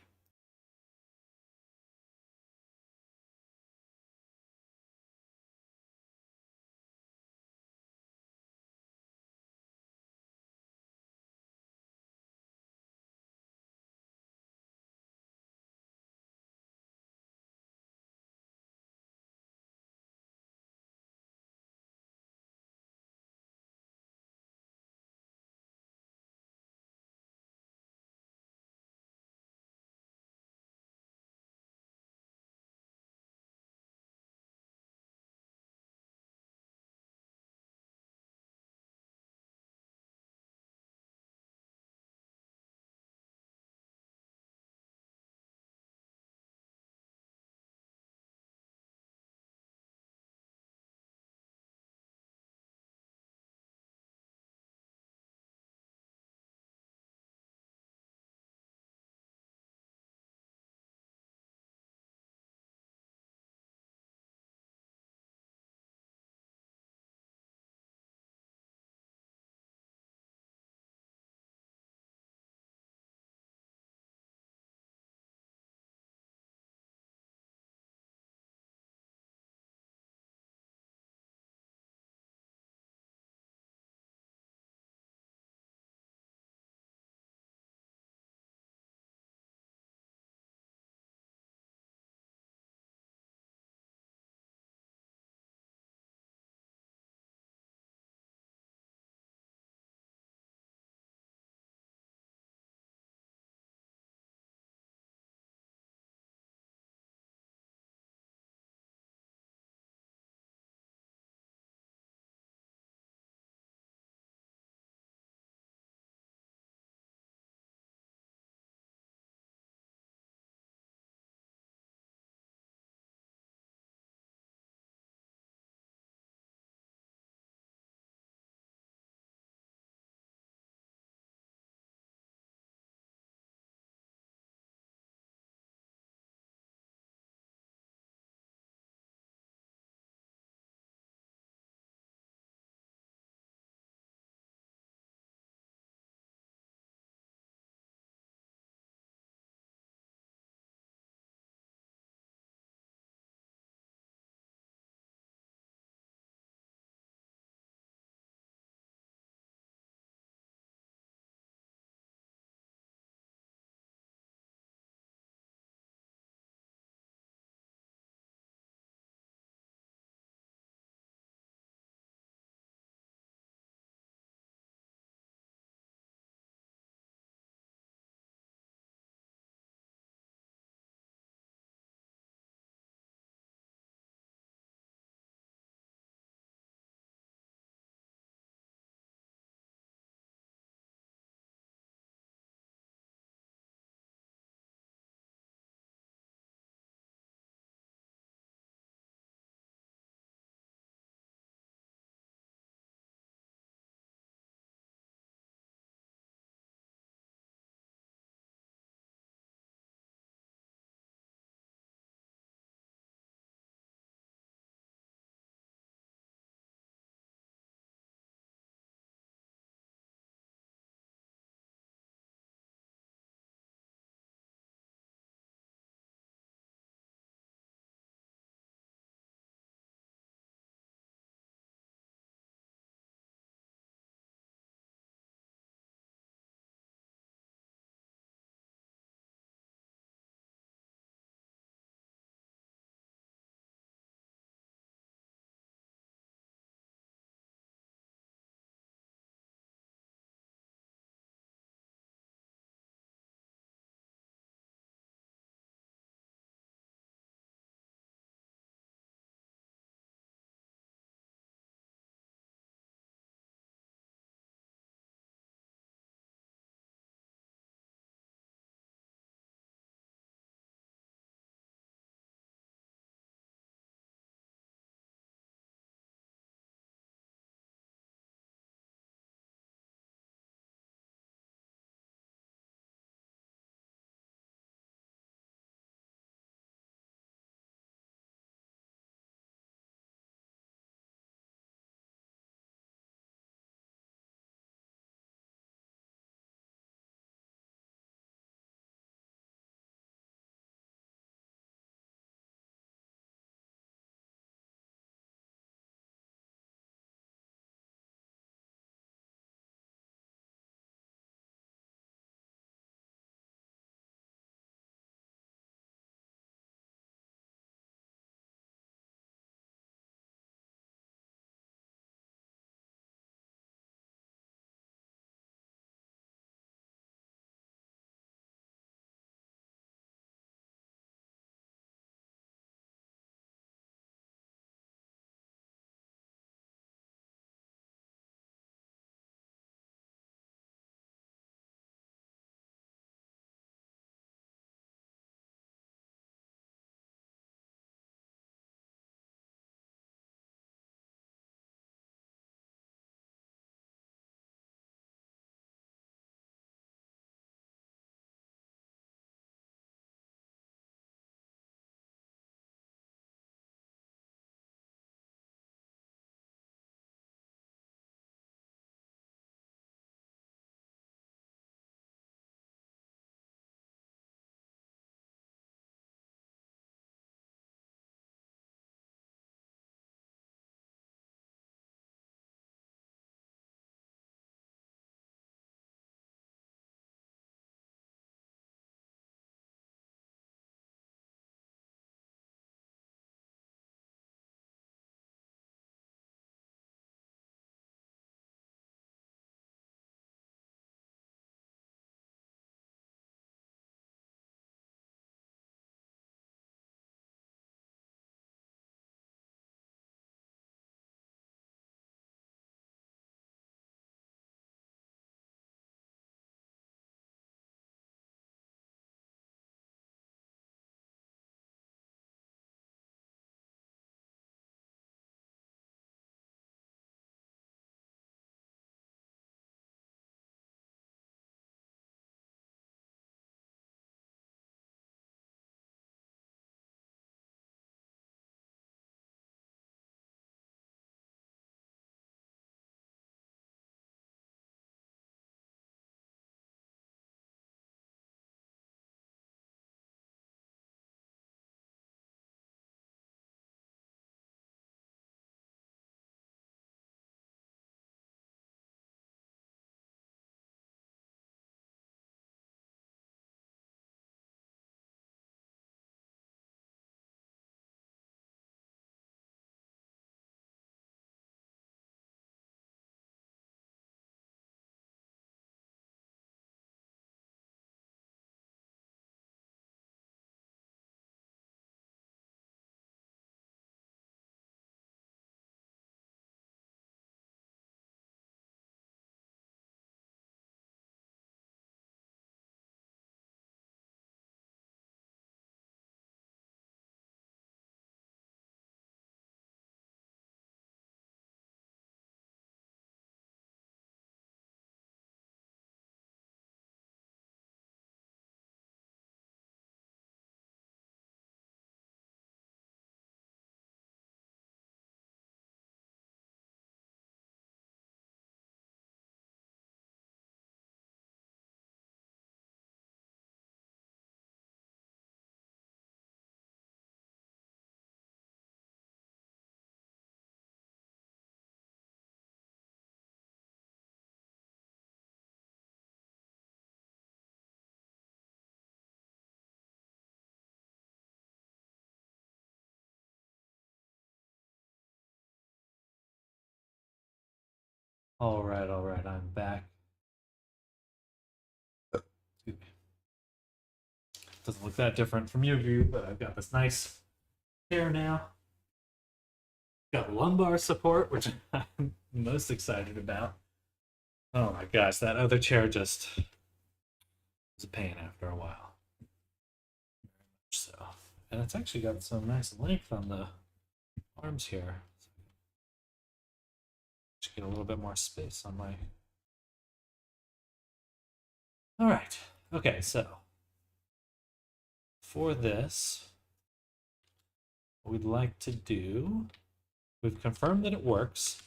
All right, I'm back. Excuse me. Doesn't look that different from your view, but I've got this nice chair now. Got lumbar support, which I'm most excited about. Oh my gosh, that other chair just was a pain after a while. So, and it's actually got some nice length on the arms here. Should get a little bit more space on my. All right. Okay, so for this, what we'd like to do, we've confirmed that it works.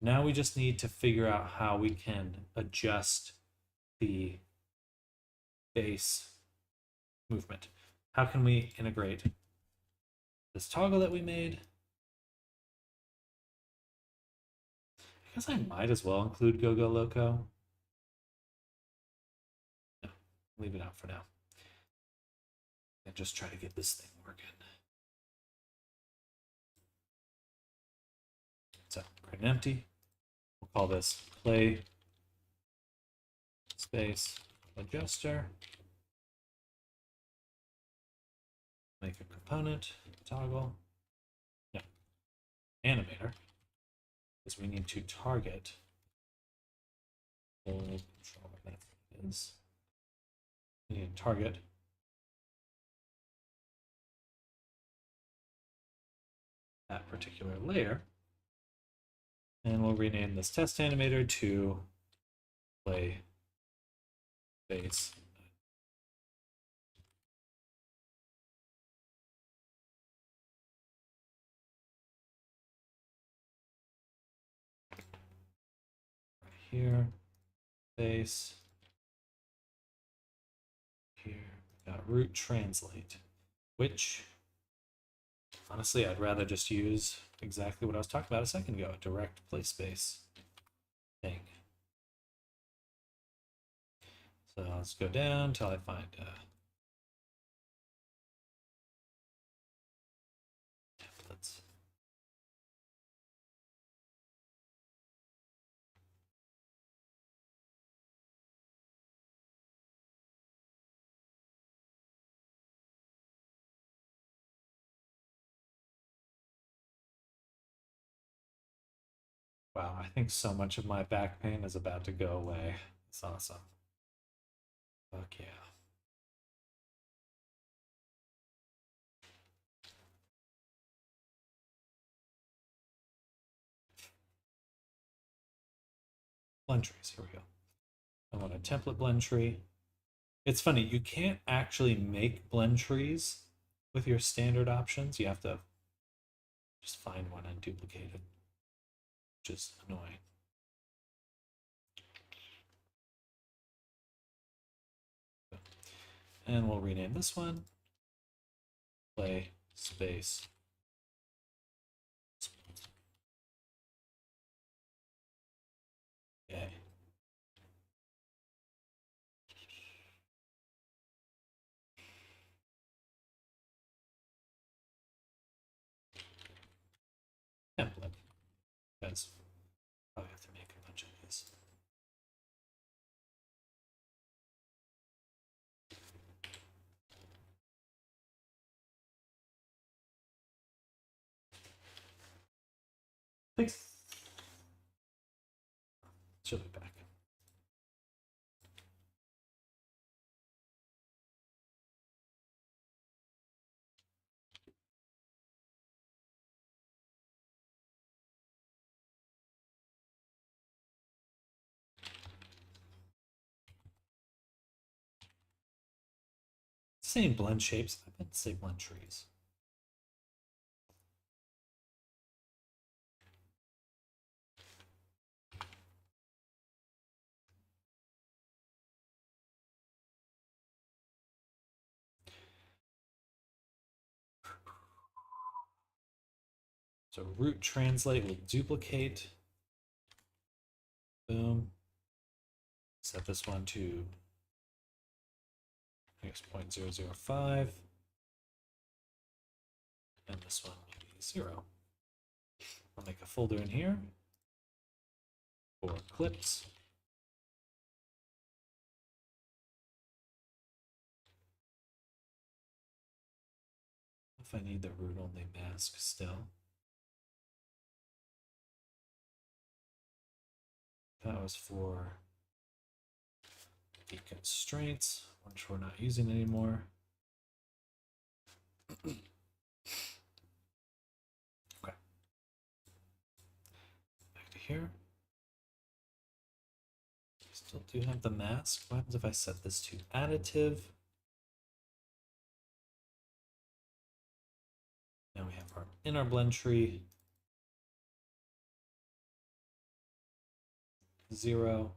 Now we just need to figure out how we can adjust the base movement. How can we integrate this toggle that we made? I guess I might as well include Go Go Loco. No, leave it out for now. And just try to get this thing working. So, create an empty. We'll call this play space adjuster. Make a component toggle. No, animator. Because we need to target hold control. That is. We need to target that particular layer. And we'll rename this test animator to play base. Right here, base. Here, we got root translate, which honestly I'd rather just use exactly what I was talking about a second ago, a direct play space thing. So let's go down until I find templates. Wow, I think so much of my back pain is about to go away. It's awesome. Fuck yeah. Blend trees, here we go. I want a template blend tree. It's funny, you can't actually make blend trees with your standard options. You have to just find one and duplicate it, which is annoying. And we'll rename this one play space. Okay. Template. Because I have to make a bunch of these. Thanks. She'll be back. Same blend shapes. I meant to say blend trees. So root translate will duplicate. Boom. Set this one to I guess 0.005. And this one will be 0. I'll make a folder in here. for clips. If I need the root only mask still. That was for the constraints, which we're not using anymore. Okay. Back to here. Still do have the mask. What happens if I set this to additive? Now we have our in our blend tree 0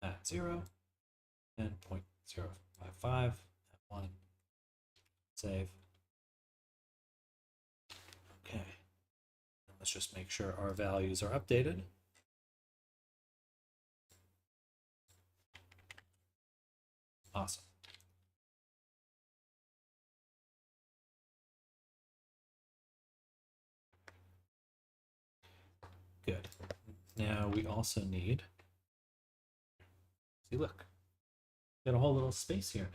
at 0 and 0.055 at 1. Save. Okay. And let's just make sure our values are updated. Awesome. Good. Now we also need, see, look, got a whole little space here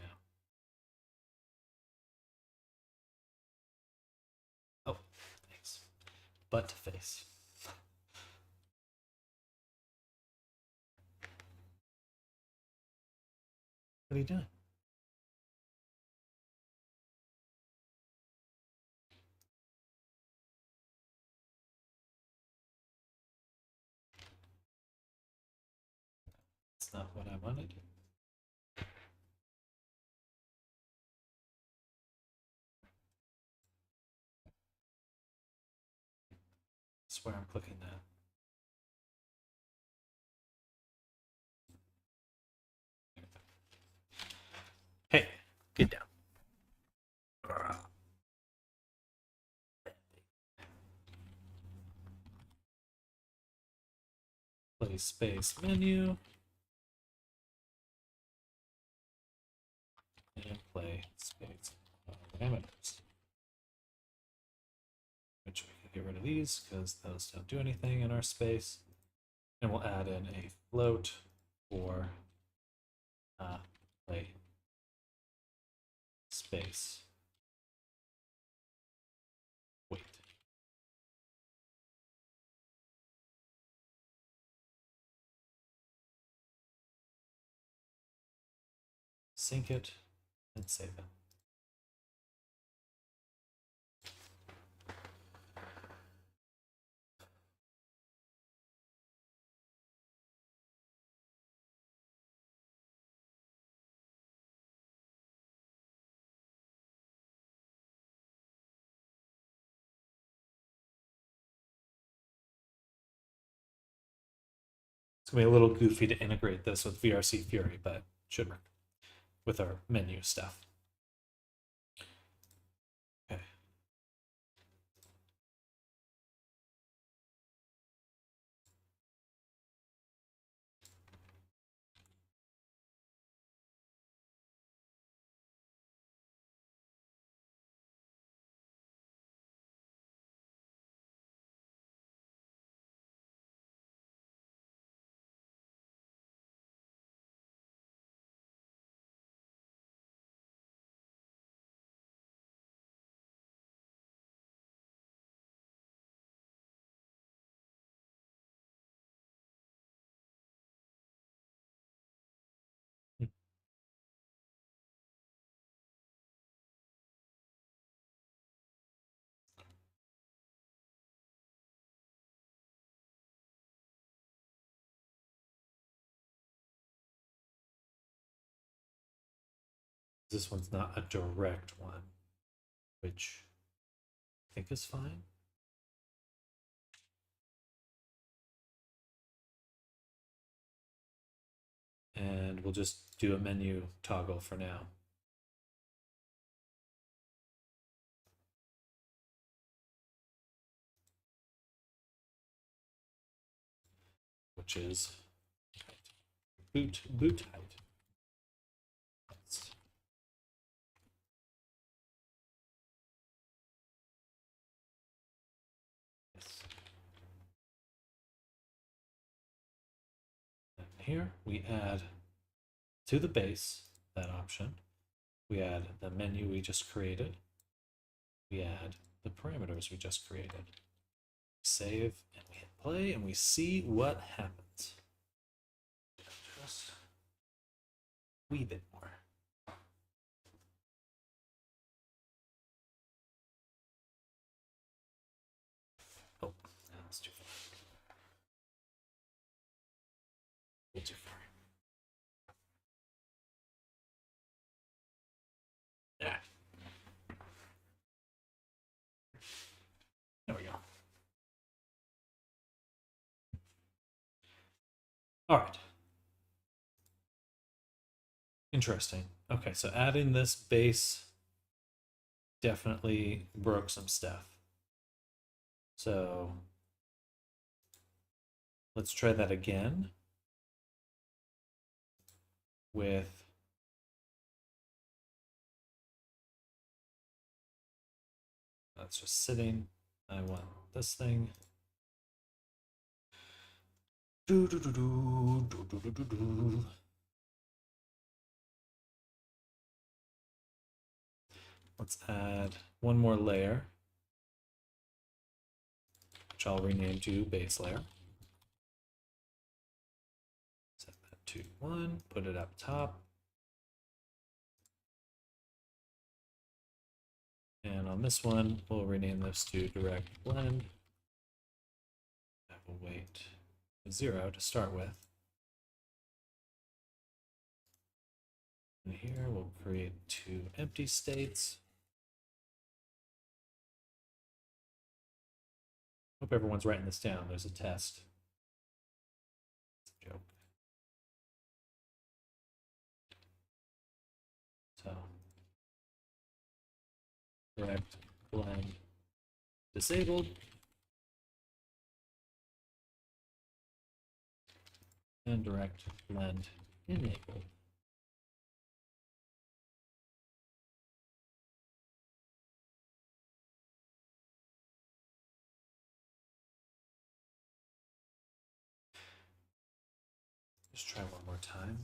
now. Oh, thanks. Butt face. What are you doing? That's not what I wanted. I swear I'm clicking that. Hey, get down. Play space menu. And play space parameters. Which we can get rid of these because those don't do anything in our space. And we'll add in a float for play space weight. Sync it and save it. It's gonna be a little goofy to integrate this with VRC Fury, but should work with our menu stuff. Okay. This one's not a direct one, which I think is fine. And we'll just do a menu toggle for now. Which is boot height. Yes. here, we add to the base, that option, we add the menu we just created, we add the parameters we just created. Save, and we hit play, and we see what happens. Just a wee bit more. Oh, that's too far. A little too far. Yeah. There we go. All right. Interesting. Okay, so adding this base definitely broke some stuff. So let's try that again with that's just sitting. I want this thing. Do, do, do, do, do, do, do, do, do. Let's add one more layer, which I'll rename to base layer. Set that to 1, put it up top. And on this one, we'll rename this to direct blend. That will wait 0 to start with. And here we'll create 2 empty states. Hope everyone's writing this down. There's a test. It's a joke. So, direct blend disabled. And direct blend enabled. Just try one more time.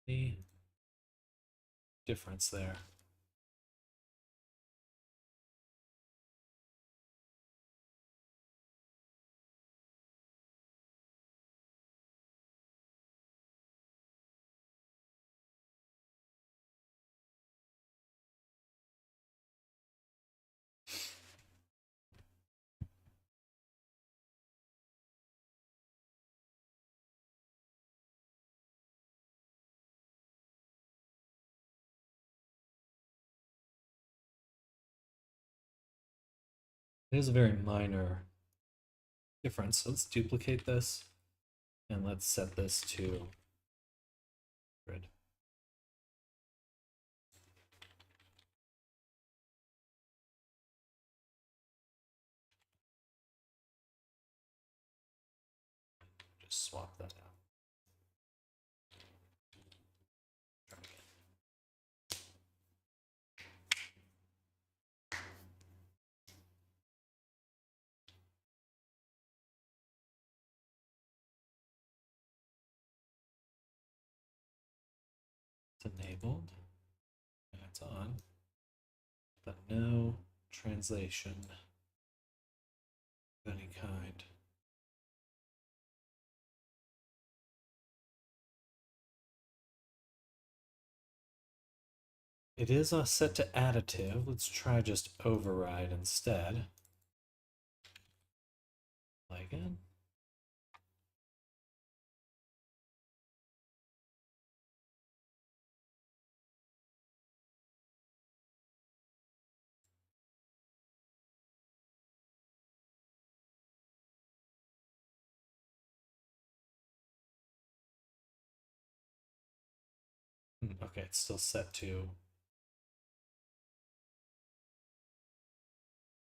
The difference there. It is a very minor difference. So let's duplicate this and let's set this to grid. Just swap that out. Try again. It's enabled. And it's on. but no translation of any kind. It is set to additive. Let's try just override instead. Play again. Okay, it's still set to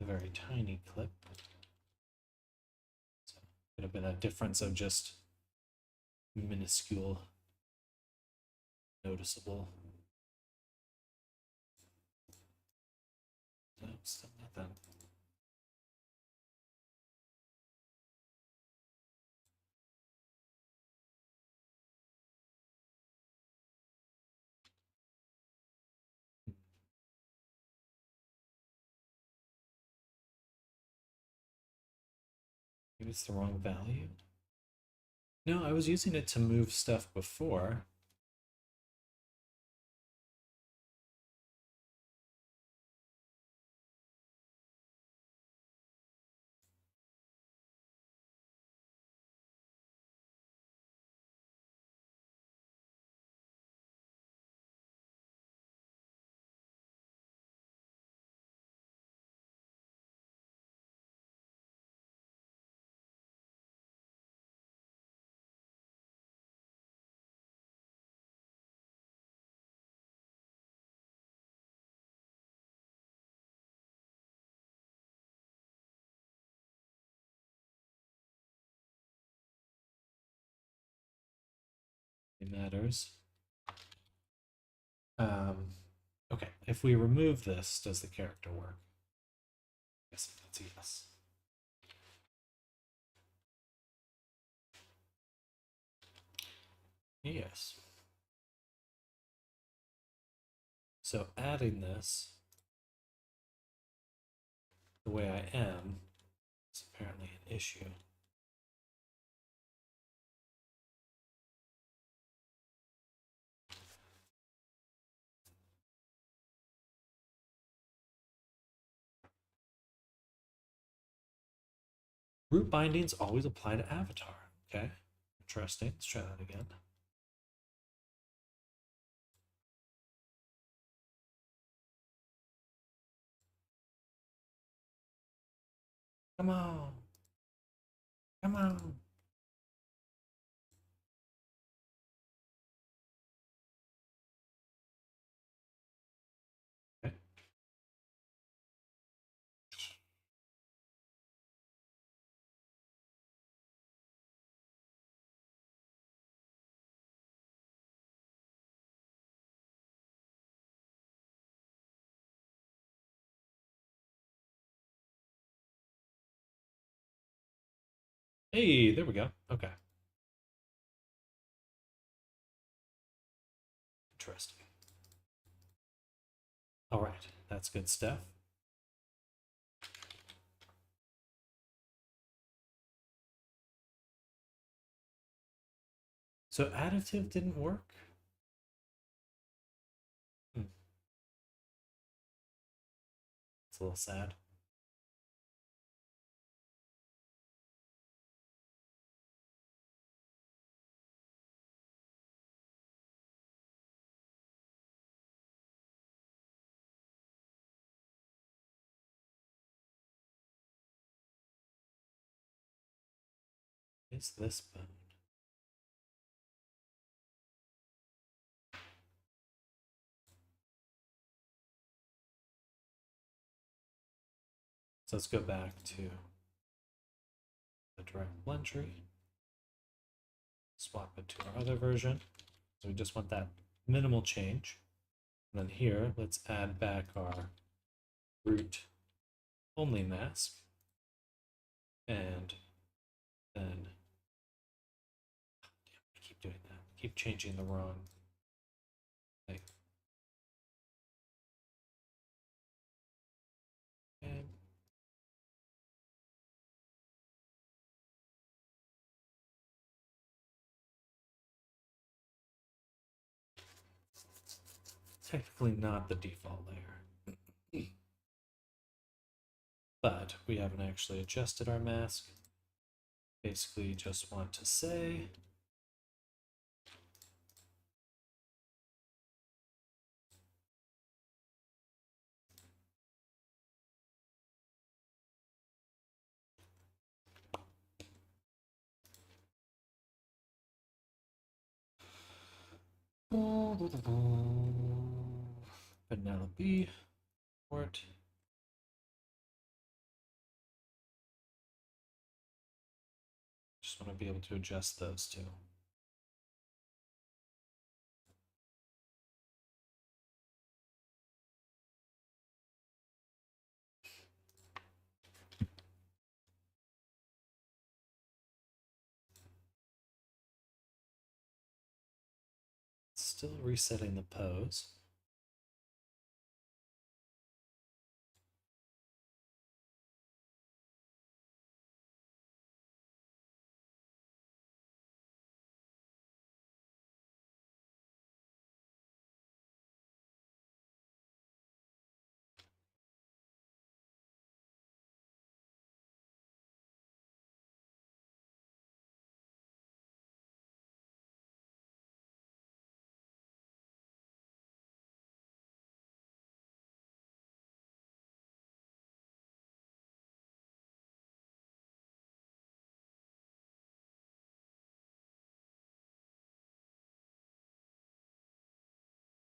a very tiny clip. So it could have been a difference of just minuscule, noticeable. No, still nothing. Maybe it's the wrong value. No, I was using it to move stuff before. It matters. Okay, if we remove this, does the character work? Yes, that's a yes. Yes. So adding this the way I am is apparently an issue. Root bindings always apply to avatar. Okay, interesting. Let's try that again. Come on. Come on. Okay. Hey, there we go. Okay. Interesting. All right, that's good stuff. So additive didn't work? Hmm. It's a little sad. Is this bone? So let's go back to the direct blend tree. Swap it to our other version. So we just want that minimal change. And then here, let's add back our root only mask. And then, damn, I keep doing that. I keep changing the wrong thing. technically not the default layer. But we haven't actually adjusted our mask. Basically just want to say Penelope port. Just want to be able to adjust those two. Still resetting the pose.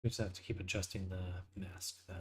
We just have to keep adjusting the mask then.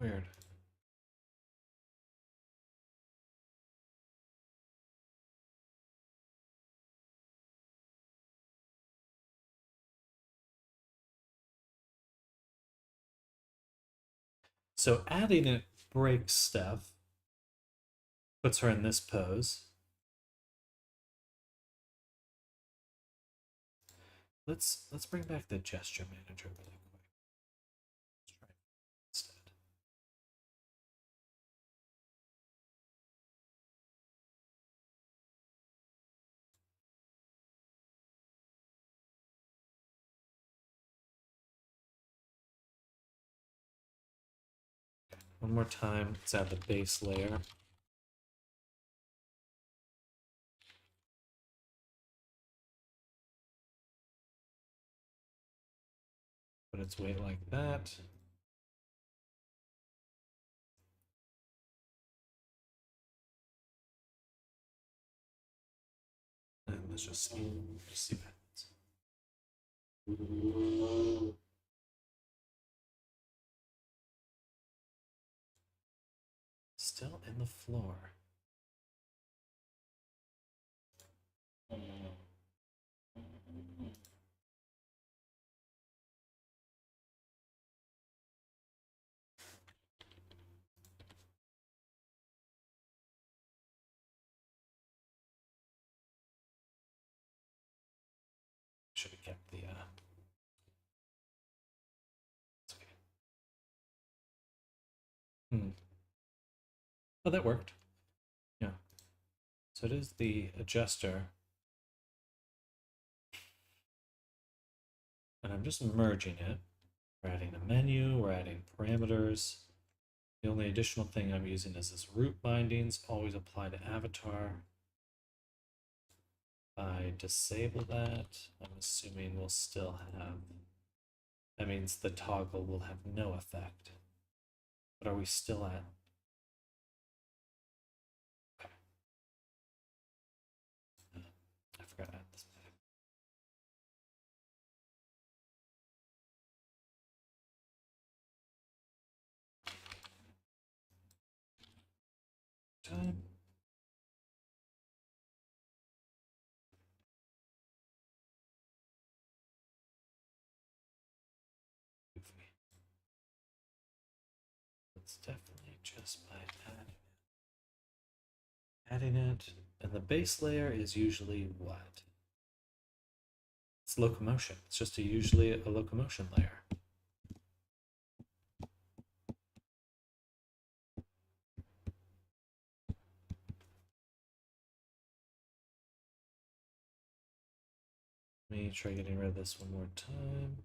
Weird. So adding it breaks stuff, puts her in this pose. Let's bring back the gesture manager really quick. Let's try it instead. One more time, let's add the base layer. Put its weight like that. And let's just see what happens. Still in the floor. Should have kept the it's okay. Oh, that worked. Yeah. So it is the adjuster. And I'm just merging it. We're adding a menu, we're adding parameters. The only additional thing I'm using is this root bindings, always apply to avatar. If I disable that, I'm assuming we'll still have, that means the toggle will have no effect. But are we still at? Okay. I forgot to add this back. It's definitely just by adding it. And the base layer is usually what? It's locomotion. It's just usually a locomotion layer. Let me try getting rid of this one more time.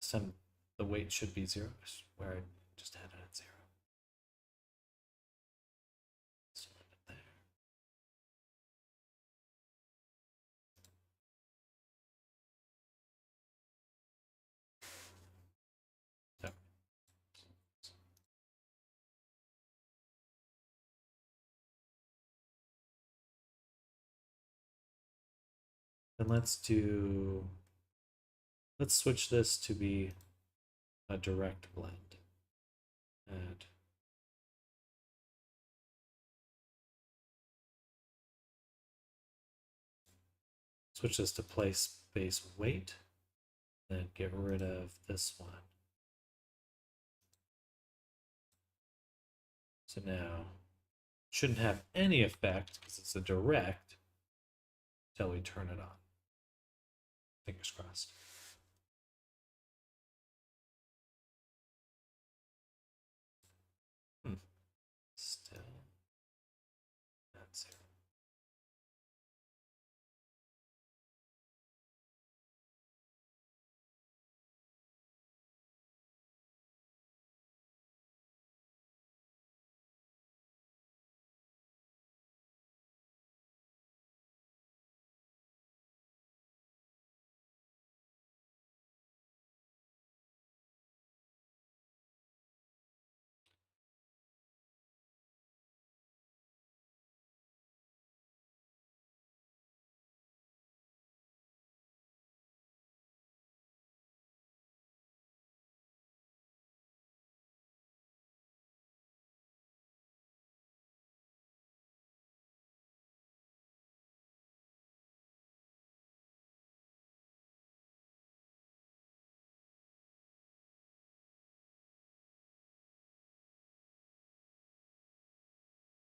This time the weight should be 0, where I just had it at 0. So there. Yep. Then let's switch this to be a direct blend. And switch this to place base weight, then get rid of this one. So now shouldn't have any effect because it's a direct until we turn it on. Fingers crossed. Still not 0.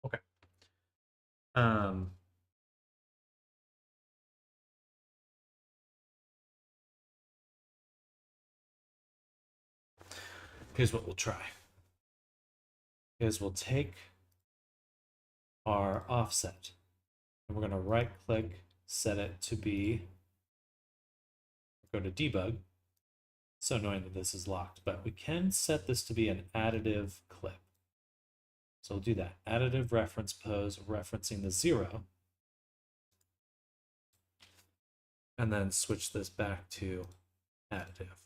Okay. Here's what we'll try. Is we'll take our offset and we're going to right click, set it to be, go to debug. It's so annoying that this is locked, but we can set this to be an additive clip. So we'll do that. Additive reference pose referencing the 0. And then switch this back to additive.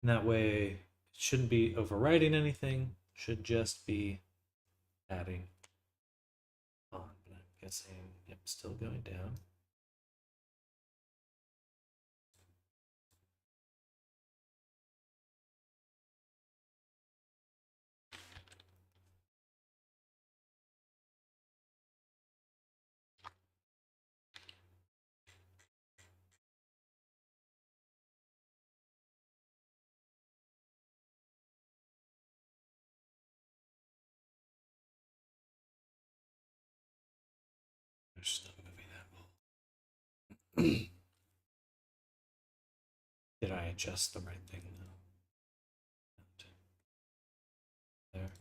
And that way, it shouldn't be overwriting anything, should just be adding on. But I'm guessing, yep, still going down. There's no movie that well. Did I adjust the right thing though? There.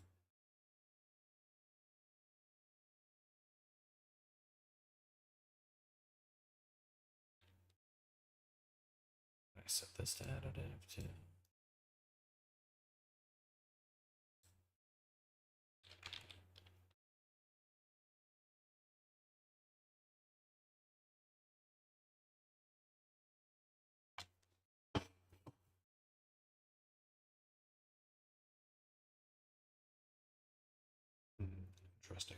I set this to additive too. Interesting.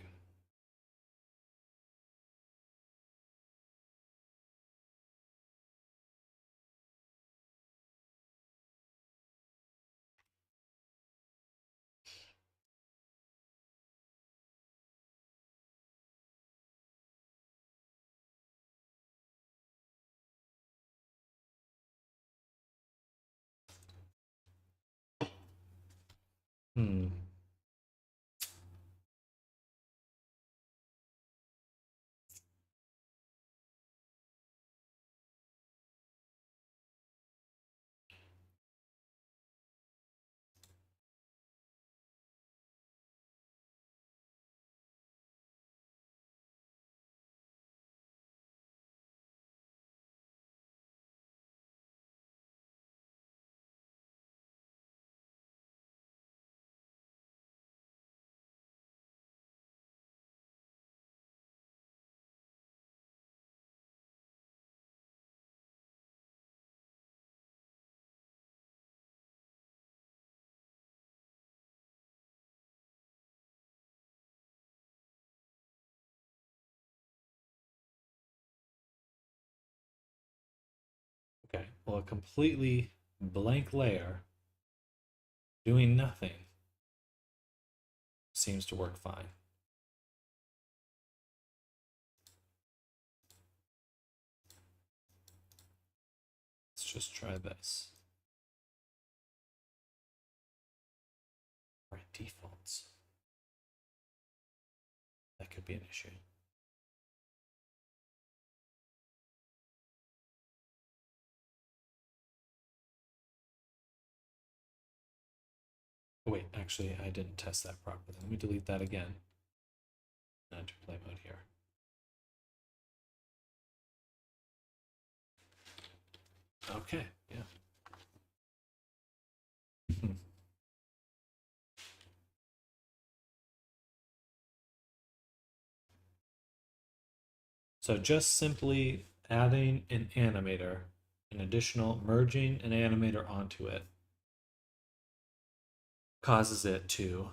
Hmm. Okay. Well, a completely blank layer doing nothing seems to work fine. Let's just try this. Right, defaults. That could be an issue. Oh, wait, actually, I didn't test that properly. Let me delete that again. Enter play mode here. Okay, yeah. Hmm. So just simply adding an animator, an additional merging an animator onto it, causes it to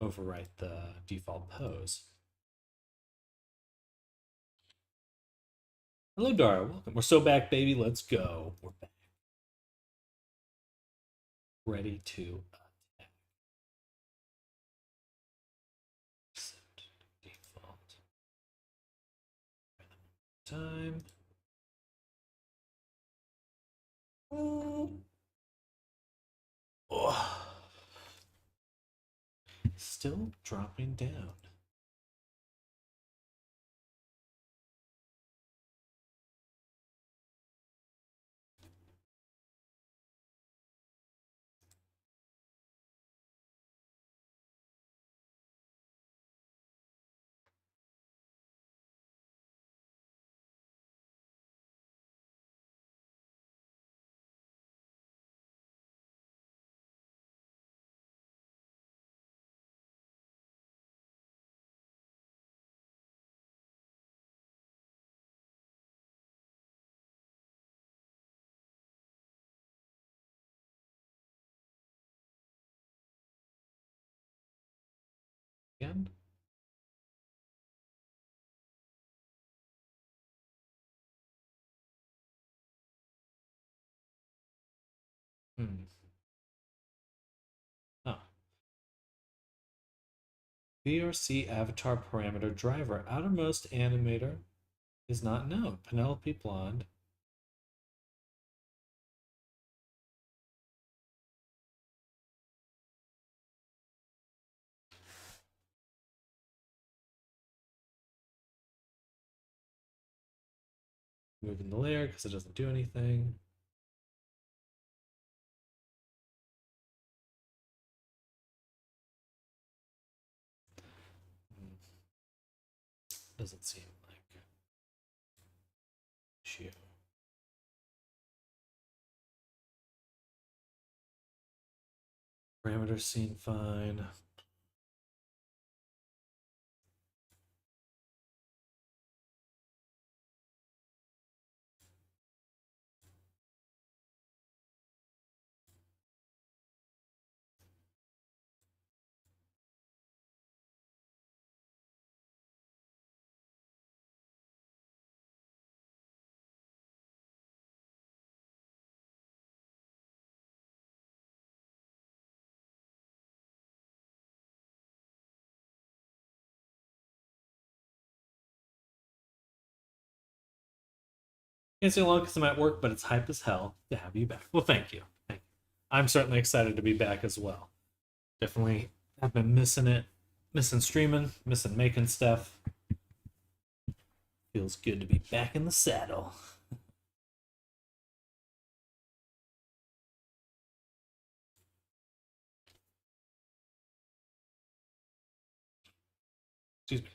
overwrite the default pose. Hello, Dara. Welcome. We're so back, baby. Let's go. We're back. Ready to attack. Set default. Time. Oh. Still dropping down. Again. Hmm. Oh. VRC avatar parameter driver. Outermost animator is not known. Penelope Blonde. Moving the layer because it doesn't do anything. Doesn't seem like issue. Parameters seem fine. Can't stay long because I'm at work, but it's hype as hell to have you back. Well, thank you. Thank you. I'm certainly excited to be back as well. Definitely have been missing it, missing streaming, missing making stuff. Feels good to be back in the saddle. Excuse me.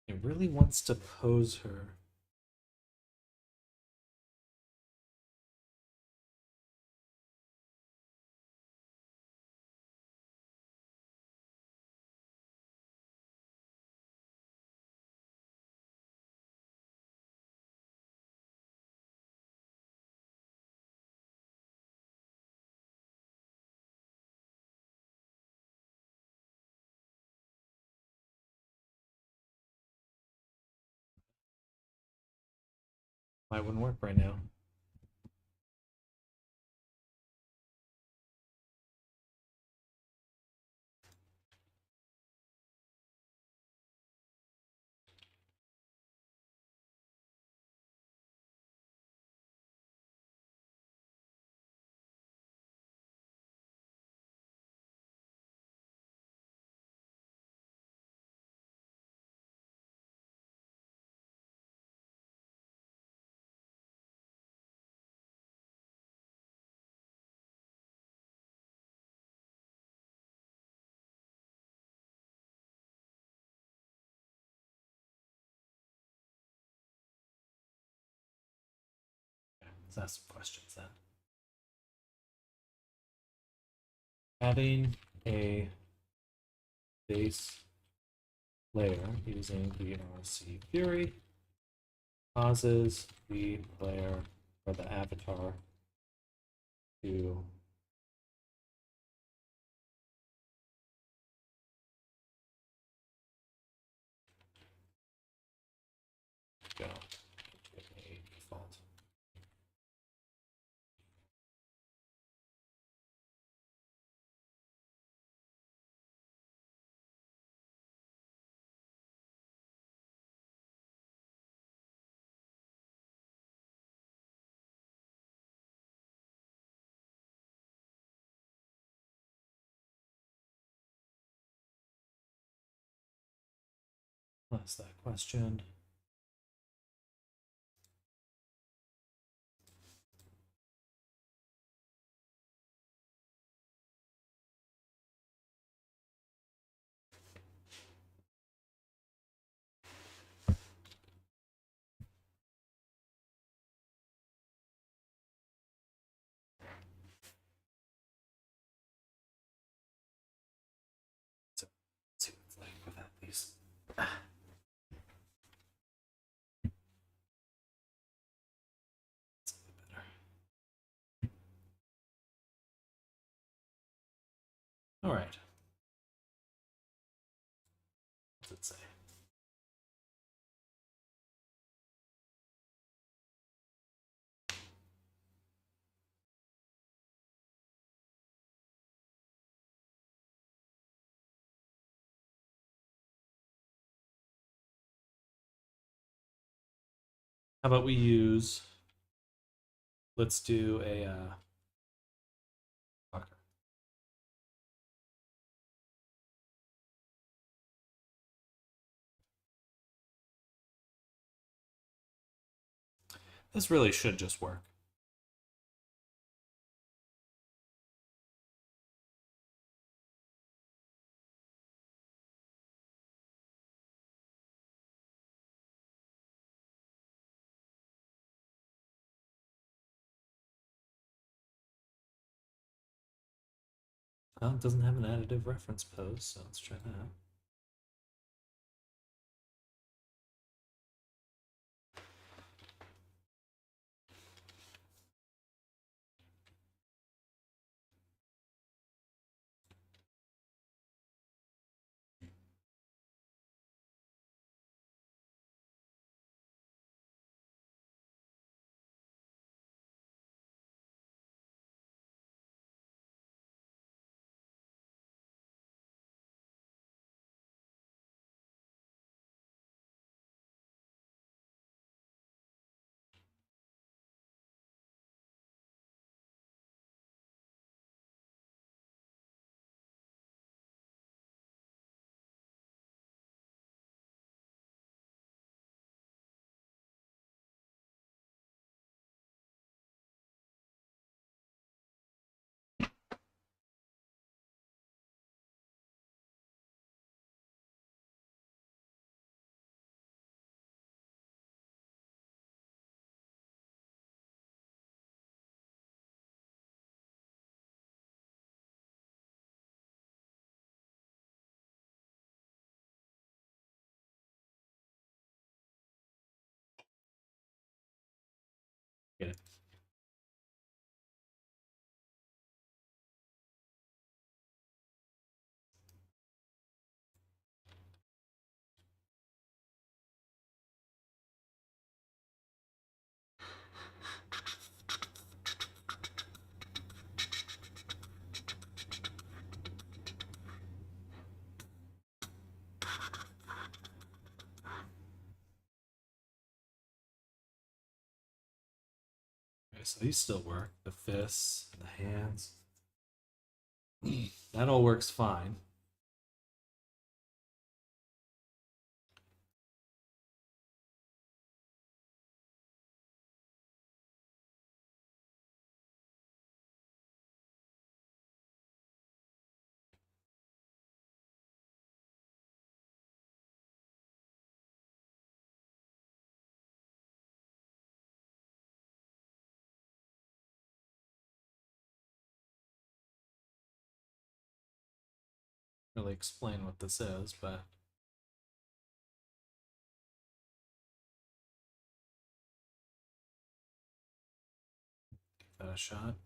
It really wants to pose her. Why wouldn't work right now? Let's ask some questions then. Having a base layer using the RC Fury causes the player or the avatar to go to a default. That's that question. So, let's see what it's like without these. It's a bit better. All right. What's it say? How about we use? Let's do a. Okay. This really should just work. Well, it doesn't have an additive reference pose, so let's try that. so these still work. The fists and the hands. That all works fine. Really explain what this is, but give that a shot.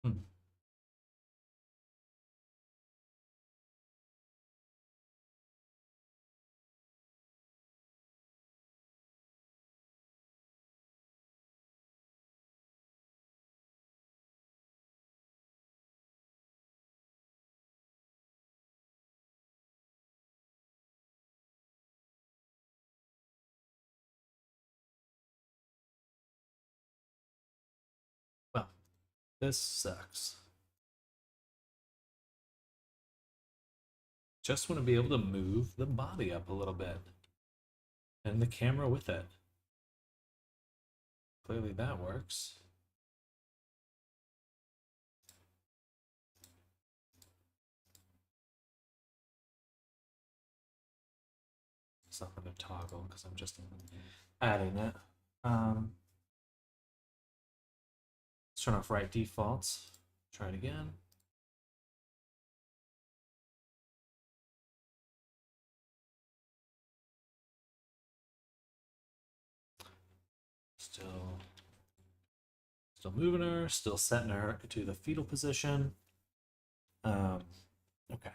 Hmm. Well, this sucks. Just want to be able to move the body up a little bit. And the camera with it. Clearly that works. It's not going to toggle because I'm just adding it. Let's turn off right defaults. Try it again. Still moving her, still setting her to the fetal position. Okay.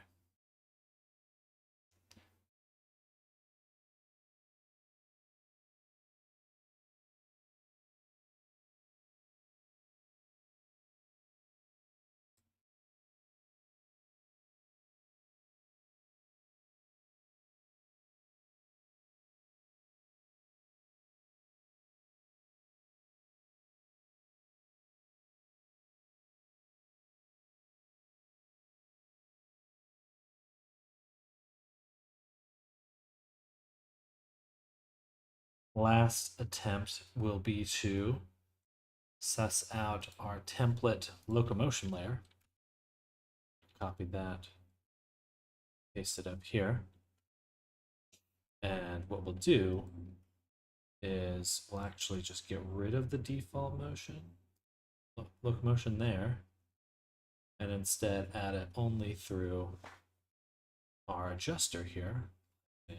Last attempt will be to suss out our template locomotion layer. Copy that, paste it up here. And what we'll do is we'll actually just get rid of the default motion, locomotion there, and instead add it only through our adjuster here in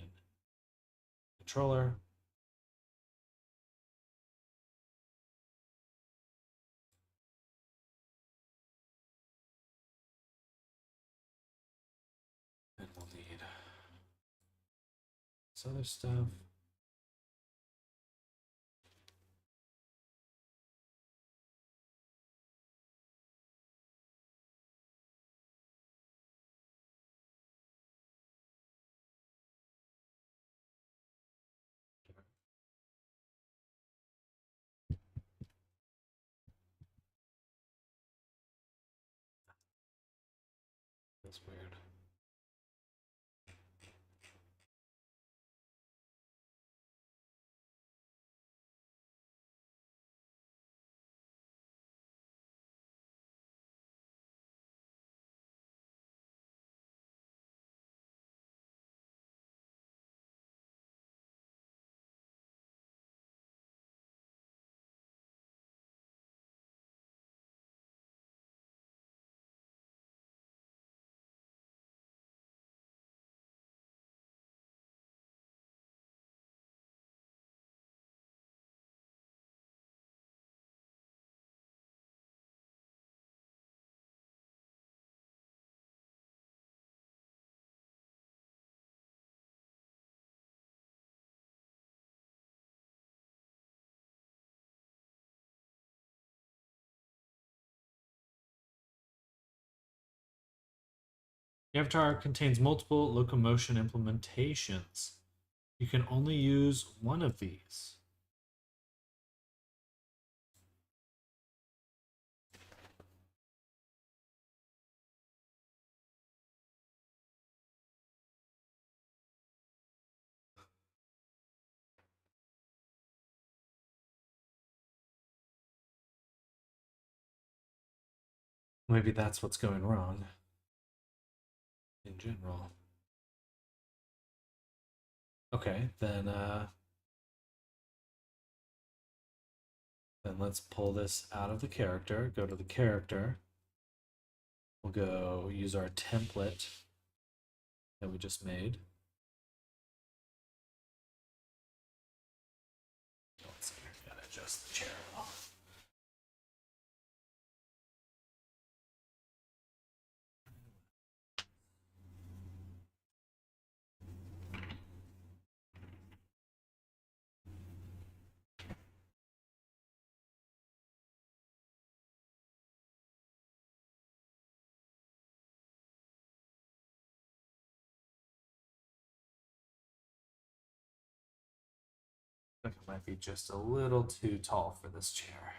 controller. And we'll need this other stuff. That's weird. The avatar contains multiple locomotion implementations. You can only use one of these. Maybe that's what's going wrong in general. Okay, then let's pull this out of the character, go to the character. We'll go use our template that we just made. Let's see here, gotta adjust the chair off. I think it might be just a little too tall for this chair.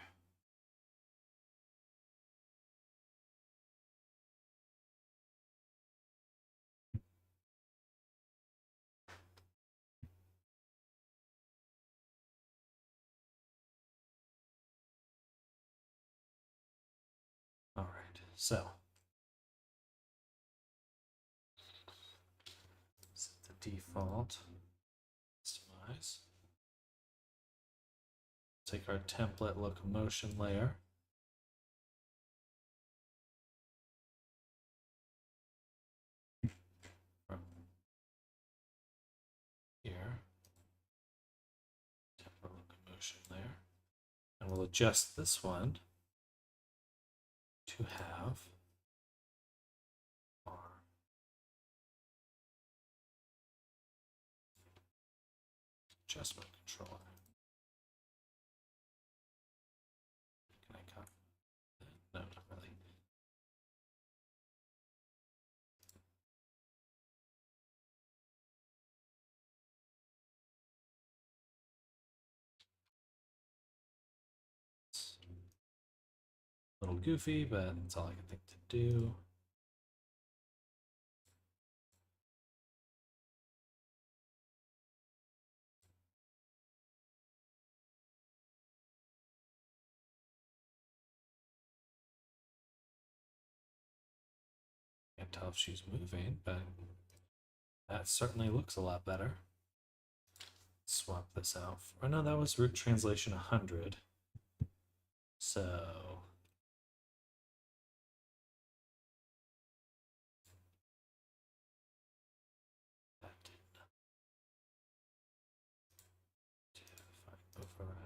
All right, so set the default, customize. Take our template locomotion layer. From here, template locomotion layer. And we'll adjust this one to have our adjustment controller. Can I copy that? No, not really. It's a little goofy, but that's all I can think to do. Can't tell if she's moving, but that certainly looks a lot better. Swap this out. Oh no, that was root translation 100. So that did not override.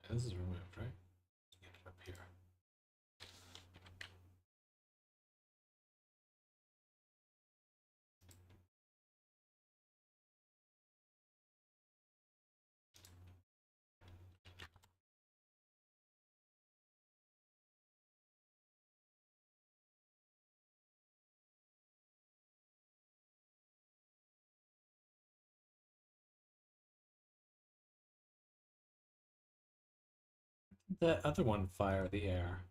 This is removed, right? Let's get it up here. The other one fire the air.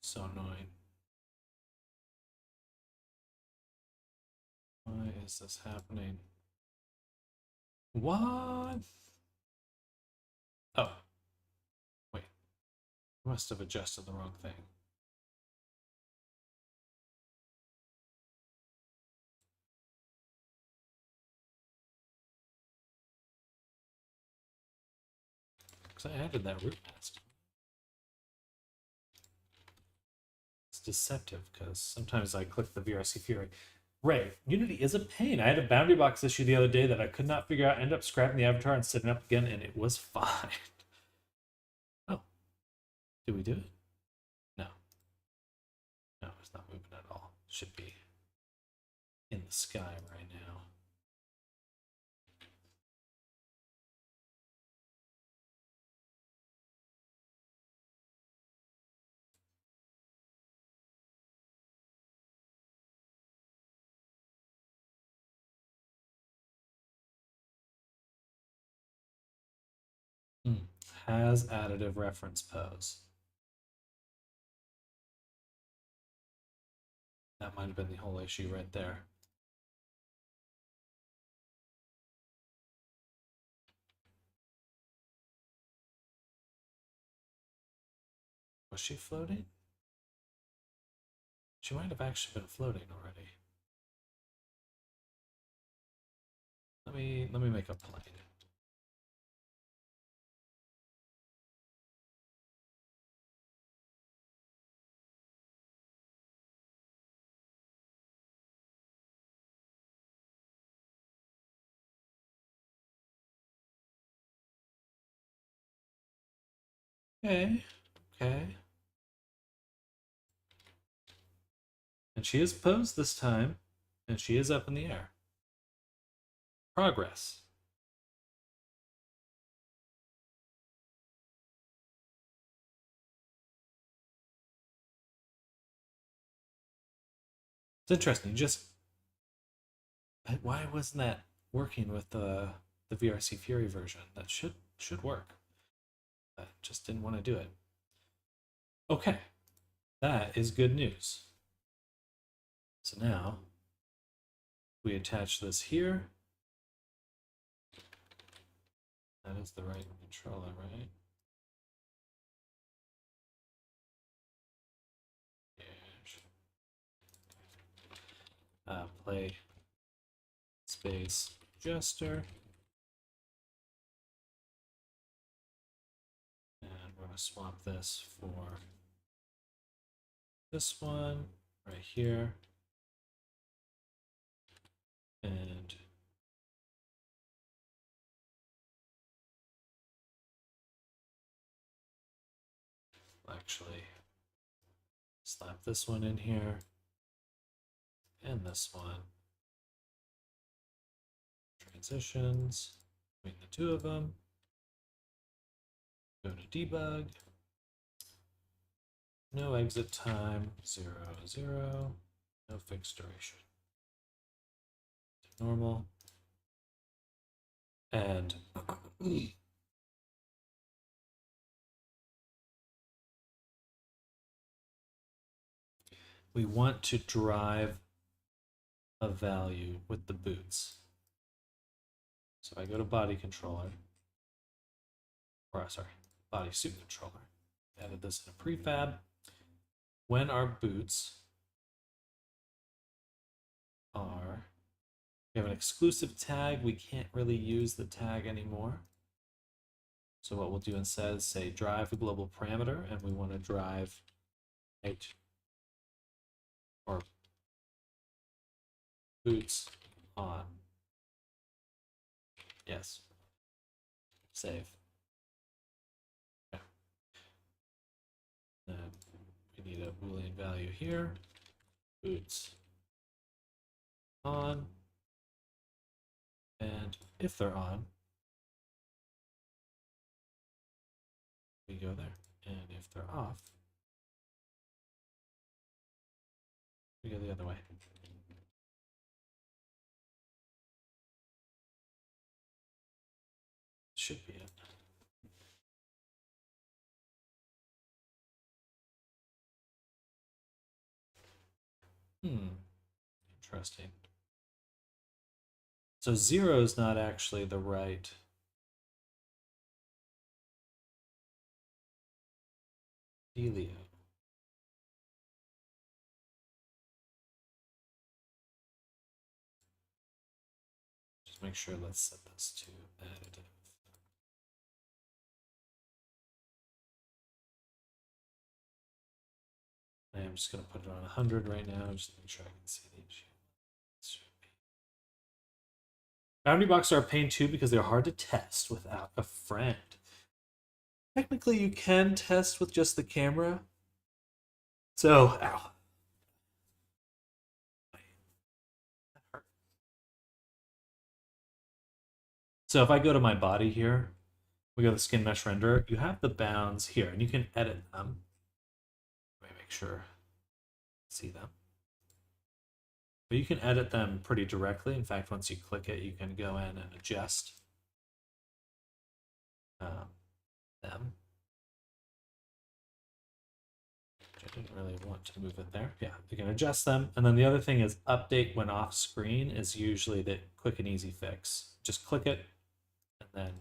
So annoying. Why is this happening? What? Oh, wait. I must have adjusted the wrong thing. Because I added that root nest. It's deceptive because sometimes I click the VRC Fury. Ray, Unity is a pain. I had a boundary box issue the other day that I could not figure out. Ended up scrapping the avatar and setting up again, and it was fine. Oh, did we do it? No. No, it's not moving at all. It should be in the sky right now. Has additive reference pose. That might have been the whole issue right there. Was she floating? She might have actually been floating already. Let me make a plane. Okay, okay. And she is posed this time, and she is up in the air. Progress. It's interesting. Just why wasn't that working with the VRC Fury version? That should work. I just didn't want to do it. Okay, that is good news. So now we attach this here. That is the right controller, right? Play space jester. want to swap this for this one right here. And actually slap this one in here and this one. Transitions between the two of them. Go to debug. No exit time, 0, 0. No fixed duration. Normal. And we want to drive a value with the boots. So I go to body controller, or sorry, body suit controller. Added this in a prefab. When our boots are, we have an exclusive tag, we can't really use the tag anymore. So what we'll do instead is say drive a global parameter, and we want to drive H or boots on. Yes. Save. Okay. Then we need a Boolean value here. Boots on. And if they're on, we go there. And if they're off, we go the other way. Should be it. Interesting. So 0 is not actually the right dealio. Just make sure, let's set this to additive. I'm just going to put it on 100 right now, just to make sure I can see the issue. Boundary boxes are a pain too because they're hard to test without a friend. Technically, you can test with just the camera. So, ow. So if I go to my body here, we go to the skin mesh renderer, you have the bounds here, and you can edit them. Let me make sure see them. But you can edit them pretty directly. In fact, once you click it, you can go in and adjust them. I didn't really want to move it there. Yeah, you can adjust them. And then the other thing is update when off screen is usually the quick and easy fix. Just click it, and then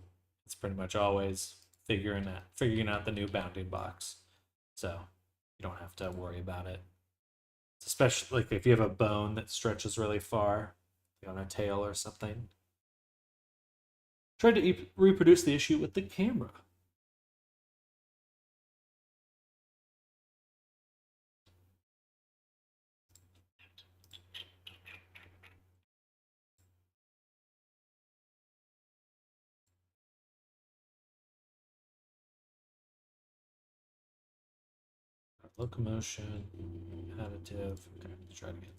it's pretty much always figuring out the new bounding box. So you don't have to worry about it. Especially like if you have a bone that stretches really far, like on a tail or something. Try to reproduce the issue with the camera. Locomotion, additive. Okay, let's try it again.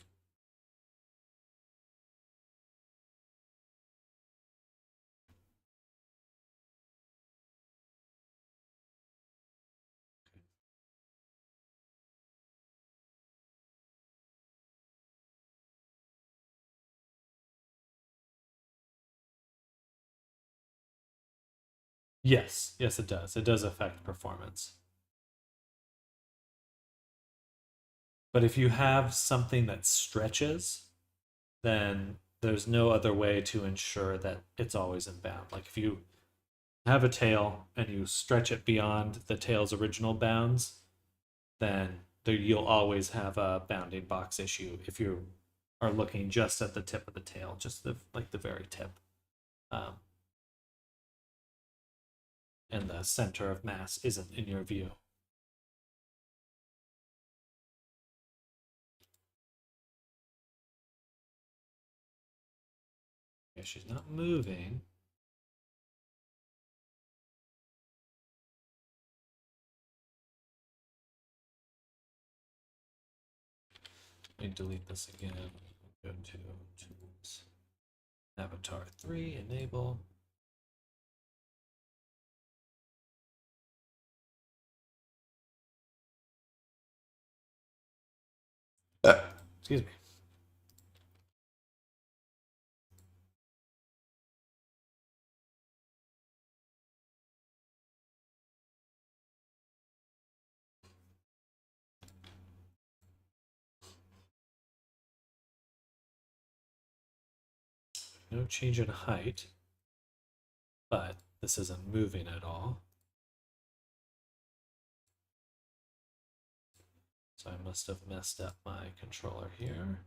Yes, yes, it does. It does affect performance. But if you have something that stretches, then there's no other way to ensure that it's always in bound. Like if you have a tail and you stretch it beyond the tail's original bounds, then you'll always have a bounding box issue if you are looking just at the tip of the tail, just the very tip. and the center of mass isn't in your view. Okay, she's not moving. Let me delete this again. Go to Tools, Avatar 3, Enable. Excuse me. No change in height, but this isn't moving at all. So I must have messed up my controller here.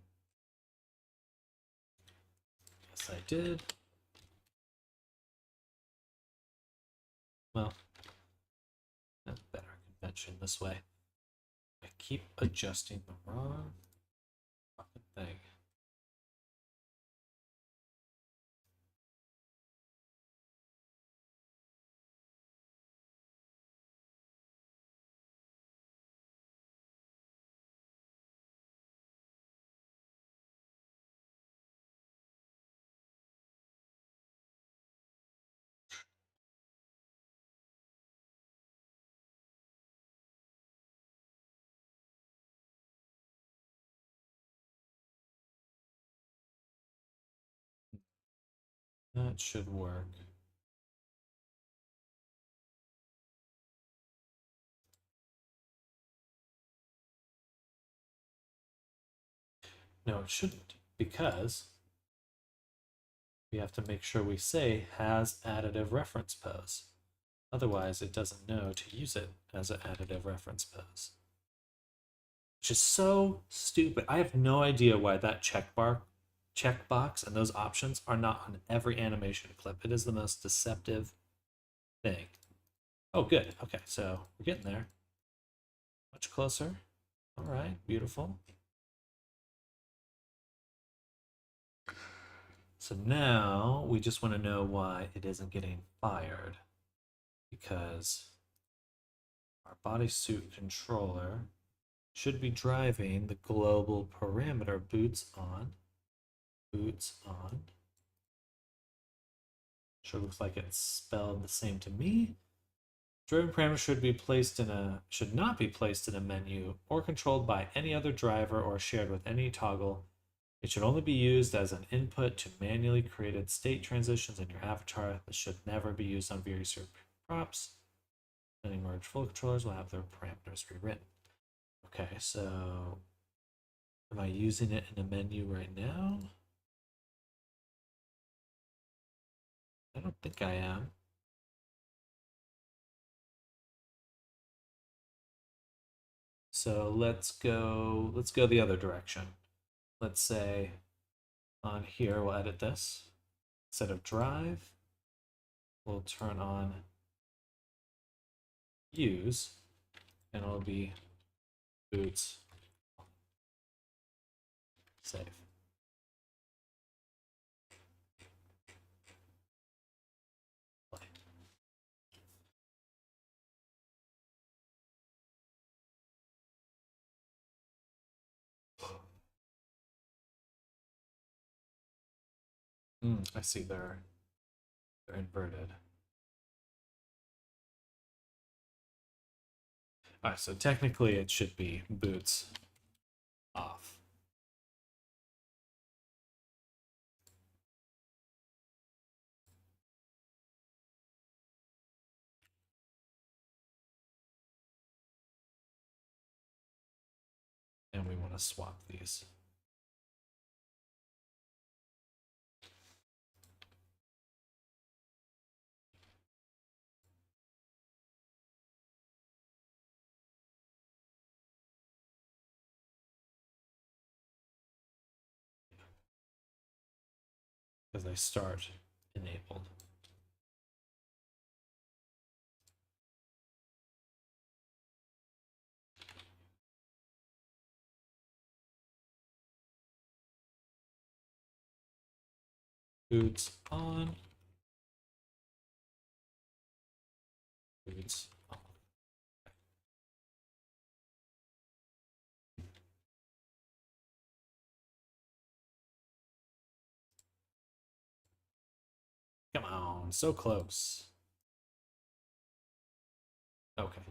Yes, I did. Well, that's better convention this way. I keep adjusting the wrong fucking thing. That should work. No, it shouldn't, because we have to make sure we say has additive reference pose. Otherwise, it doesn't know to use it as an additive reference pose. Which is so stupid. I have no idea why that checkbox and those options are not on every animation clip. It is the most deceptive thing. Oh, good. Okay, so we're getting there. Much closer. All right, beautiful. So now we just want to know why it isn't getting fired. Because our bodysuit controller should be driving the global parameter boots on. Boots on. Sure looks like it's spelled the same to me. Driving parameters should not be placed in a menu or controlled by any other driver or shared with any toggle. It should only be used as an input to manually created state transitions in your avatar. This should never be used on VRuser props. Any merge full controllers will have their parameters rewritten. Okay, so am I using it in a menu right now? I don't think I am. So let's go the other direction. Let's say on here, we'll edit this. Instead of drive, we'll turn on use, and it'll be boots save. I see they're inverted. All right, so technically it should be boots off. And we want to swap these. Because they start enabled. Boots on. Boots on. Come on, so close. Okay.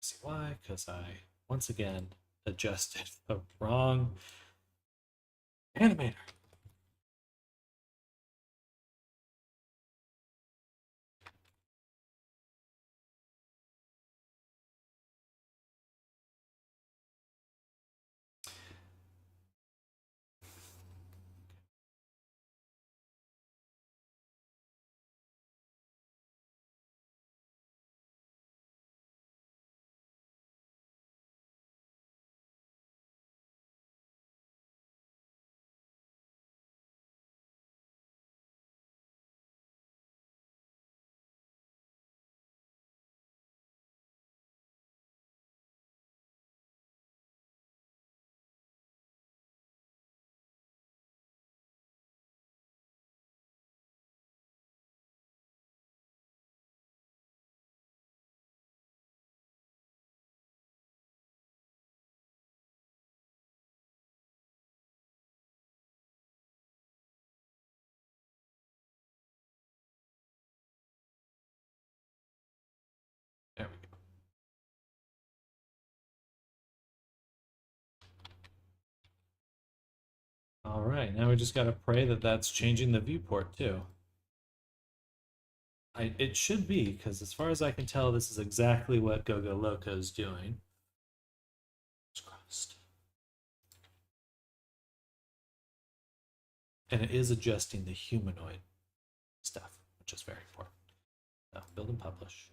See why? Because I, once again, adjusted the wrong animator. There we go. All right, now we just got to pray that that's changing the viewport too. It should be, because as far as I can tell, this is exactly what Go-Go Loco is doing. It's crossed. And it is adjusting the humanoid stuff, which is very important. Build and publish.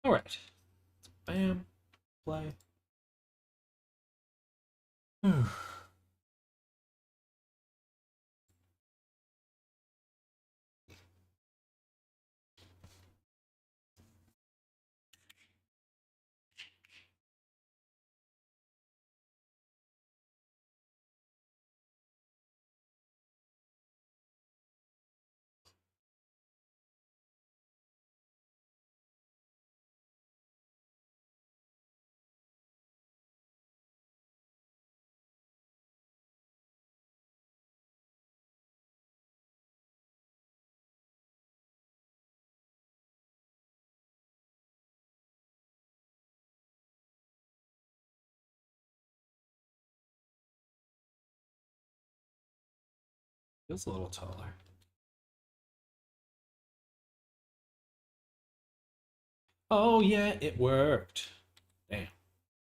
All right. Bam. Play. Feels a little taller. Oh, yeah, it worked. Damn,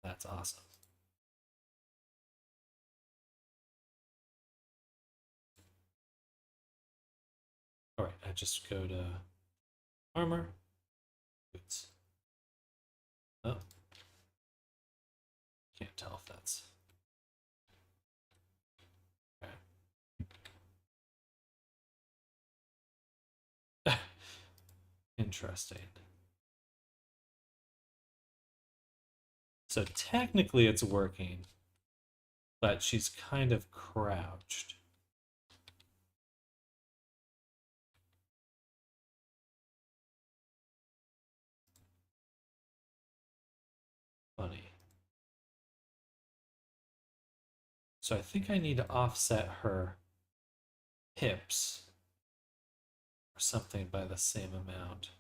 that's awesome. All right, I just go to armor, boots. Oh, can't tell if that's okay. Interesting. So technically it's working, but she's kind of crouched. So I think I need to offset her hips or something by the same amount.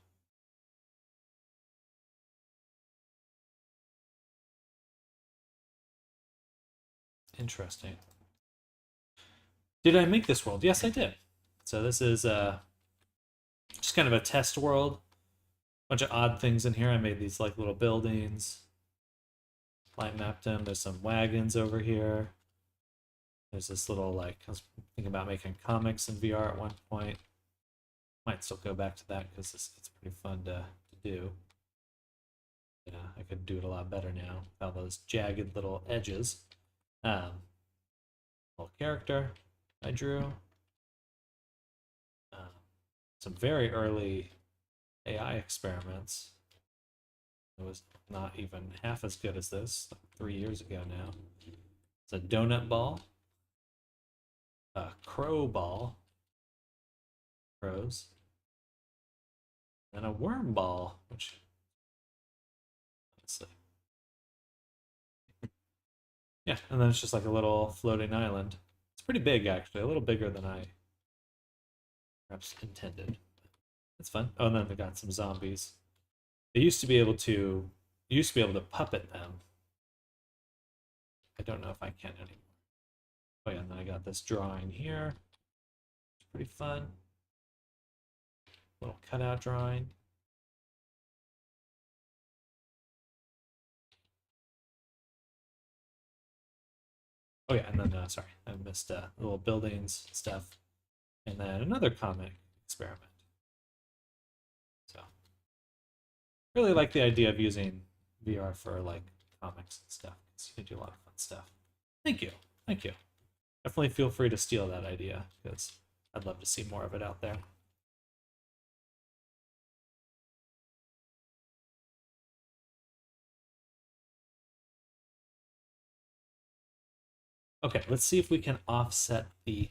Interesting. Did I make this world? Yes, I did. So this is just kind of a test world. Bunch of odd things in here. I made these like little buildings. Light mapped them. There's some wagons over here. There's this little like, I was thinking about making comics in VR at one point. Might still go back to that because it's pretty fun to do. Yeah, I could do it a lot better now. All those jagged little edges. Little character I drew. Some very early AI experiments. It was not even half as good as this, like 3 years ago now. It's a donut ball, a crow ball, crows, and a worm ball, which honestly, yeah, and then it's just like a little floating island. It's pretty big actually, a little bigger than I perhaps intended. It's fun. Oh, and then we got some zombies. They used to be able to, you used to be able to puppet them. I don't know if I can anymore. Oh yeah, and then I got this drawing here. It's pretty fun. Little cutout drawing. Oh yeah, and then sorry, I missed little buildings stuff, and then another comic experiment. So really like the idea of using VR for like comics and stuff. Because you can do a lot of fun stuff. Thank you, thank you. Definitely feel free to steal that idea because I'd love to see more of it out there. Okay, let's see if we can offset the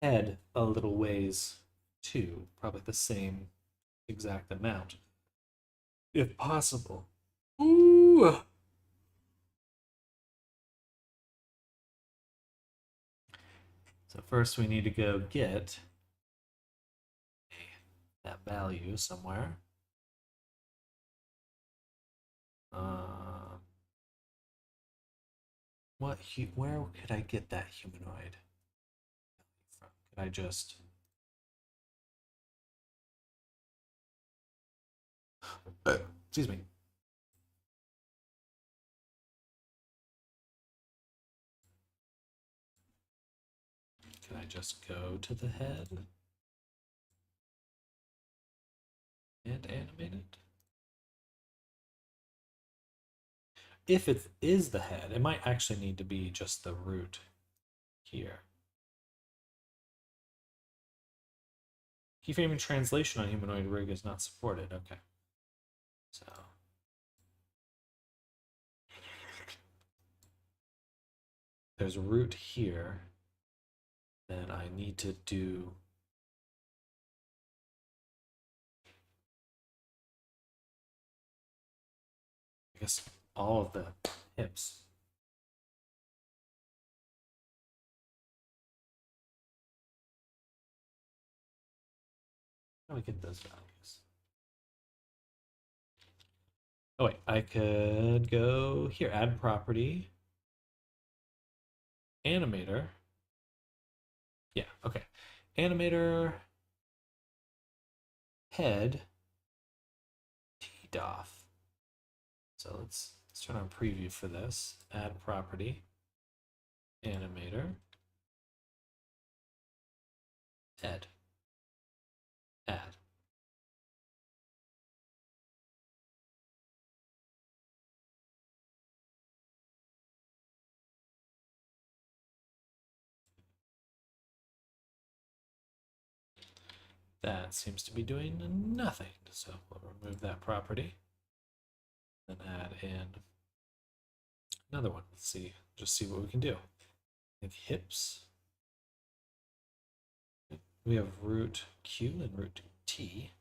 head a little ways too, probably the same exact amount, if possible. Ooh. So first we need to go get that value somewhere. Uh, where could I get that humanoid from? Could I just excuse me. Can I just go to the head and animate it? If it is the head, it might actually need to be just the root here. Keyframing translation on humanoid rig is not supported. Okay. So there's a root here. Then I need to do I guess all of the hips. How do I get those values? Oh wait, I could go here, add property, animator. Yeah, okay. Animator, head, T-DOF. So let's turn on preview for this. Add property, animator, head, add. That seems to be doing nothing. So we'll remove that property. Then add in another one. Let's see, just see what we can do. I think hips. We have root Q and root T.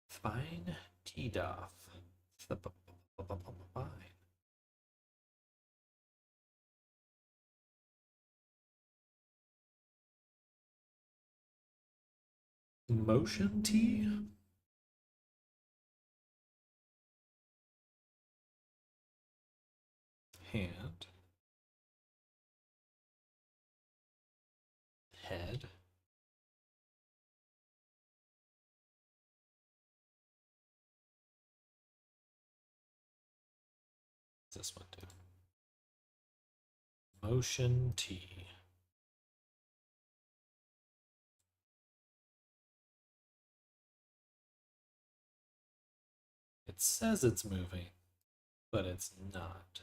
Fine T-DOF. Fine. Motion T? Hand. Head. This one too. Motion T. It says it's moving, but it's not.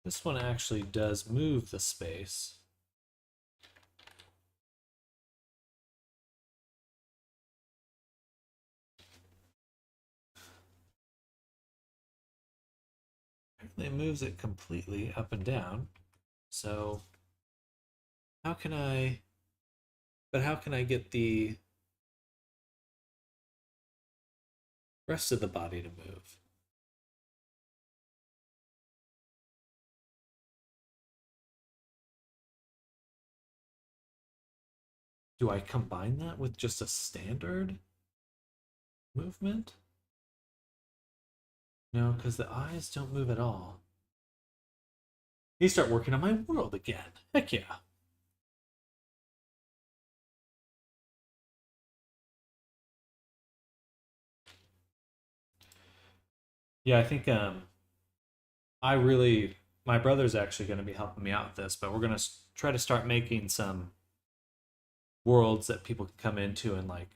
This one actually does move the space. It moves it completely up and down. So how can I get the rest of the body to move? Do I combine that with just a standard movement? No, because the eyes don't move at all. You start working on my world again. Heck yeah. Yeah, I think my brother's actually going to be helping me out with this, but we're going to try to start making some worlds that people can come into and like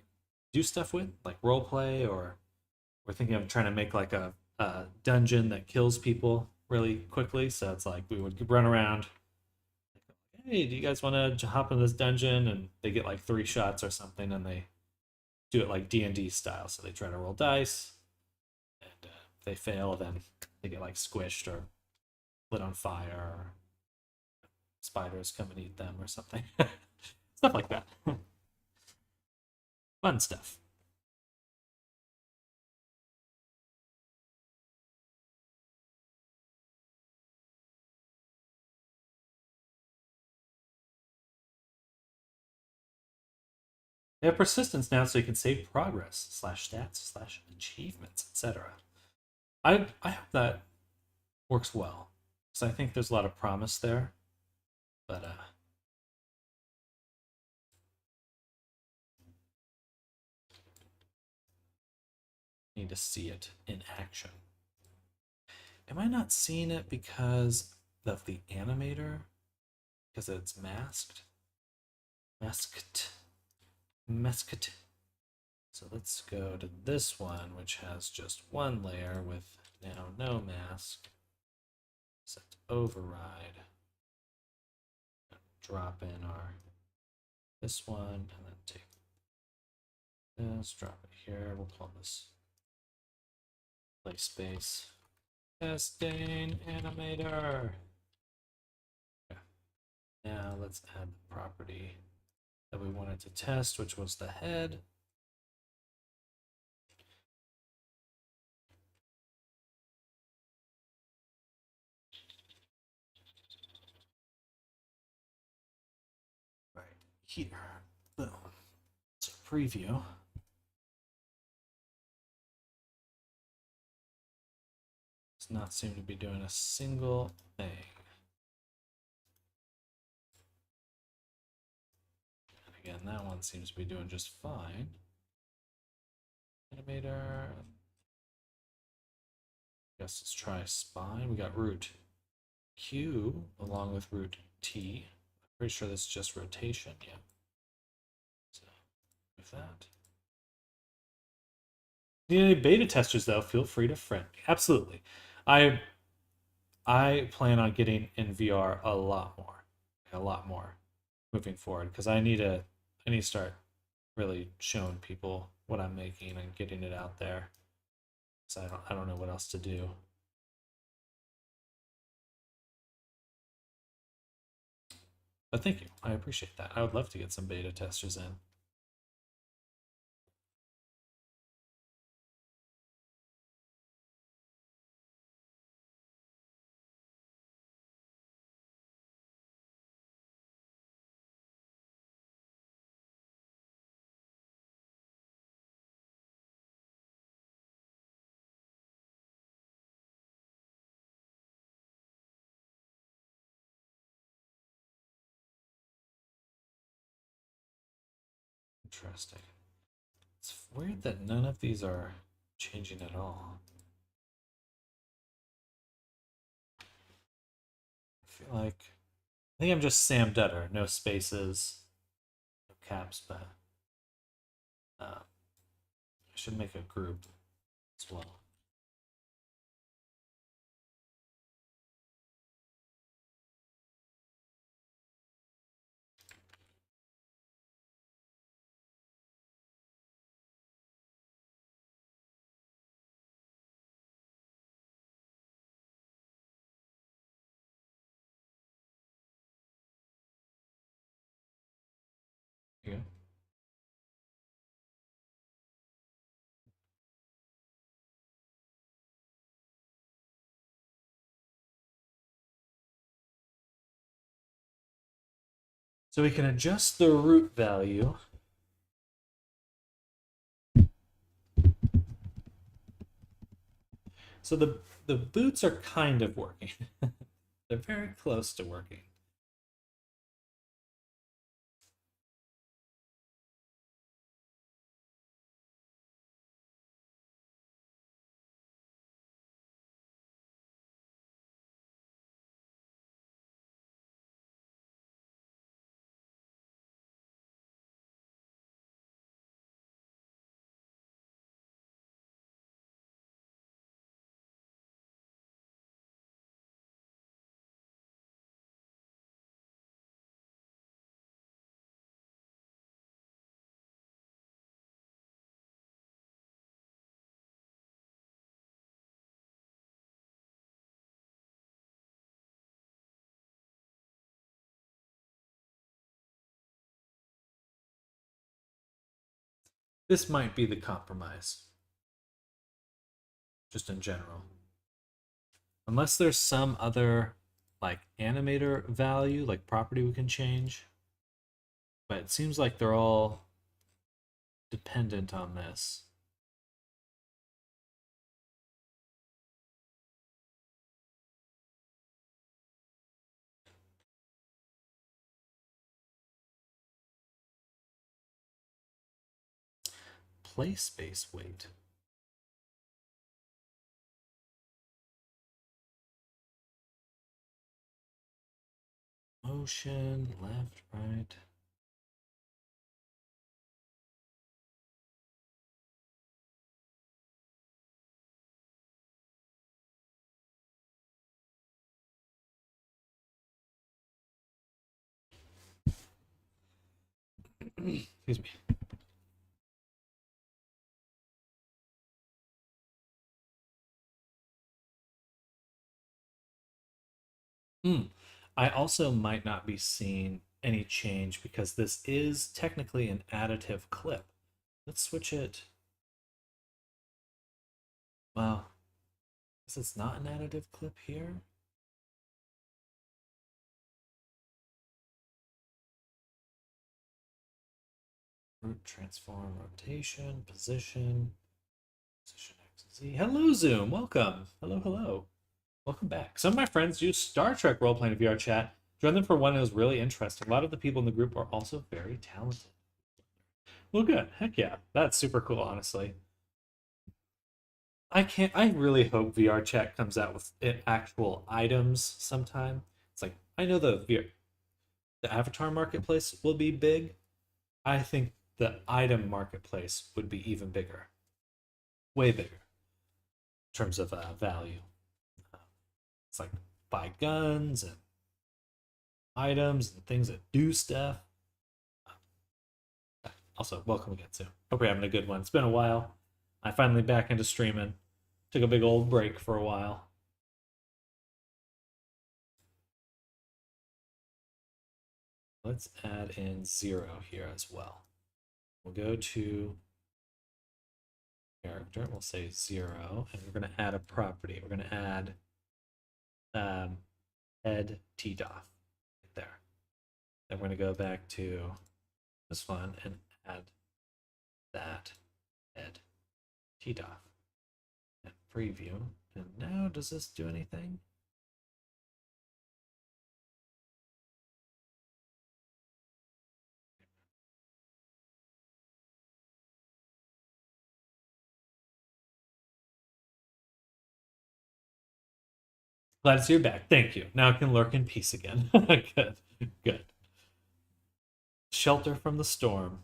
do stuff with, like role play, or we're thinking of trying to make like a dungeon that kills people really quickly. So it's like we would run around, hey, do you guys want to hop in this dungeon? And they get like 3 shots or something, and they do it like D&D style. So they try to roll dice, and if they fail, then they get like squished or lit on fire, or spiders come and eat them or something. Stuff like that. Fun stuff. They have persistence now, so you can save progress slash stats slash achievements, etc. I hope that works well, because I think there's a lot of promise there, but need to see it in action. Am I not seeing it because of the animator? Because it's masked? Masked. Masked. So let's go to this one, which has just one layer with now no mask. Set override. Drop in our this one, and then take this, drop it here. We'll call this play space. Testing animator. Okay. Now let's add the property that we wanted to test, which was the head. Right here. Boom. It's a preview. Does not seem to be doing a single thing. And again, that one seems to be doing just fine. Animator. Guess let's try spine. We got root Q along with root T. I'm pretty sure that's just rotation, yeah. So with that. Need any beta testers though, feel free to friend me. Absolutely. I plan on getting in VR a lot more moving forward, because I need to start really showing people what I'm making and getting it out there. So I don't know what else to do. But thank you. I appreciate that. I would love to get some beta testers in. Interesting. It's weird that none of these are changing at all. I feel like I think I'm just Sam Dutter, no spaces, no caps, but I should make a group as well. Here you go. So we can adjust the root value. So the boots are kind of working. They're very close to working. This might be the compromise, just in general. Unless there's some other like animator value, like property we can change. But it seems like they're all dependent on this. Play space weight. Motion, left, right. Excuse me. I also might not be seeing any change because this is technically an additive clip. Let's switch it. Well, this is not an additive clip here. Root, transform, rotation, position X, Z. Hello, Zoom. Welcome. Hello, hello. Welcome back. Some of my friends use Star Trek role-playing VR chat. Join them for one. It was really interesting. A lot of the people in the group are also very talented. Well, good. Heck yeah. That's super cool, honestly. I really hope VR chat comes out with actual items sometime. It's like, I know the avatar marketplace will be big. I think the item marketplace would be even bigger. Way bigger in terms of value. It's like buy guns and items and things that do stuff. Also, welcome again, Sue. Hope you're having a good one. It's been a while. I finally back into streaming. Took a big old break for a while. Let's add in 0 here as well. We'll go to character. We'll say 0, and we're going to add a property. We're going to add head tdoff right there. Then we're going to go back to this one and add that head tdoff and preview. And now, does this do anything? Glad to see you're back. Thank you. Now I can lurk in peace again. Good. Good. Shelter from the storm.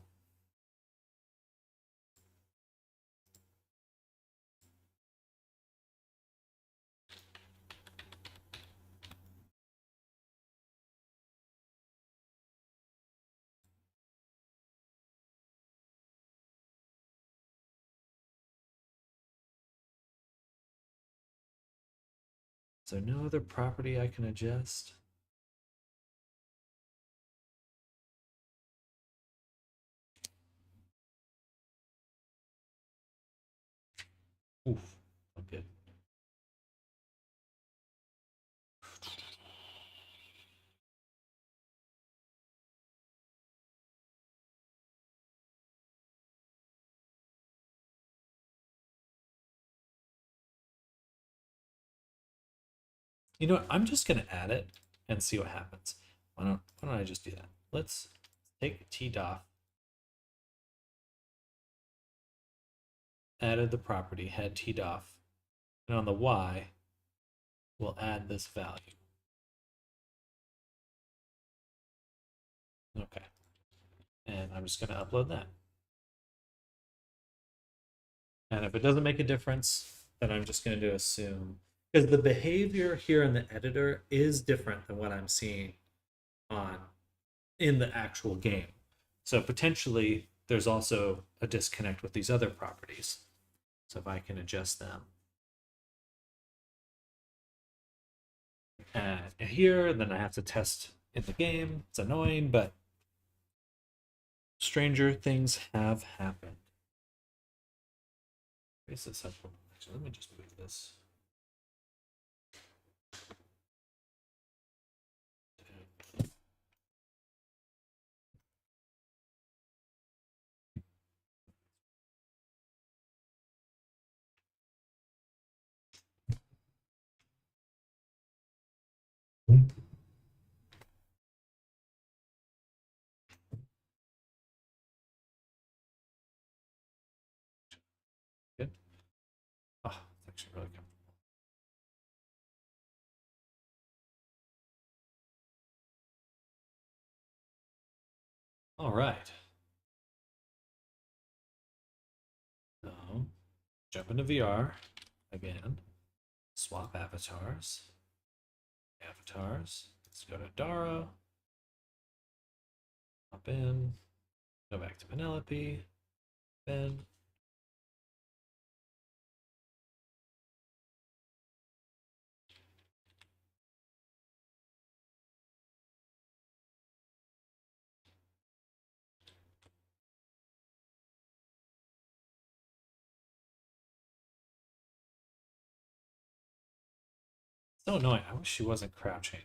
Is there no other property I can adjust? Oof. Okay. You know what? I'm just gonna add it and see what happens. Why don't I just do that? Let's take TDOF, added the property, head TDOF, and on the Y, we'll add this value. Okay. And I'm just gonna upload that. And if it doesn't make a difference, then I'm just going to assume, because the behavior here in the editor is different than what I'm seeing on in the actual game. So potentially there's also a disconnect with these other properties. So if I can adjust them. And here, then I have to test in the game. It's annoying, but stranger things have happened. Actually, let me just move this. Good. Oh, it's actually really comfortable. All right. So jump into VR again. Swap avatars. Avatars. Let's go to Dara. Hop in. Go back to Penelope. Ben. So annoying. I wish she wasn't crouching.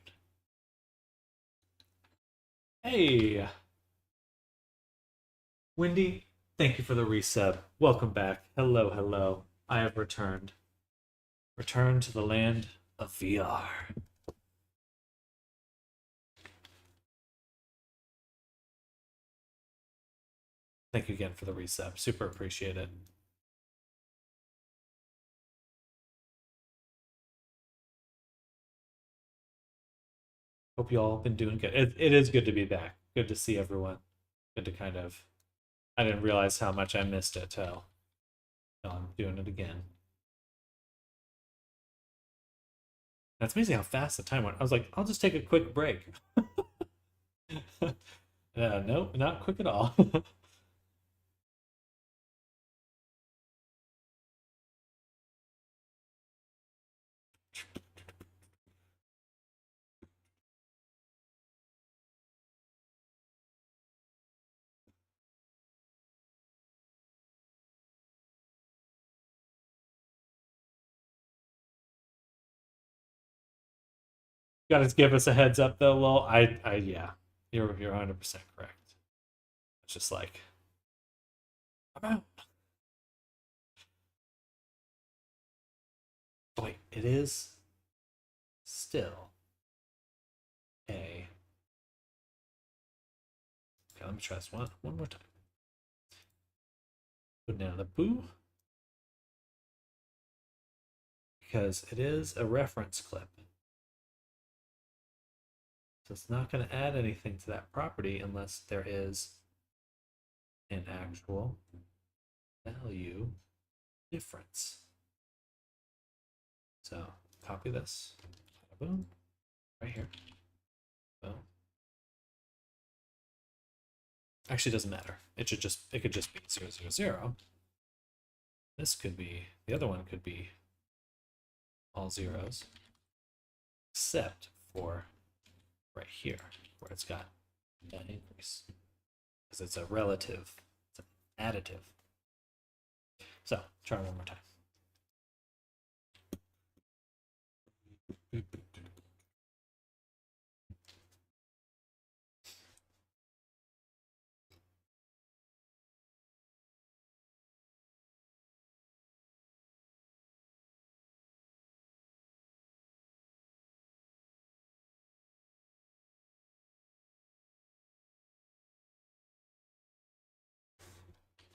Hey, Wendy. Thank you for the resub. Welcome back. Hello, hello. I have returned. Returned to the land of VR. Thank you again for the resub. Super appreciate it. Hope you all been doing good. It is good to be back. Good to see everyone. Good to kind of. I didn't realize how much I missed it till I'm doing it again. That's amazing how fast the time went. I was like, I'll just take a quick break. Nope, not quick at all. Got to give us a heads up though. Well, yeah, you're 100% correct. It's just like, I'm out. Oh, wait, it is still a. Okay, let me try this one more time. Put down the boo because it is a reference clip. So it's not going to add anything to that property unless there is an actual value difference. So copy this, boom, right here, boom. Actually, it doesn't matter. It could just be 0, 0, 0. This could be, the other one could be all zeros, except for right here, where it's got that increase, because it's a relative, it's an additive. So try one more time.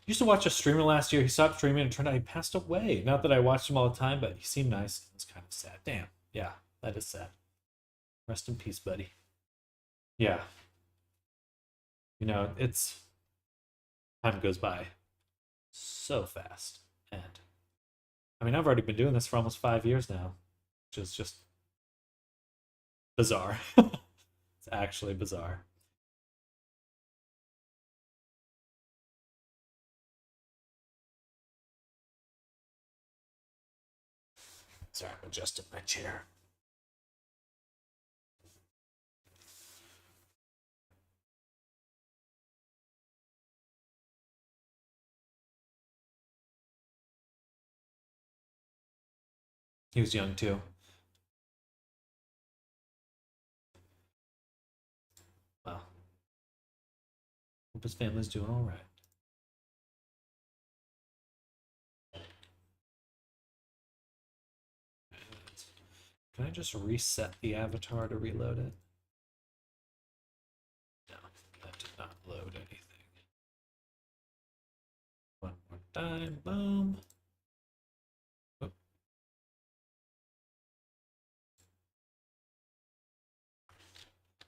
Used to watch a streamer last year. He stopped streaming and turned out he passed away. Not that I watched him all the time, but he seemed nice. It was kind of sad. Damn. Yeah, that is sad. Rest in peace, buddy. Yeah. You know, it's time goes by so fast. And I mean, I've already been doing this for almost 5 years now, which is just bizarre. It's actually bizarre. Sorry, I'm adjusting my chair. He was young too. Well, hope his family's doing all right. Can I just reset the avatar to reload it? No, that did not load anything. One more time, boom. Oop.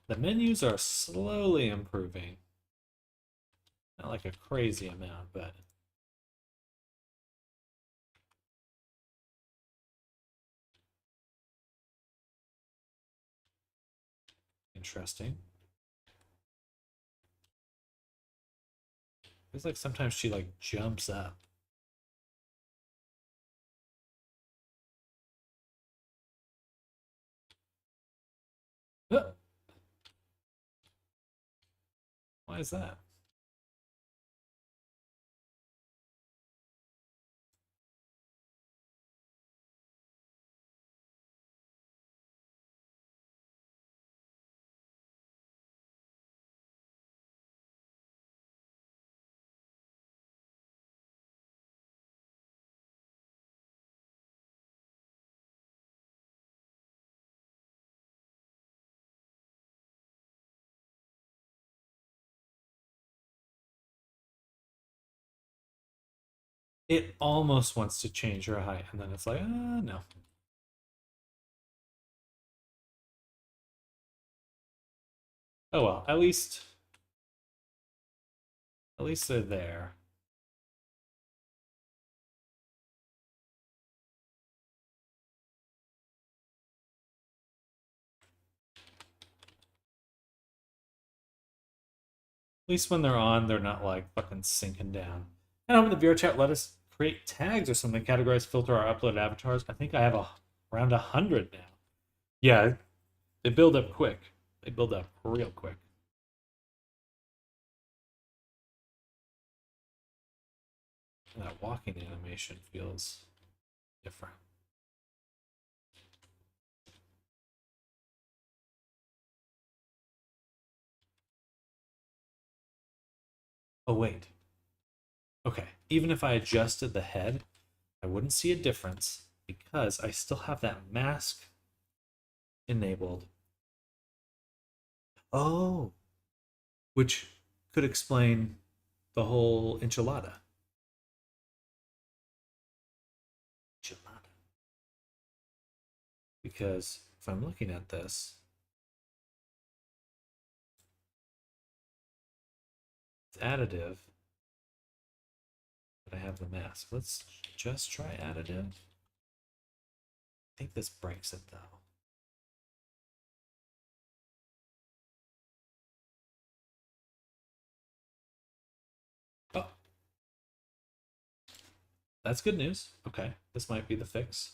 The menus are slowly improving. Not like a crazy amount, but interesting. Feels like sometimes she like jumps up. Why is that? It almost wants to change her height, and then it's like, no. Oh well, at least they're there. At least when they're on, they're not like fucking sinking down. And over the VR chat, let us create tags or something, categorize, filter our uploaded avatars. I think I have around 100 now. Yeah, they build up quick. They build up real quick. And that walking animation feels different. Oh, wait. Okay, even if I adjusted the head, I wouldn't see a difference because I still have that mask enabled. Oh, which could explain the whole enchilada. Enchilada. Because if I'm looking at this, additive, but I have the mask. Let's just try additive. I think this breaks it though. Oh, that's good news. Okay, this might be the fix.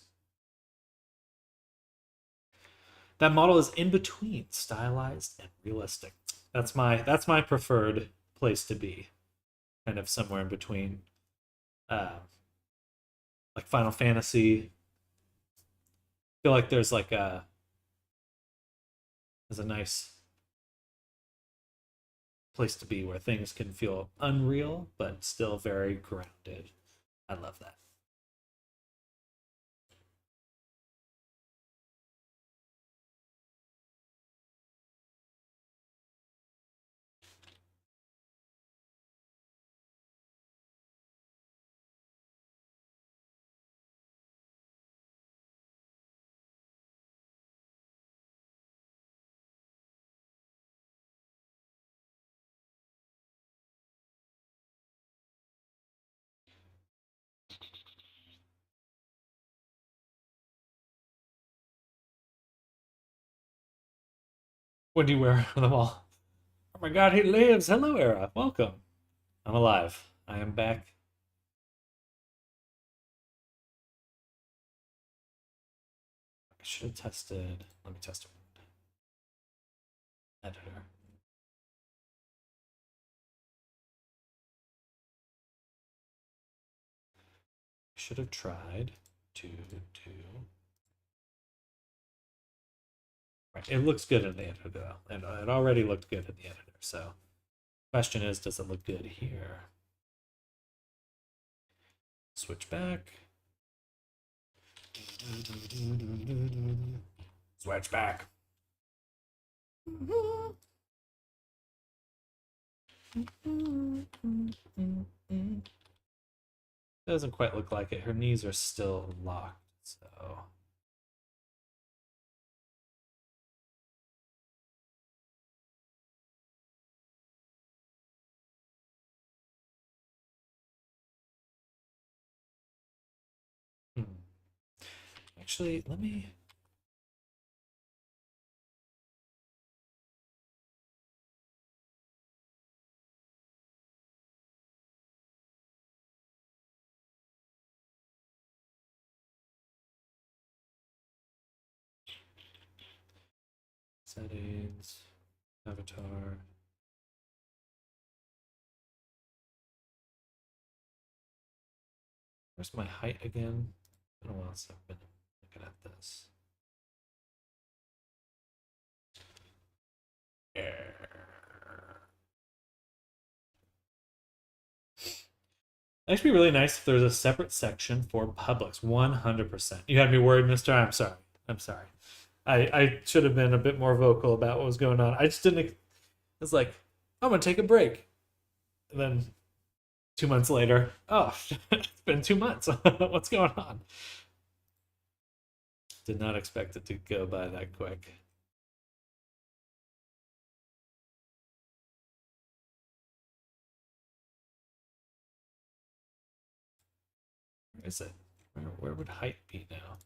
That model is in between stylized and realistic. That's my preferred place to be. Kind of somewhere in between. Like Final Fantasy. I feel like there's a nice place to be where things can feel unreal but still very grounded. I love that. What do you wear on the wall? Oh my god, he lives! Hello, Era. Welcome. I'm alive. I am back. I should have tested. Let me test it. Editor. Should have tried to do. Right. It looks good in the editor though, and it already looked good in the editor. So, question is, does it look good here? Switch back. Switch back. Doesn't quite look like it. Her knees are still locked, so. Actually, let me. Settings, avatar. Where's my height again? I don't want to I've been looking at this. It'd actually be really nice if there's a separate section for Publix. 100%. You had me worried, mister. I'm sorry. I'm sorry. I should have been a bit more vocal about what was going on. I just didn't. It's like, I'm going to take a break. And then 2 months later, oh, it's been 2 months. What's going on? Did not expect it to go by that quick. Where is it? Where would height be now?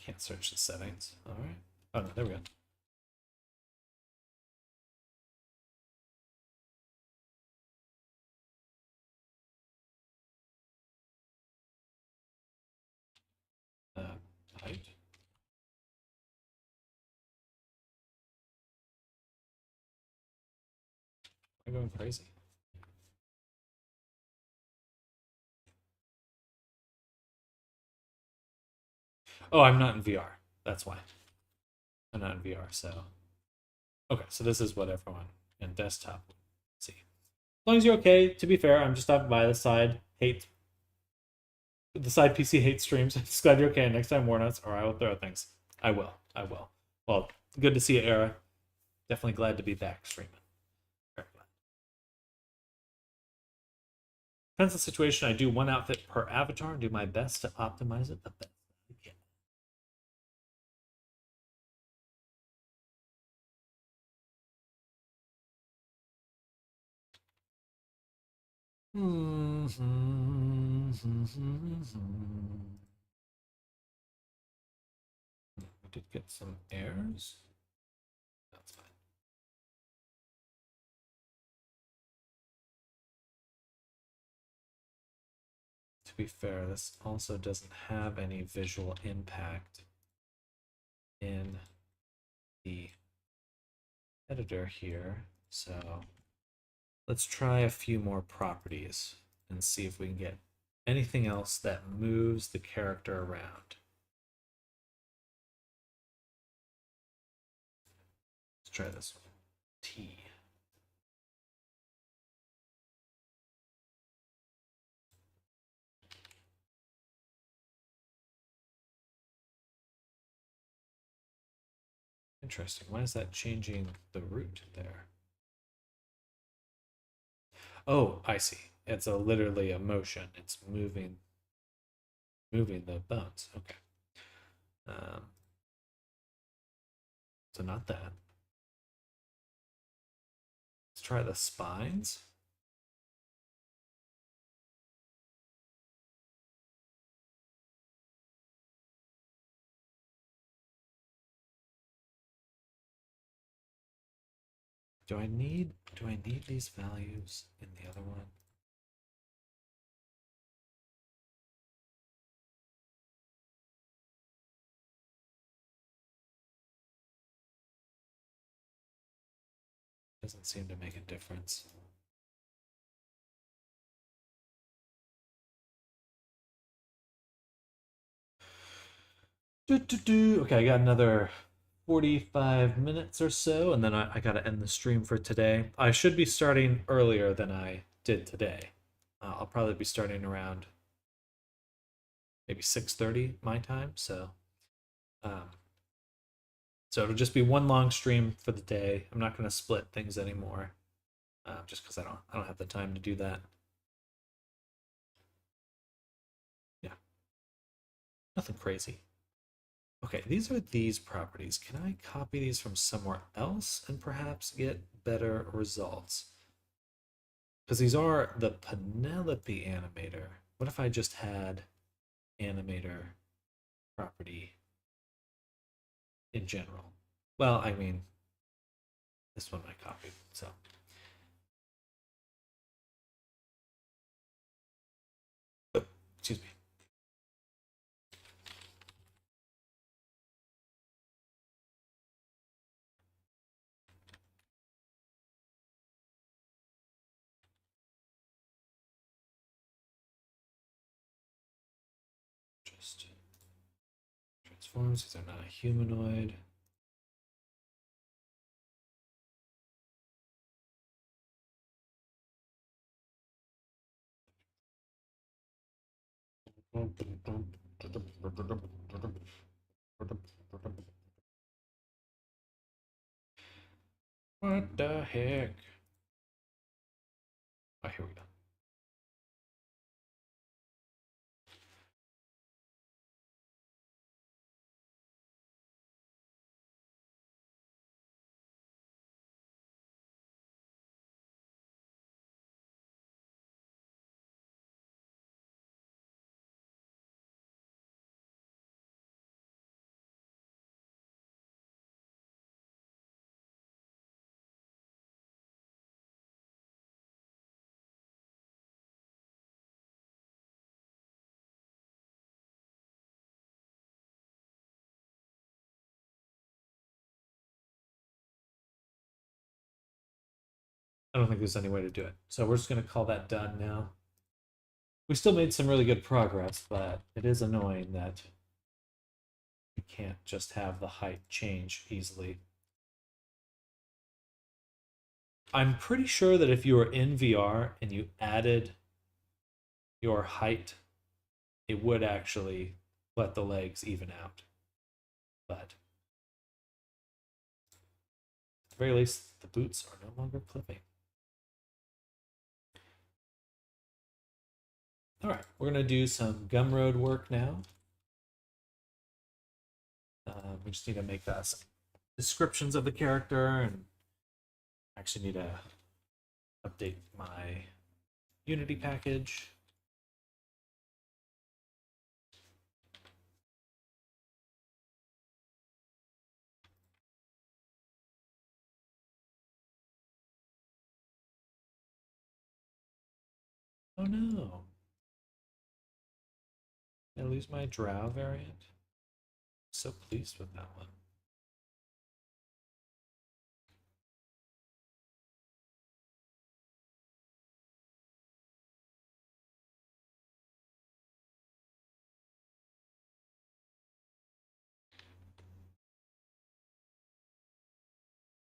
Can't search the settings. All right. Oh no, there we go. Height. I'm going crazy. Oh, I'm not in VR. That's why. I'm not in VR, so. Okay, so this is what everyone in desktop will see. As long as you're okay, to be fair, I'm just stopping by the side PC hate streams. Just glad you're okay. Next time, warn us, or I will throw things. I will. Well, good to see you, Era. Definitely glad to be back streaming. Very glad. Depends on the situation. I do one outfit per avatar and do my best to optimize it the best I can. We did get some errors. That's fine. To be fair, this also doesn't have any visual impact in the editor here. So let's try a few more properties and see if we can get anything else that moves the character around. Let's try this one. T. Interesting. Why is that changing the root there? Oh, I see. It's literally a motion. It's moving the bones. Okay. So not that. Let's try the spines. Do I need these values in the other one? Doesn't seem to make a difference. Okay, I got another 45 minutes or so, and then I got to end the stream for today. I should be starting earlier than I did today. I'll probably be starting around maybe 6:30 my time, so it'll just be one long stream for the day. I'm not going to split things anymore, just because I don't have the time to do that. Yeah, nothing crazy. Okay, these are these properties. Can I copy these from somewhere else and perhaps get better results? Because these are the Penelope animator. What if I just had animator property in general? Well, I mean, this one I copied, so. Oh, excuse me. Just transforms because they're not a humanoid. What the heck? Oh, here we go. I don't think there's any way to do it. So we're just going to call that done now. We still made some really good progress, but it is annoying that you can't just have the height change easily. I'm pretty sure that if you were in VR and you added your height, it would actually let the legs even out. But the very least, the boots are no longer clipping. All right, we're gonna do some gumroad work now. We just need to make some descriptions of the character, and actually need to update my Unity package. Oh no. Did I lose my drow variant? So pleased with that one.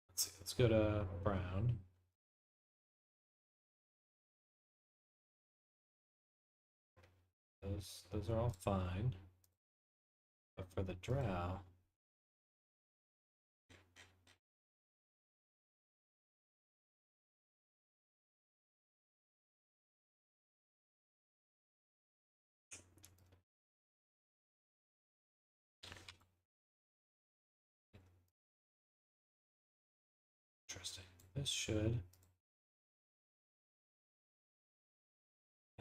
Let's see, let's go to brown. Those are all fine. But for the drow, interesting. This should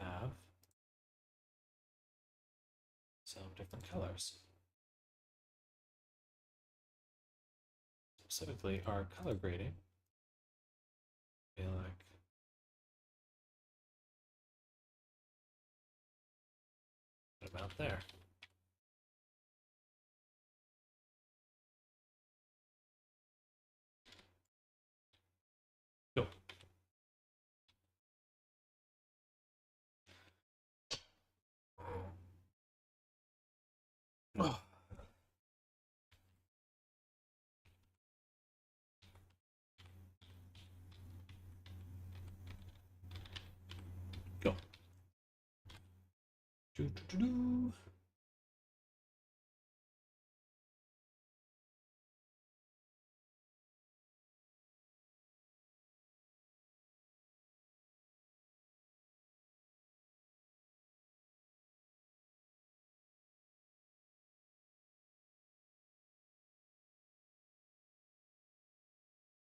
have some different colors. Specifically, our color grading. Baaaack. What about there? Go. Oh. Go. Do, do, do, do.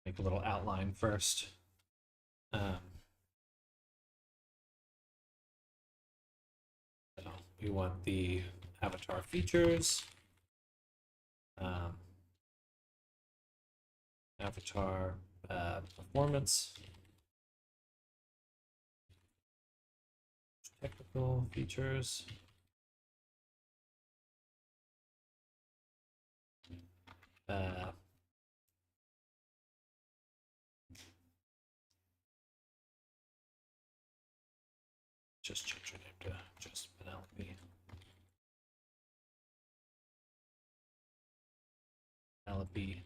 Make a little outline first. So we want the avatar features, avatar performance, technical features, just change your name to just Penelope. Penelope.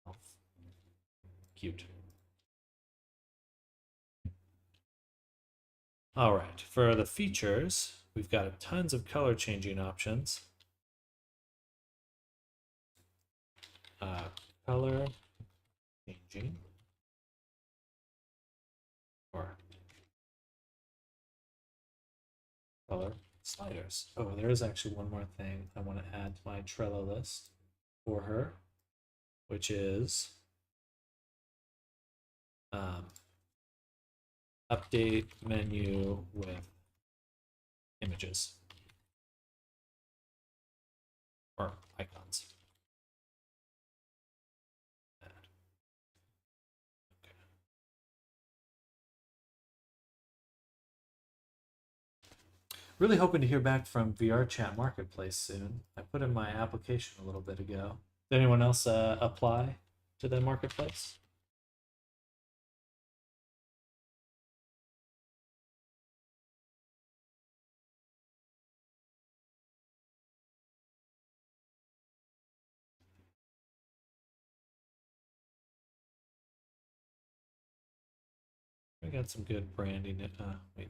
Oh, cute. All right, for the features, we've got tons of color changing options. Color changing, or color sliders. Oh, there is actually one more thing I want to add to my Trello list for her, which is update menu with images or icons. Okay. Really hoping to hear back from VR Chat Marketplace soon. I put in my application a little bit ago. Did anyone else apply to the marketplace? We got some good branding. Wait.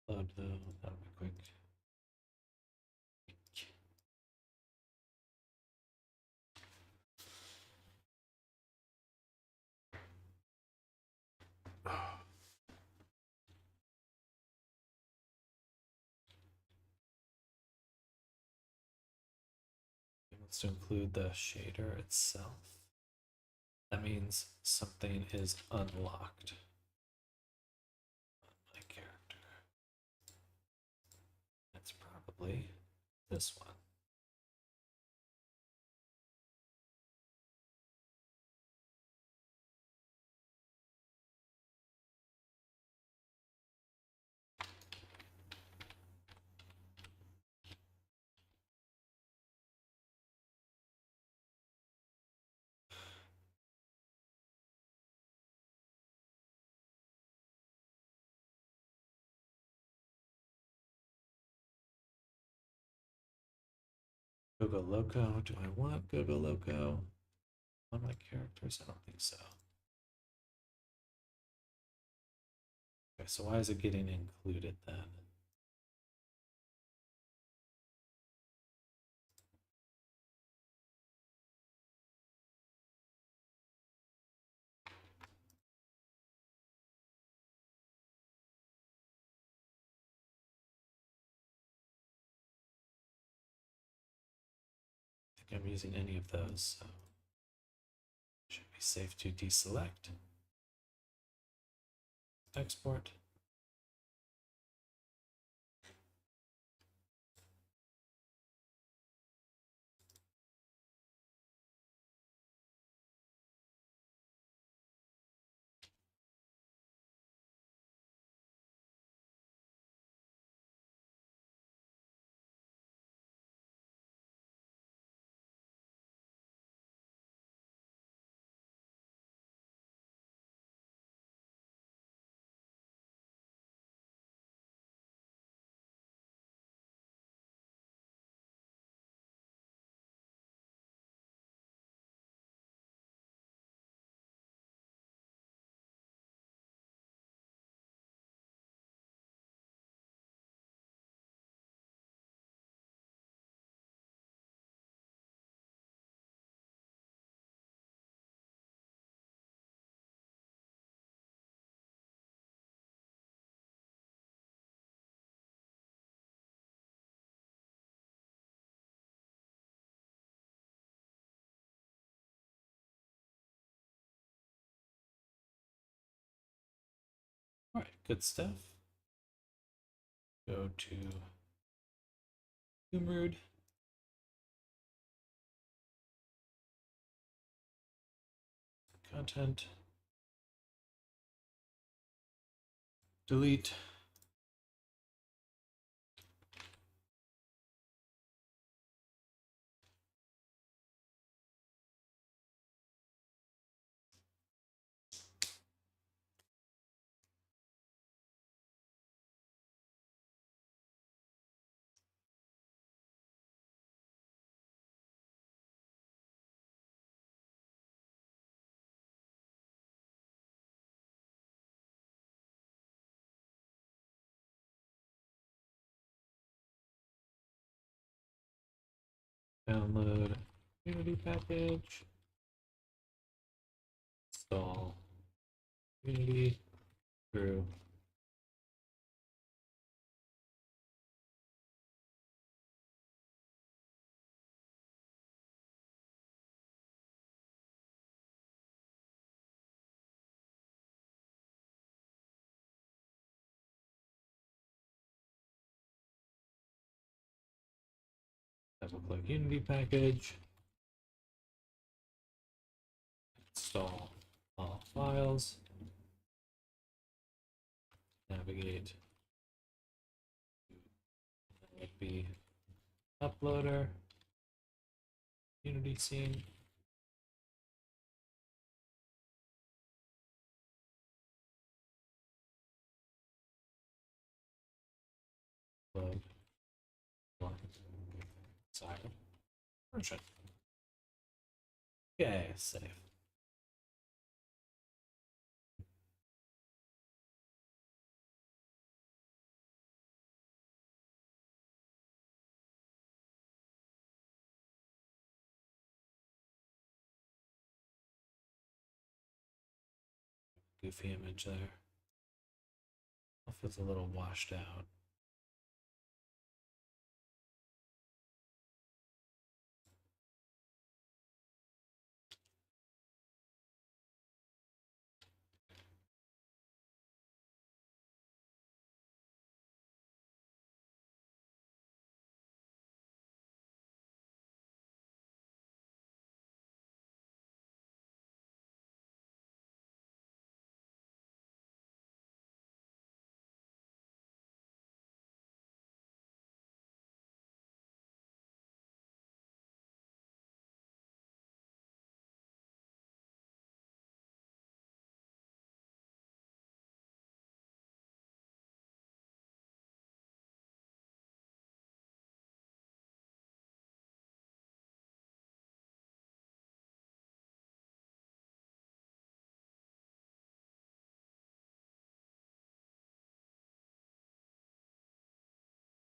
Load though, that'll be quick. It wants to include the shader itself. That means something is unlocked on my character. That's probably this one. Gogo Loco. Do I want Gogo Loco on my characters? I don't think so. Okay, so why is it getting included then? I think I'm using any of those, so it should be safe to deselect. Export. All right, good stuff. Go to Gumroad. Content. Delete. Download Unity package. Install Unity through. Double click Unity package. Install all files. Navigate. That would be uploader. Unity scene. Load. Sorry. Version. Okay, save. goofy image there. If it's a little washed out.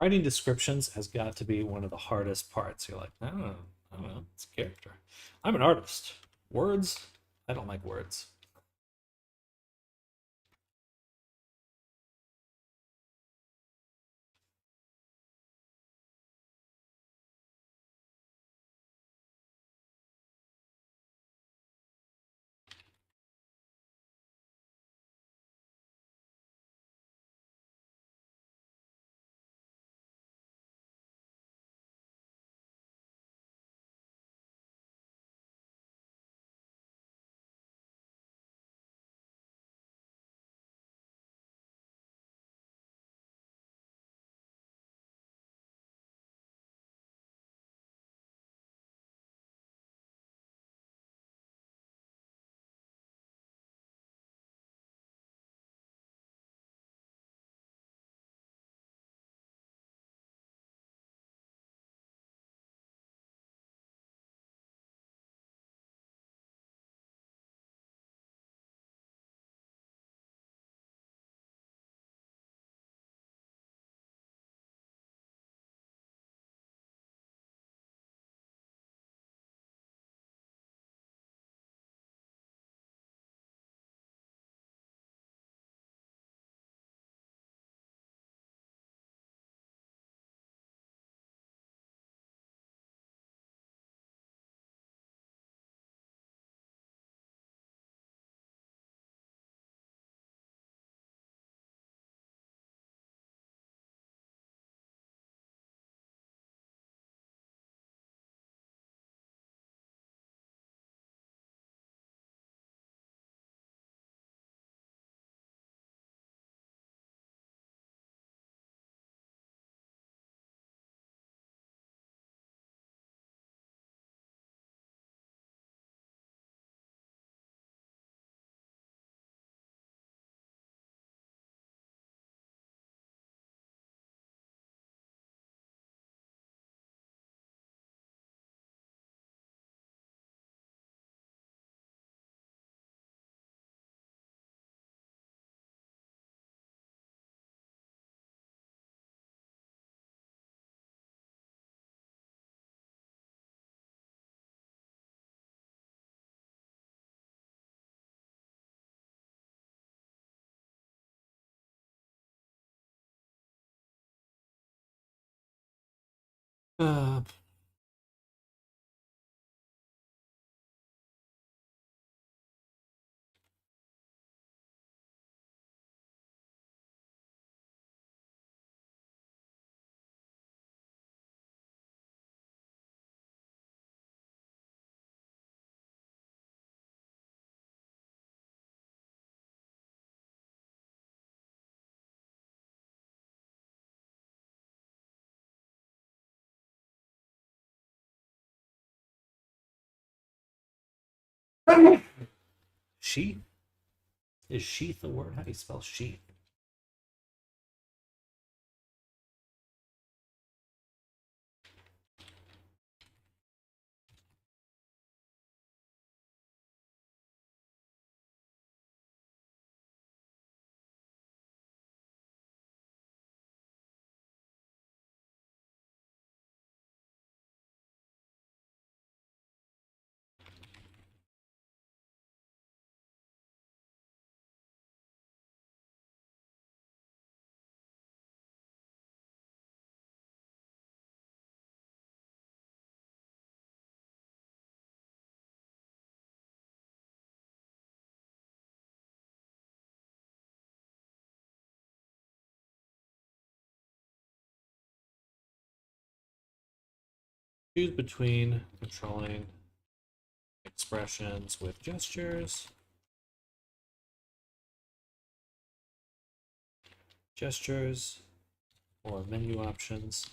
Writing descriptions has got to be one of the hardest parts. You're like, I don't know, it's character. I'm an artist. Words, I don't like words. Uh, sheath? Is sheath a word? How do you spell sheath? Choose between controlling expressions with gestures, or menu options.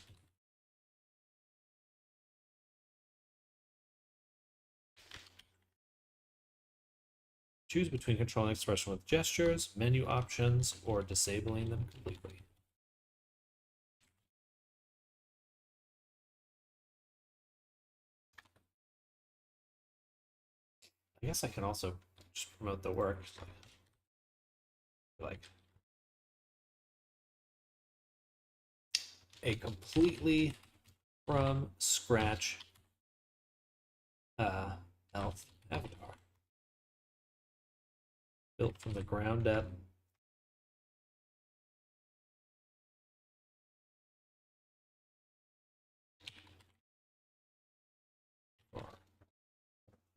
Choose between controlling expression with gestures, menu options, or disabling them completely. I guess I can also just promote the work. Like a completely from scratch elf avatar. Built from the ground up. For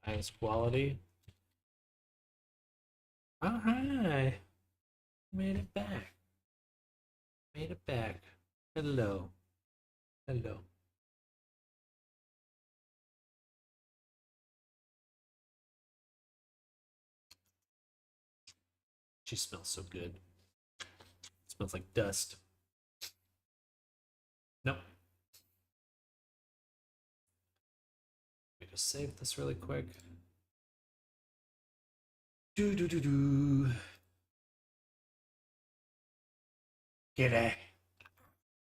highest quality. Oh, hi. Made it back. Made it back. Hello. Hello. She smells so good. It smells like dust. Nope. Let me just save this really quick. Do do do do. G'day.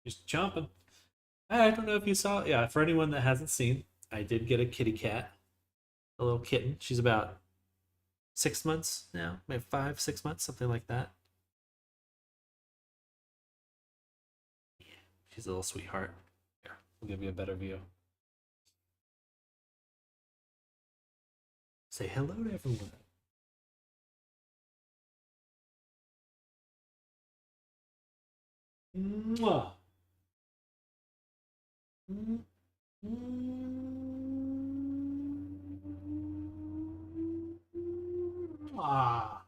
Just chomping. I don't know if you saw. Yeah, for anyone that hasn't seen, I did get a kitty cat, a little kitten. She's about 6 months now, maybe 5, 6 months, something like that. Yeah, she's a little sweetheart. Here, we'll give you a better view. Say hello to everyone. Mwah. Mwah.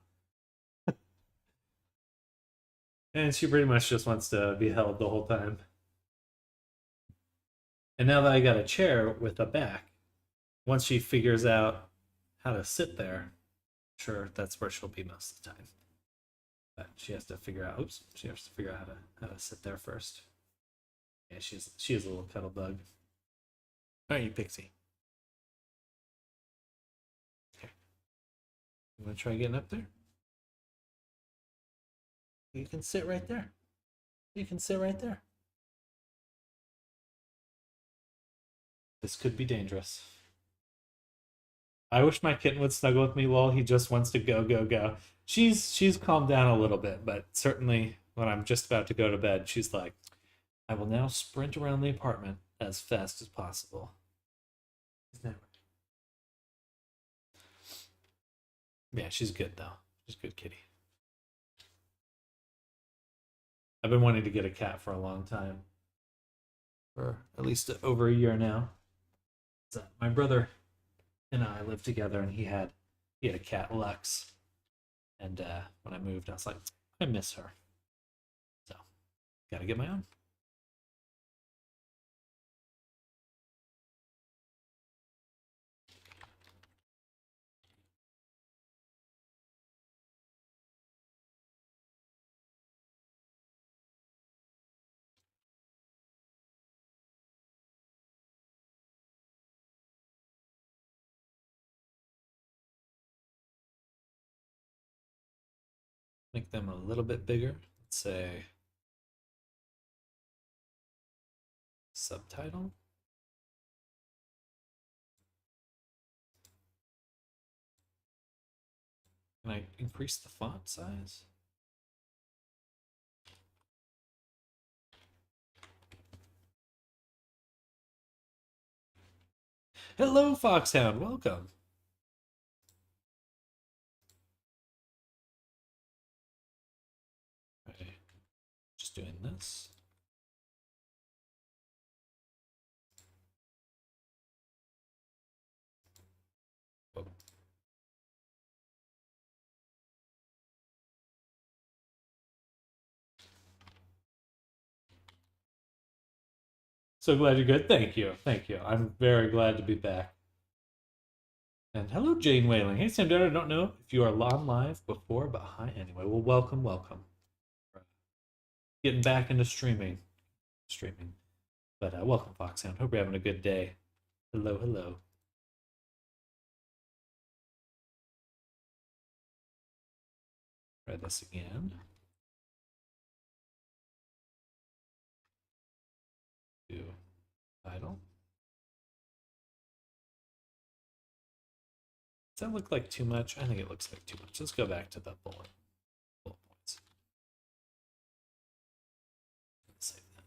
And she pretty much just wants to be held the whole time. And now that I got a chair with a back, once she figures out how to sit there, sure, that's where she'll be most of the time. But she has to figure out. Oops, she has to figure out how to sit there first. Yeah, she is a little cuddle bug. All right, you pixie. Here, you want to try getting up there? You can sit right there. You can sit right there. This could be dangerous. I wish my kitten would snuggle with me. Lol, he just wants to go, go, go. She's calmed down a little bit, but certainly when I'm just about to go to bed, she's like, I will now sprint around the apartment as fast as possible. Isn't that right? Yeah, she's good though. She's a good kitty. I've been wanting to get a cat for a long time. For at least over a year now. So my brother and I lived together, and he had a cat, Lux. And when I moved, I was like, I miss her. So, gotta get my own. Make them a little bit bigger. Let's say subtitle. Can I increase the font size? Hello, Foxhound. Welcome. Okay, just doing this. Oh. So glad you're good. Thank you. Thank you. I'm very glad to be back. And hello, Jane Whaling. Hey, Sam Darrett, I don't know if you are on live before, but hi anyway. Well, welcome, welcome. Getting back into streaming. But welcome, Foxhound. Hope you're having a good day. Hello, hello. Try this again. Do title. Does that look like too much? I think it looks like too much. Let's go back to the bullet points. Save that.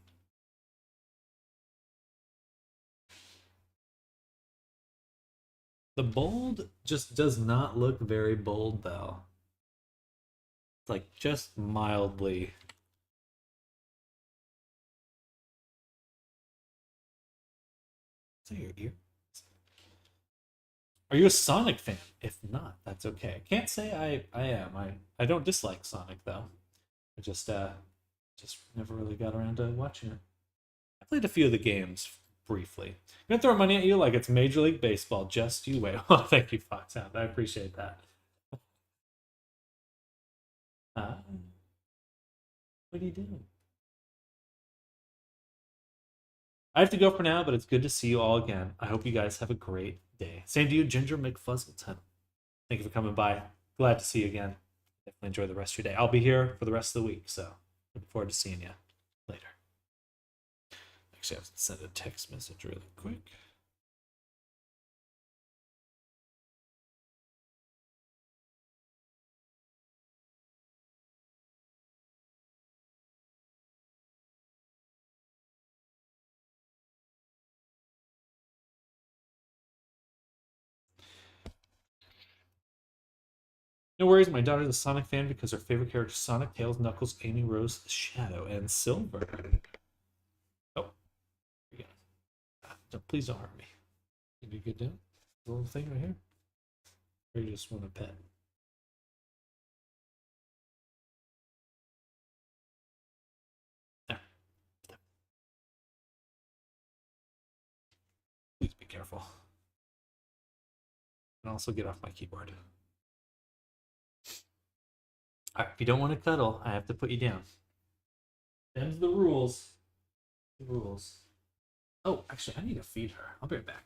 The bold just does not look very bold, though. It's like just mildly. Is that your ear? Are you a Sonic fan? If not, that's okay. I can't say I am. I don't dislike Sonic though. I just never really got around to watching it. I played a few of the games briefly. I'm gonna throw money at you like it's Major League Baseball. Just you wait. Well, thank you, Foxhound. I appreciate that. What are you doing? I have to go for now, but it's good to see you all again. I hope you guys have a great day. Same to you, Ginger McFuzzleton. Thank you for coming by. Glad to see you again. Definitely enjoy the rest of your day. I'll be here for the rest of the week, so looking forward to seeing you later. Actually, I have to send a text message really quick. No worries, my daughter's a Sonic fan because her favorite character is Sonic, Tails, Knuckles, Amy, Rose, Shadow, and Silver. Oh, here please don't hurt me. Can you get down? The little thing right here? Or you just want a pet? There. Please be careful. And also get off my keyboard. Alright, if you don't want to cuddle, I have to put you down. Them's the rules. The rules. Oh, actually, I need to feed her. I'll be right back.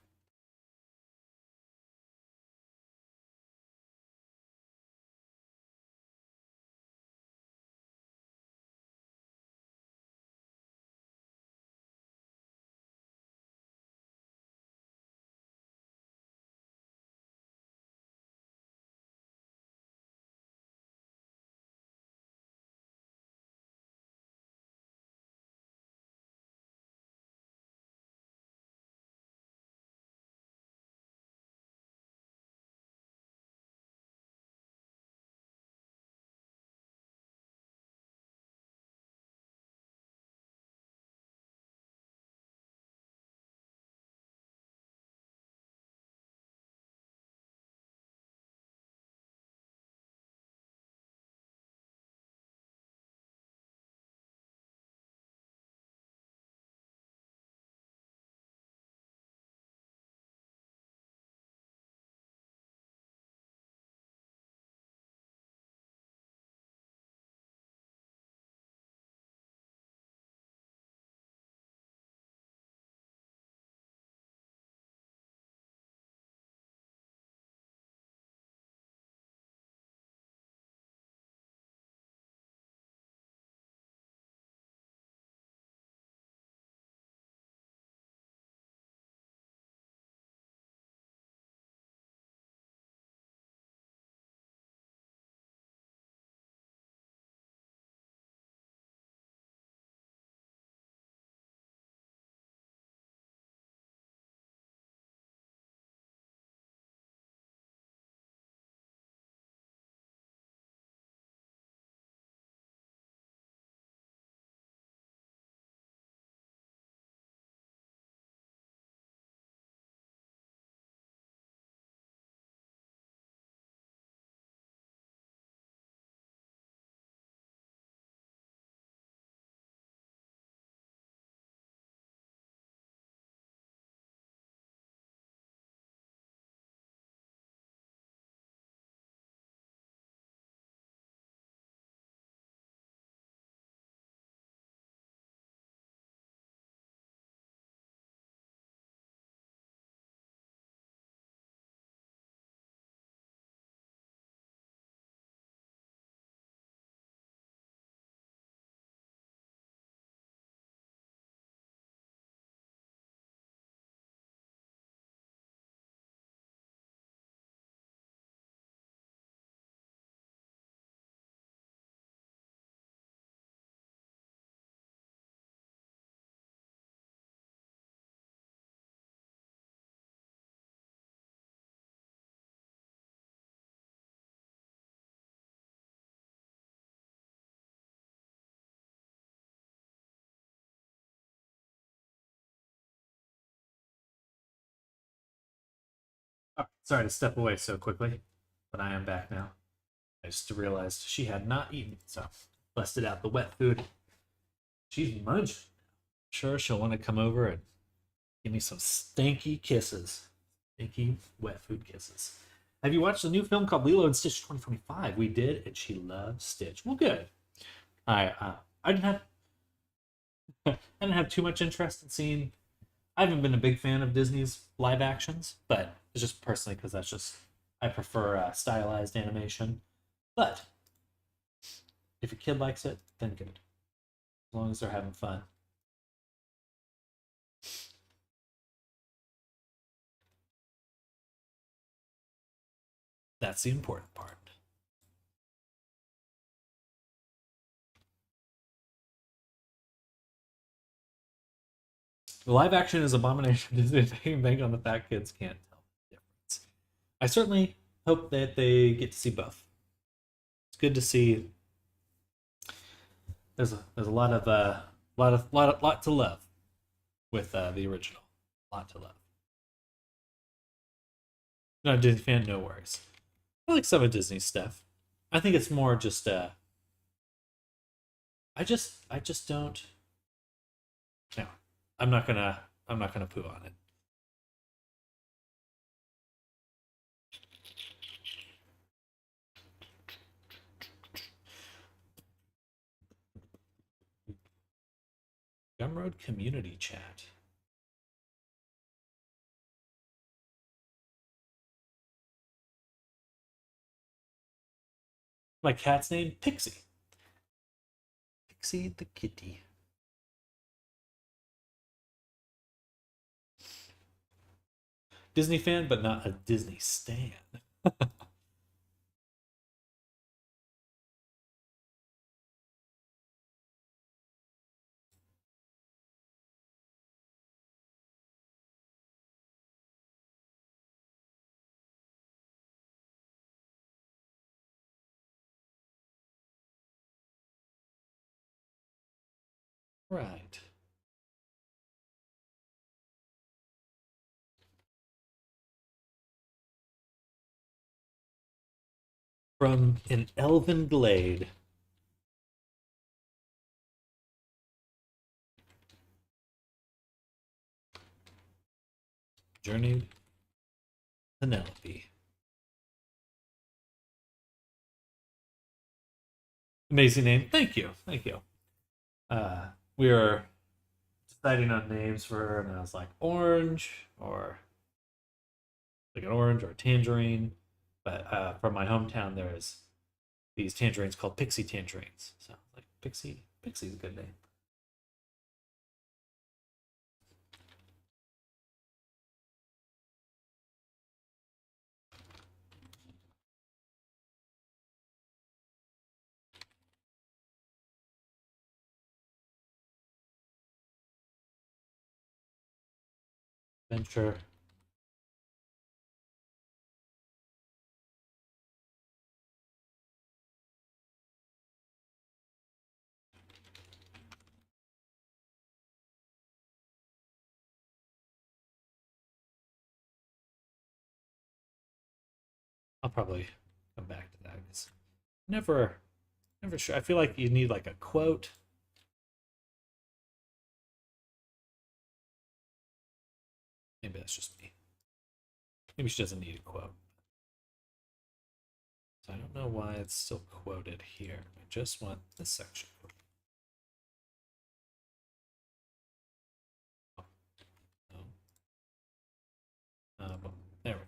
Oh, sorry to step away so quickly, but I am back now. I just realized she had not eaten, so busted out the wet food. She's munching. Sure, she'll want to come over and give me some stinky kisses. Stinky wet food kisses. Have you watched the new film called Lilo and Stitch 2025? We did, and she loves Stitch. Well, good. I didn't have I didn't have too much interest in seeing. I haven't been a big fan of Disney's live actions, but it's just personally because that's just I prefer stylized animation. But if your kid likes it, then good. As long as they're having fun. That's the important part. The live action is abomination. Disney bank on the fact kids can't tell the difference. I certainly hope that they get to see both. It's good to see. There's a lot to love with the original. A lot to love. Not a Disney fan, no worries. I like some of Disney's stuff. I think it's more just I just don't. No, I'm not gonna poo on it. Gumroad Community Chat. My cat's name Pixie. Pixie the kitty. Disney fan, but not a Disney stan. Right. From an elven glade. Journey Penelope. Amazing name. Thank you. Thank you. We were deciding on names for her, and I was like orange or like an orange or a tangerine. But from my hometown, there's these tangerines called Pixie tangerines. So like Pixie's a good name. Venture. I'll probably come back to that. It's never, never sure. I feel like you need like a quote. Maybe that's just me. Maybe she doesn't need a quote. So I don't know why it's still quoted here. I just want this section. Oh, no. There we go.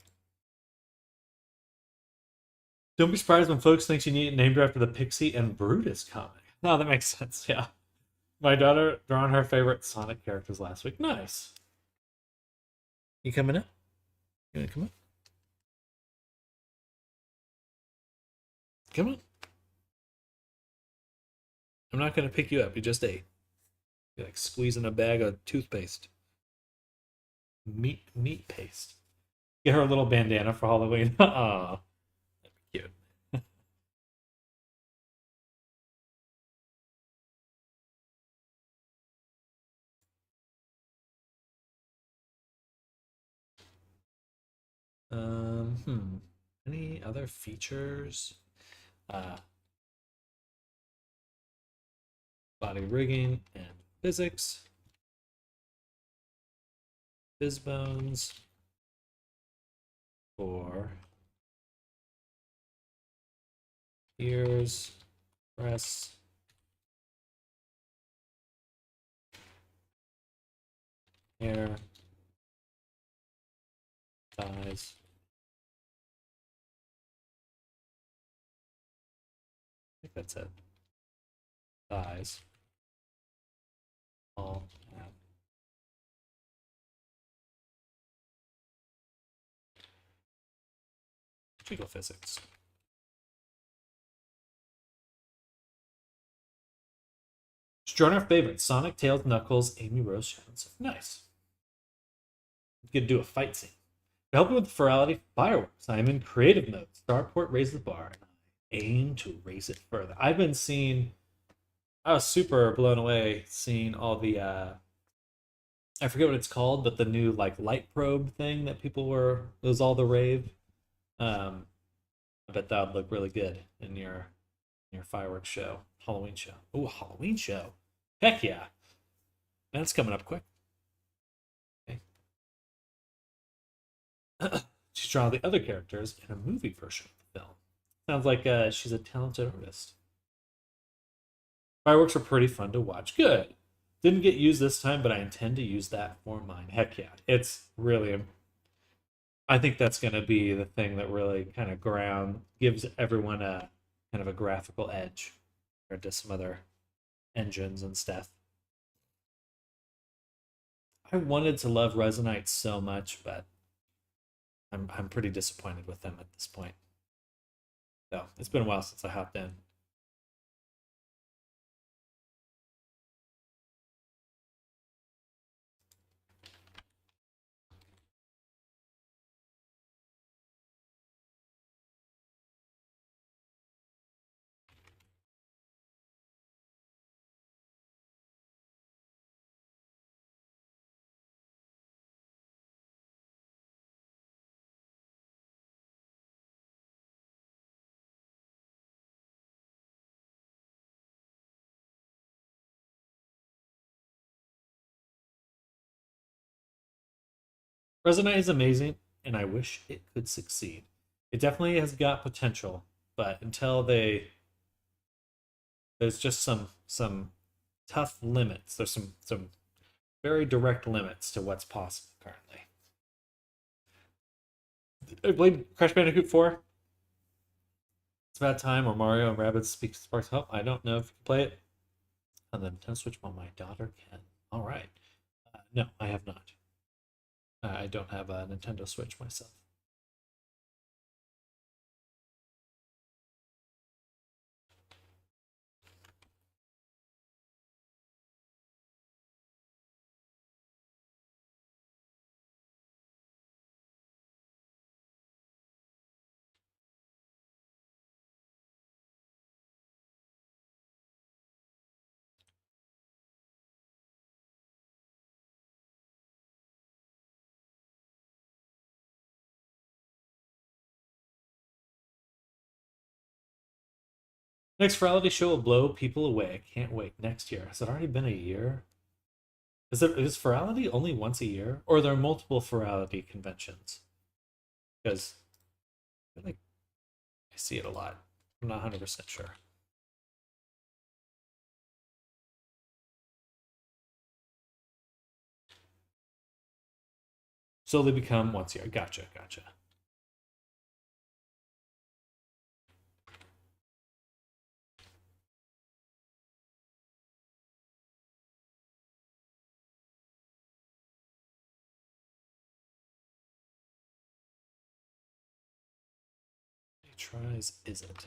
Don't be surprised when folks think you need it named after the Pixie and Brutus comic. No, that makes sense. Yeah. My daughter drawn her favorite Sonic characters last week. Nice. You coming up? You gonna come up? Come on. I'm not gonna pick you up. You just ate. You're like squeezing a bag of toothpaste. Meat paste. Get her a little bandana for Halloween. Aw. That'd be cute. Any other features? Uh, Body rigging and physics. Bones for ears, breasts, hair, thighs. I think that's it. Thighs. All have jiggle physics. Join our favorites: Sonic, Tails, Knuckles, Amy, Rose, Shadows. Nice. You could do a fight scene. To help you with the virality fireworks, I am in creative mode. Starport raised the bar, and I aim to raise it further. I've been seeing. I was super blown away seeing all the. I forget what it's called, but the new like light probe thing that people were. It was all the rave. Um, I bet that would look really good in your fireworks show, Halloween show. Oh, Halloween show! Heck yeah, that's coming up quick. Okay. She's drawn the other characters in a movie version of the film. Sounds like she's a talented artist. Fireworks are pretty fun to watch. Good. Didn't get used this time, but I intend to use that for mine. Heck yeah. It's really, I think that's going to be the thing that really kind of gives everyone a kind of a graphical edge compared to some other engines and stuff. I wanted to love Resonite so much, but I'm pretty disappointed with them at this point. So it's been a while since I hopped in. Resonite is amazing, and I wish it could succeed. It definitely has got potential, but until there's just some tough limits. There's some very direct limits to what's possible currently. I played Crash Bandicoot 4. It's about time, or Mario and Rabbids Speak Sparks Help. I don't know if you can play it on the Nintendo Switch, but my daughter can. All right. No, I have not. I don't have a Nintendo Switch myself. Next reality show will blow people away. I can't wait. Next year. Has it already been a year? Is Ferality only once a year, or are there multiple Ferality conventions? Because I feel like I see it a lot. I'm not 100% sure. So they become once a year. Gotcha, gotcha. How many tries is it?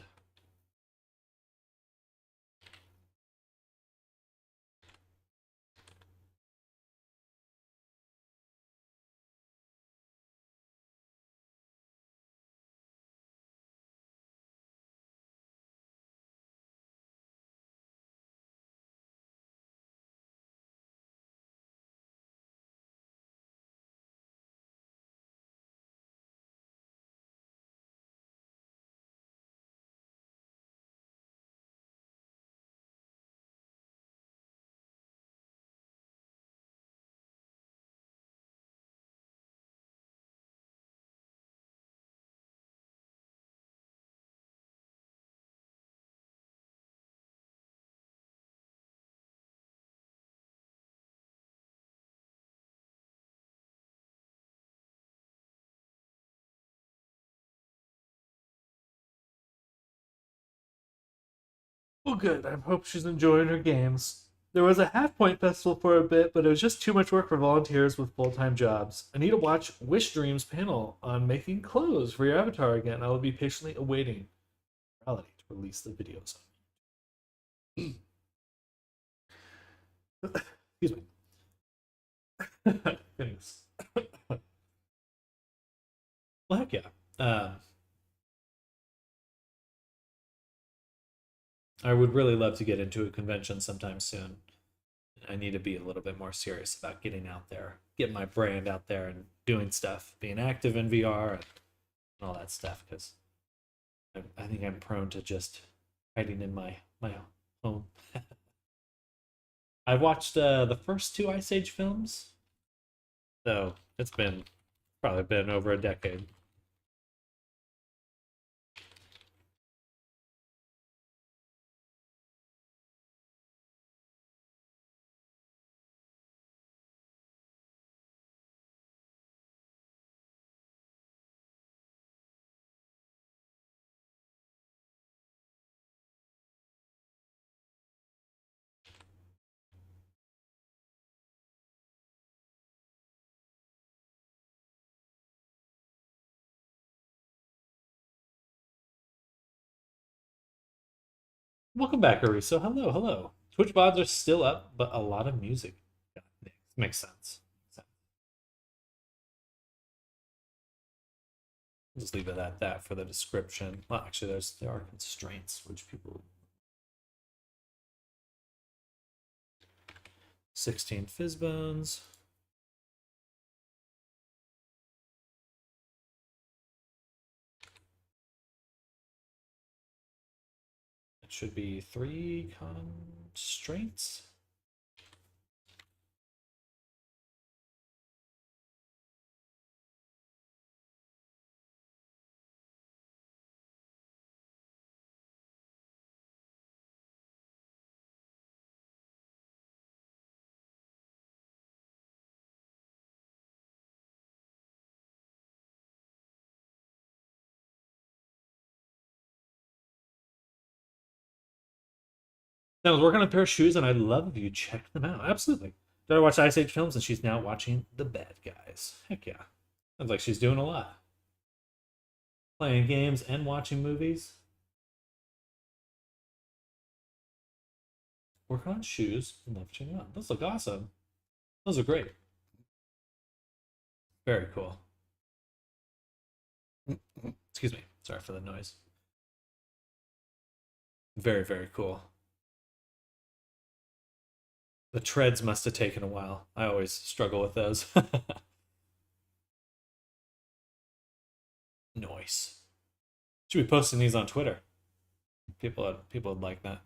Well, good. I hope she's enjoying her games. There was a half point festival for a bit, but it was just too much work for volunteers with full time jobs. I need to watch Wish Dreams panel on making clothes for your avatar again. I will be patiently awaiting reality to release the videos. Excuse me. Goodness. Well, heck yeah. I would really love to get into a convention sometime soon. I need to be a little bit more serious about getting out there, getting my brand out there and doing stuff, being active in VR and all that stuff. Because I think I'm prone to just hiding in my home. I've watched the first two Ice Age films, so it's been probably been over a decade. Welcome back, Ariso. Hello, hello. Twitch VODs are still up, but a lot of music. Yeah, makes sense. Just leave it at that for the description. Well, actually, there are constraints which people 16 Fizzbones. It should be 3 constraints. I was working on a pair of shoes, and I'd love if you check them out. Absolutely. Daughter watched Ice Age films, and she's now watching The Bad Guys. Heck yeah. Sounds like she's doing a lot. Playing games and watching movies. Working on shoes. Love checking out. Those look awesome. Those are great. Very cool. Excuse me. Sorry for the noise. Very, very cool. The treads must have taken a while. I always struggle with those. Nice. Should be posting these on Twitter. People would like that.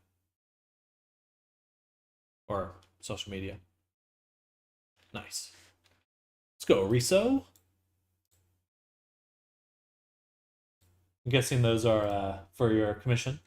Or social media. Nice. Let's go, Riso. I'm guessing those are for your commission.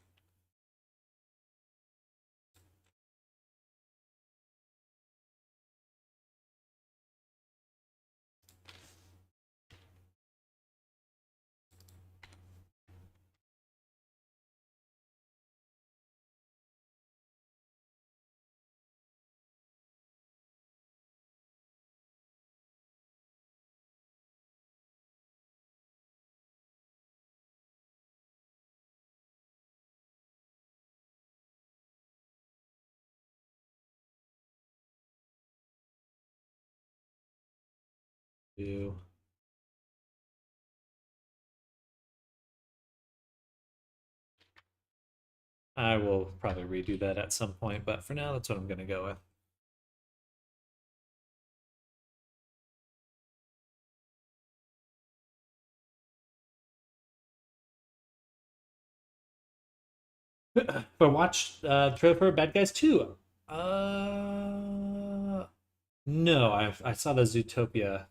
Do I will probably redo that at some point, but for now, that's what I'm going to go with. But watch trailer for Bad Guys 2. No, I saw the Zootopia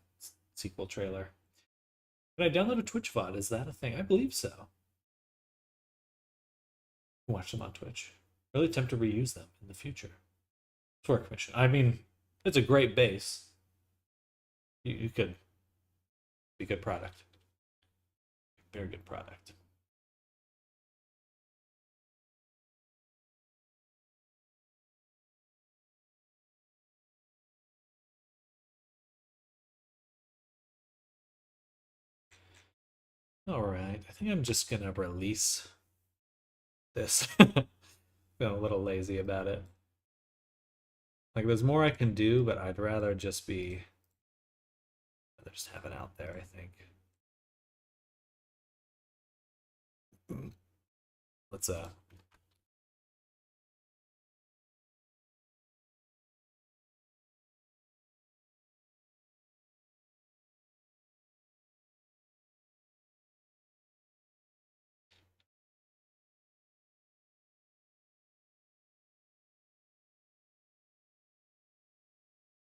sequel trailer. Can I download a Twitch VOD? Is that a thing? I believe so. Watch them on Twitch. Really attempt to reuse them in the future for a commission. I mean, it's a great base. You could be a good product. Very good product. All right, I think I'm just gonna release this. Feeling a little lazy about it. Like, there's more I can do, but I'd rather just have it out there, I think. Let's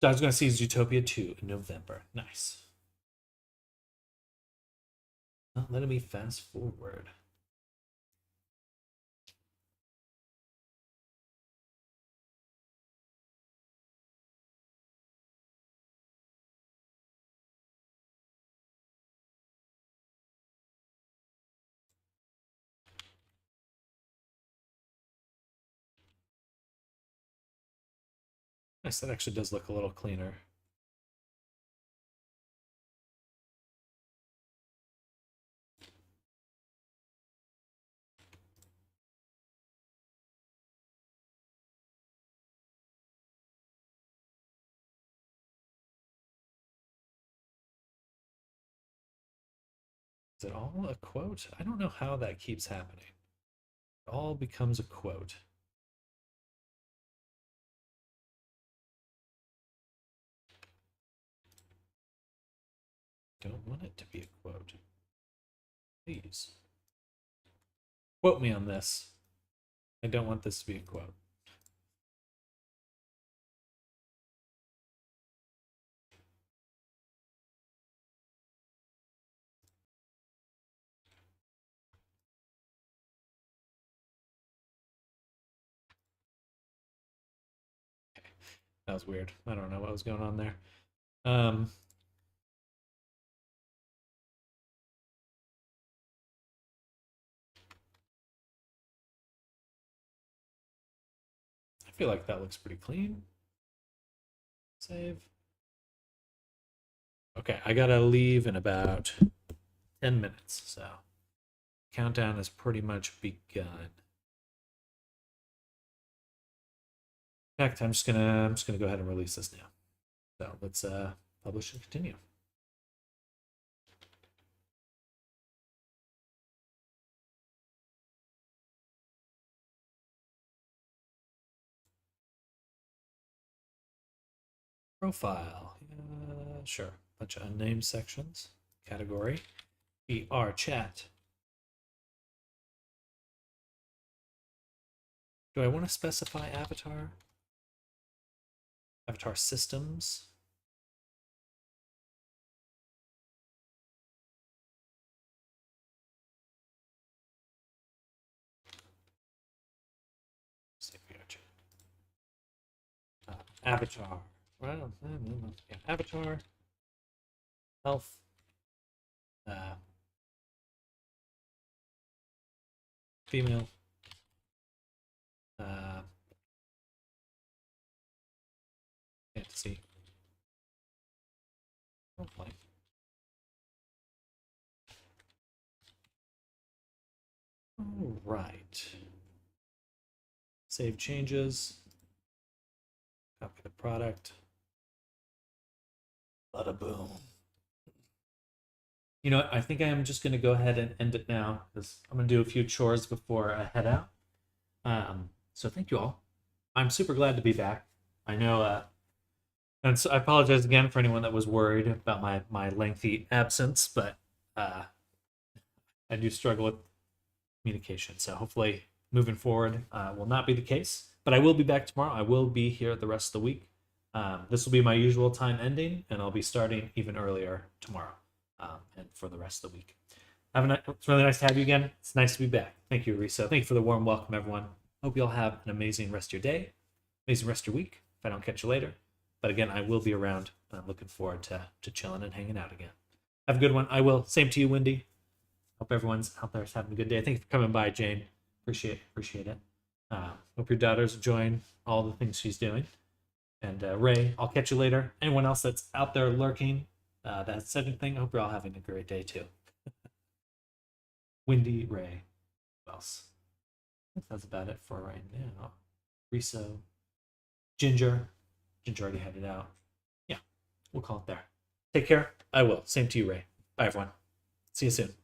I was gonna see Zootopia 2 in November. Nice. Not letting me fast forward. Nice, that actually does look a little cleaner. Is it all a quote? I don't know how that keeps happening. It all becomes a quote. Don't want it to be a quote. Please. Quote me on this. I don't want this to be a quote. That was weird. I don't know what was going on there. I feel like that looks pretty clean. Save. Okay, I gotta leave in about 10 minutes, so countdown has pretty much begun. In fact, I'm just gonna go ahead and release this now. So let's publish and continue. Profile. Sure. Bunch of unnamed sections. Category. BR chat. Do I want to specify avatar? Avatar systems. Avatar. Well, yeah, avatar. Health. Female. Fantasy. Roleplay. All right. Save changes. Copy the product. Bada boom. You know what? I think I am just going to go ahead and end it now because I'm going to do a few chores before I head out. So thank you all. I'm super glad to be back. I know, and so I apologize again for anyone that was worried about my lengthy absence, but I do struggle with communication. So hopefully moving forward will not be the case. But I will be back tomorrow. I will be here the rest of the week. This will be my usual time ending, and I'll be starting even earlier tomorrow and for the rest of the week. It's really nice to have you again. It's nice to be back. Thank you, Risa. Thank you for the warm welcome, everyone. Hope you all have an amazing rest of your day, amazing rest of your week, if I don't catch you later. But again, I will be around, and I'm looking forward to chilling and hanging out again. Have a good one. I will. Same to you, Wendy. Hope everyone's out there is having a good day. Thank you for coming by, Jane. Appreciate it. Hope your daughter's enjoying all the things she's doing. And Ray, I'll catch you later. Anyone else that's out there lurking, that said anything, I hope you're all having a great day too. Windy, Ray. Who else? I think that's about it for right now. Riso, Ginger. Ginger already had it out. Yeah, we'll call it there. Take care. I will. Same to you, Ray. Bye, everyone. See you soon.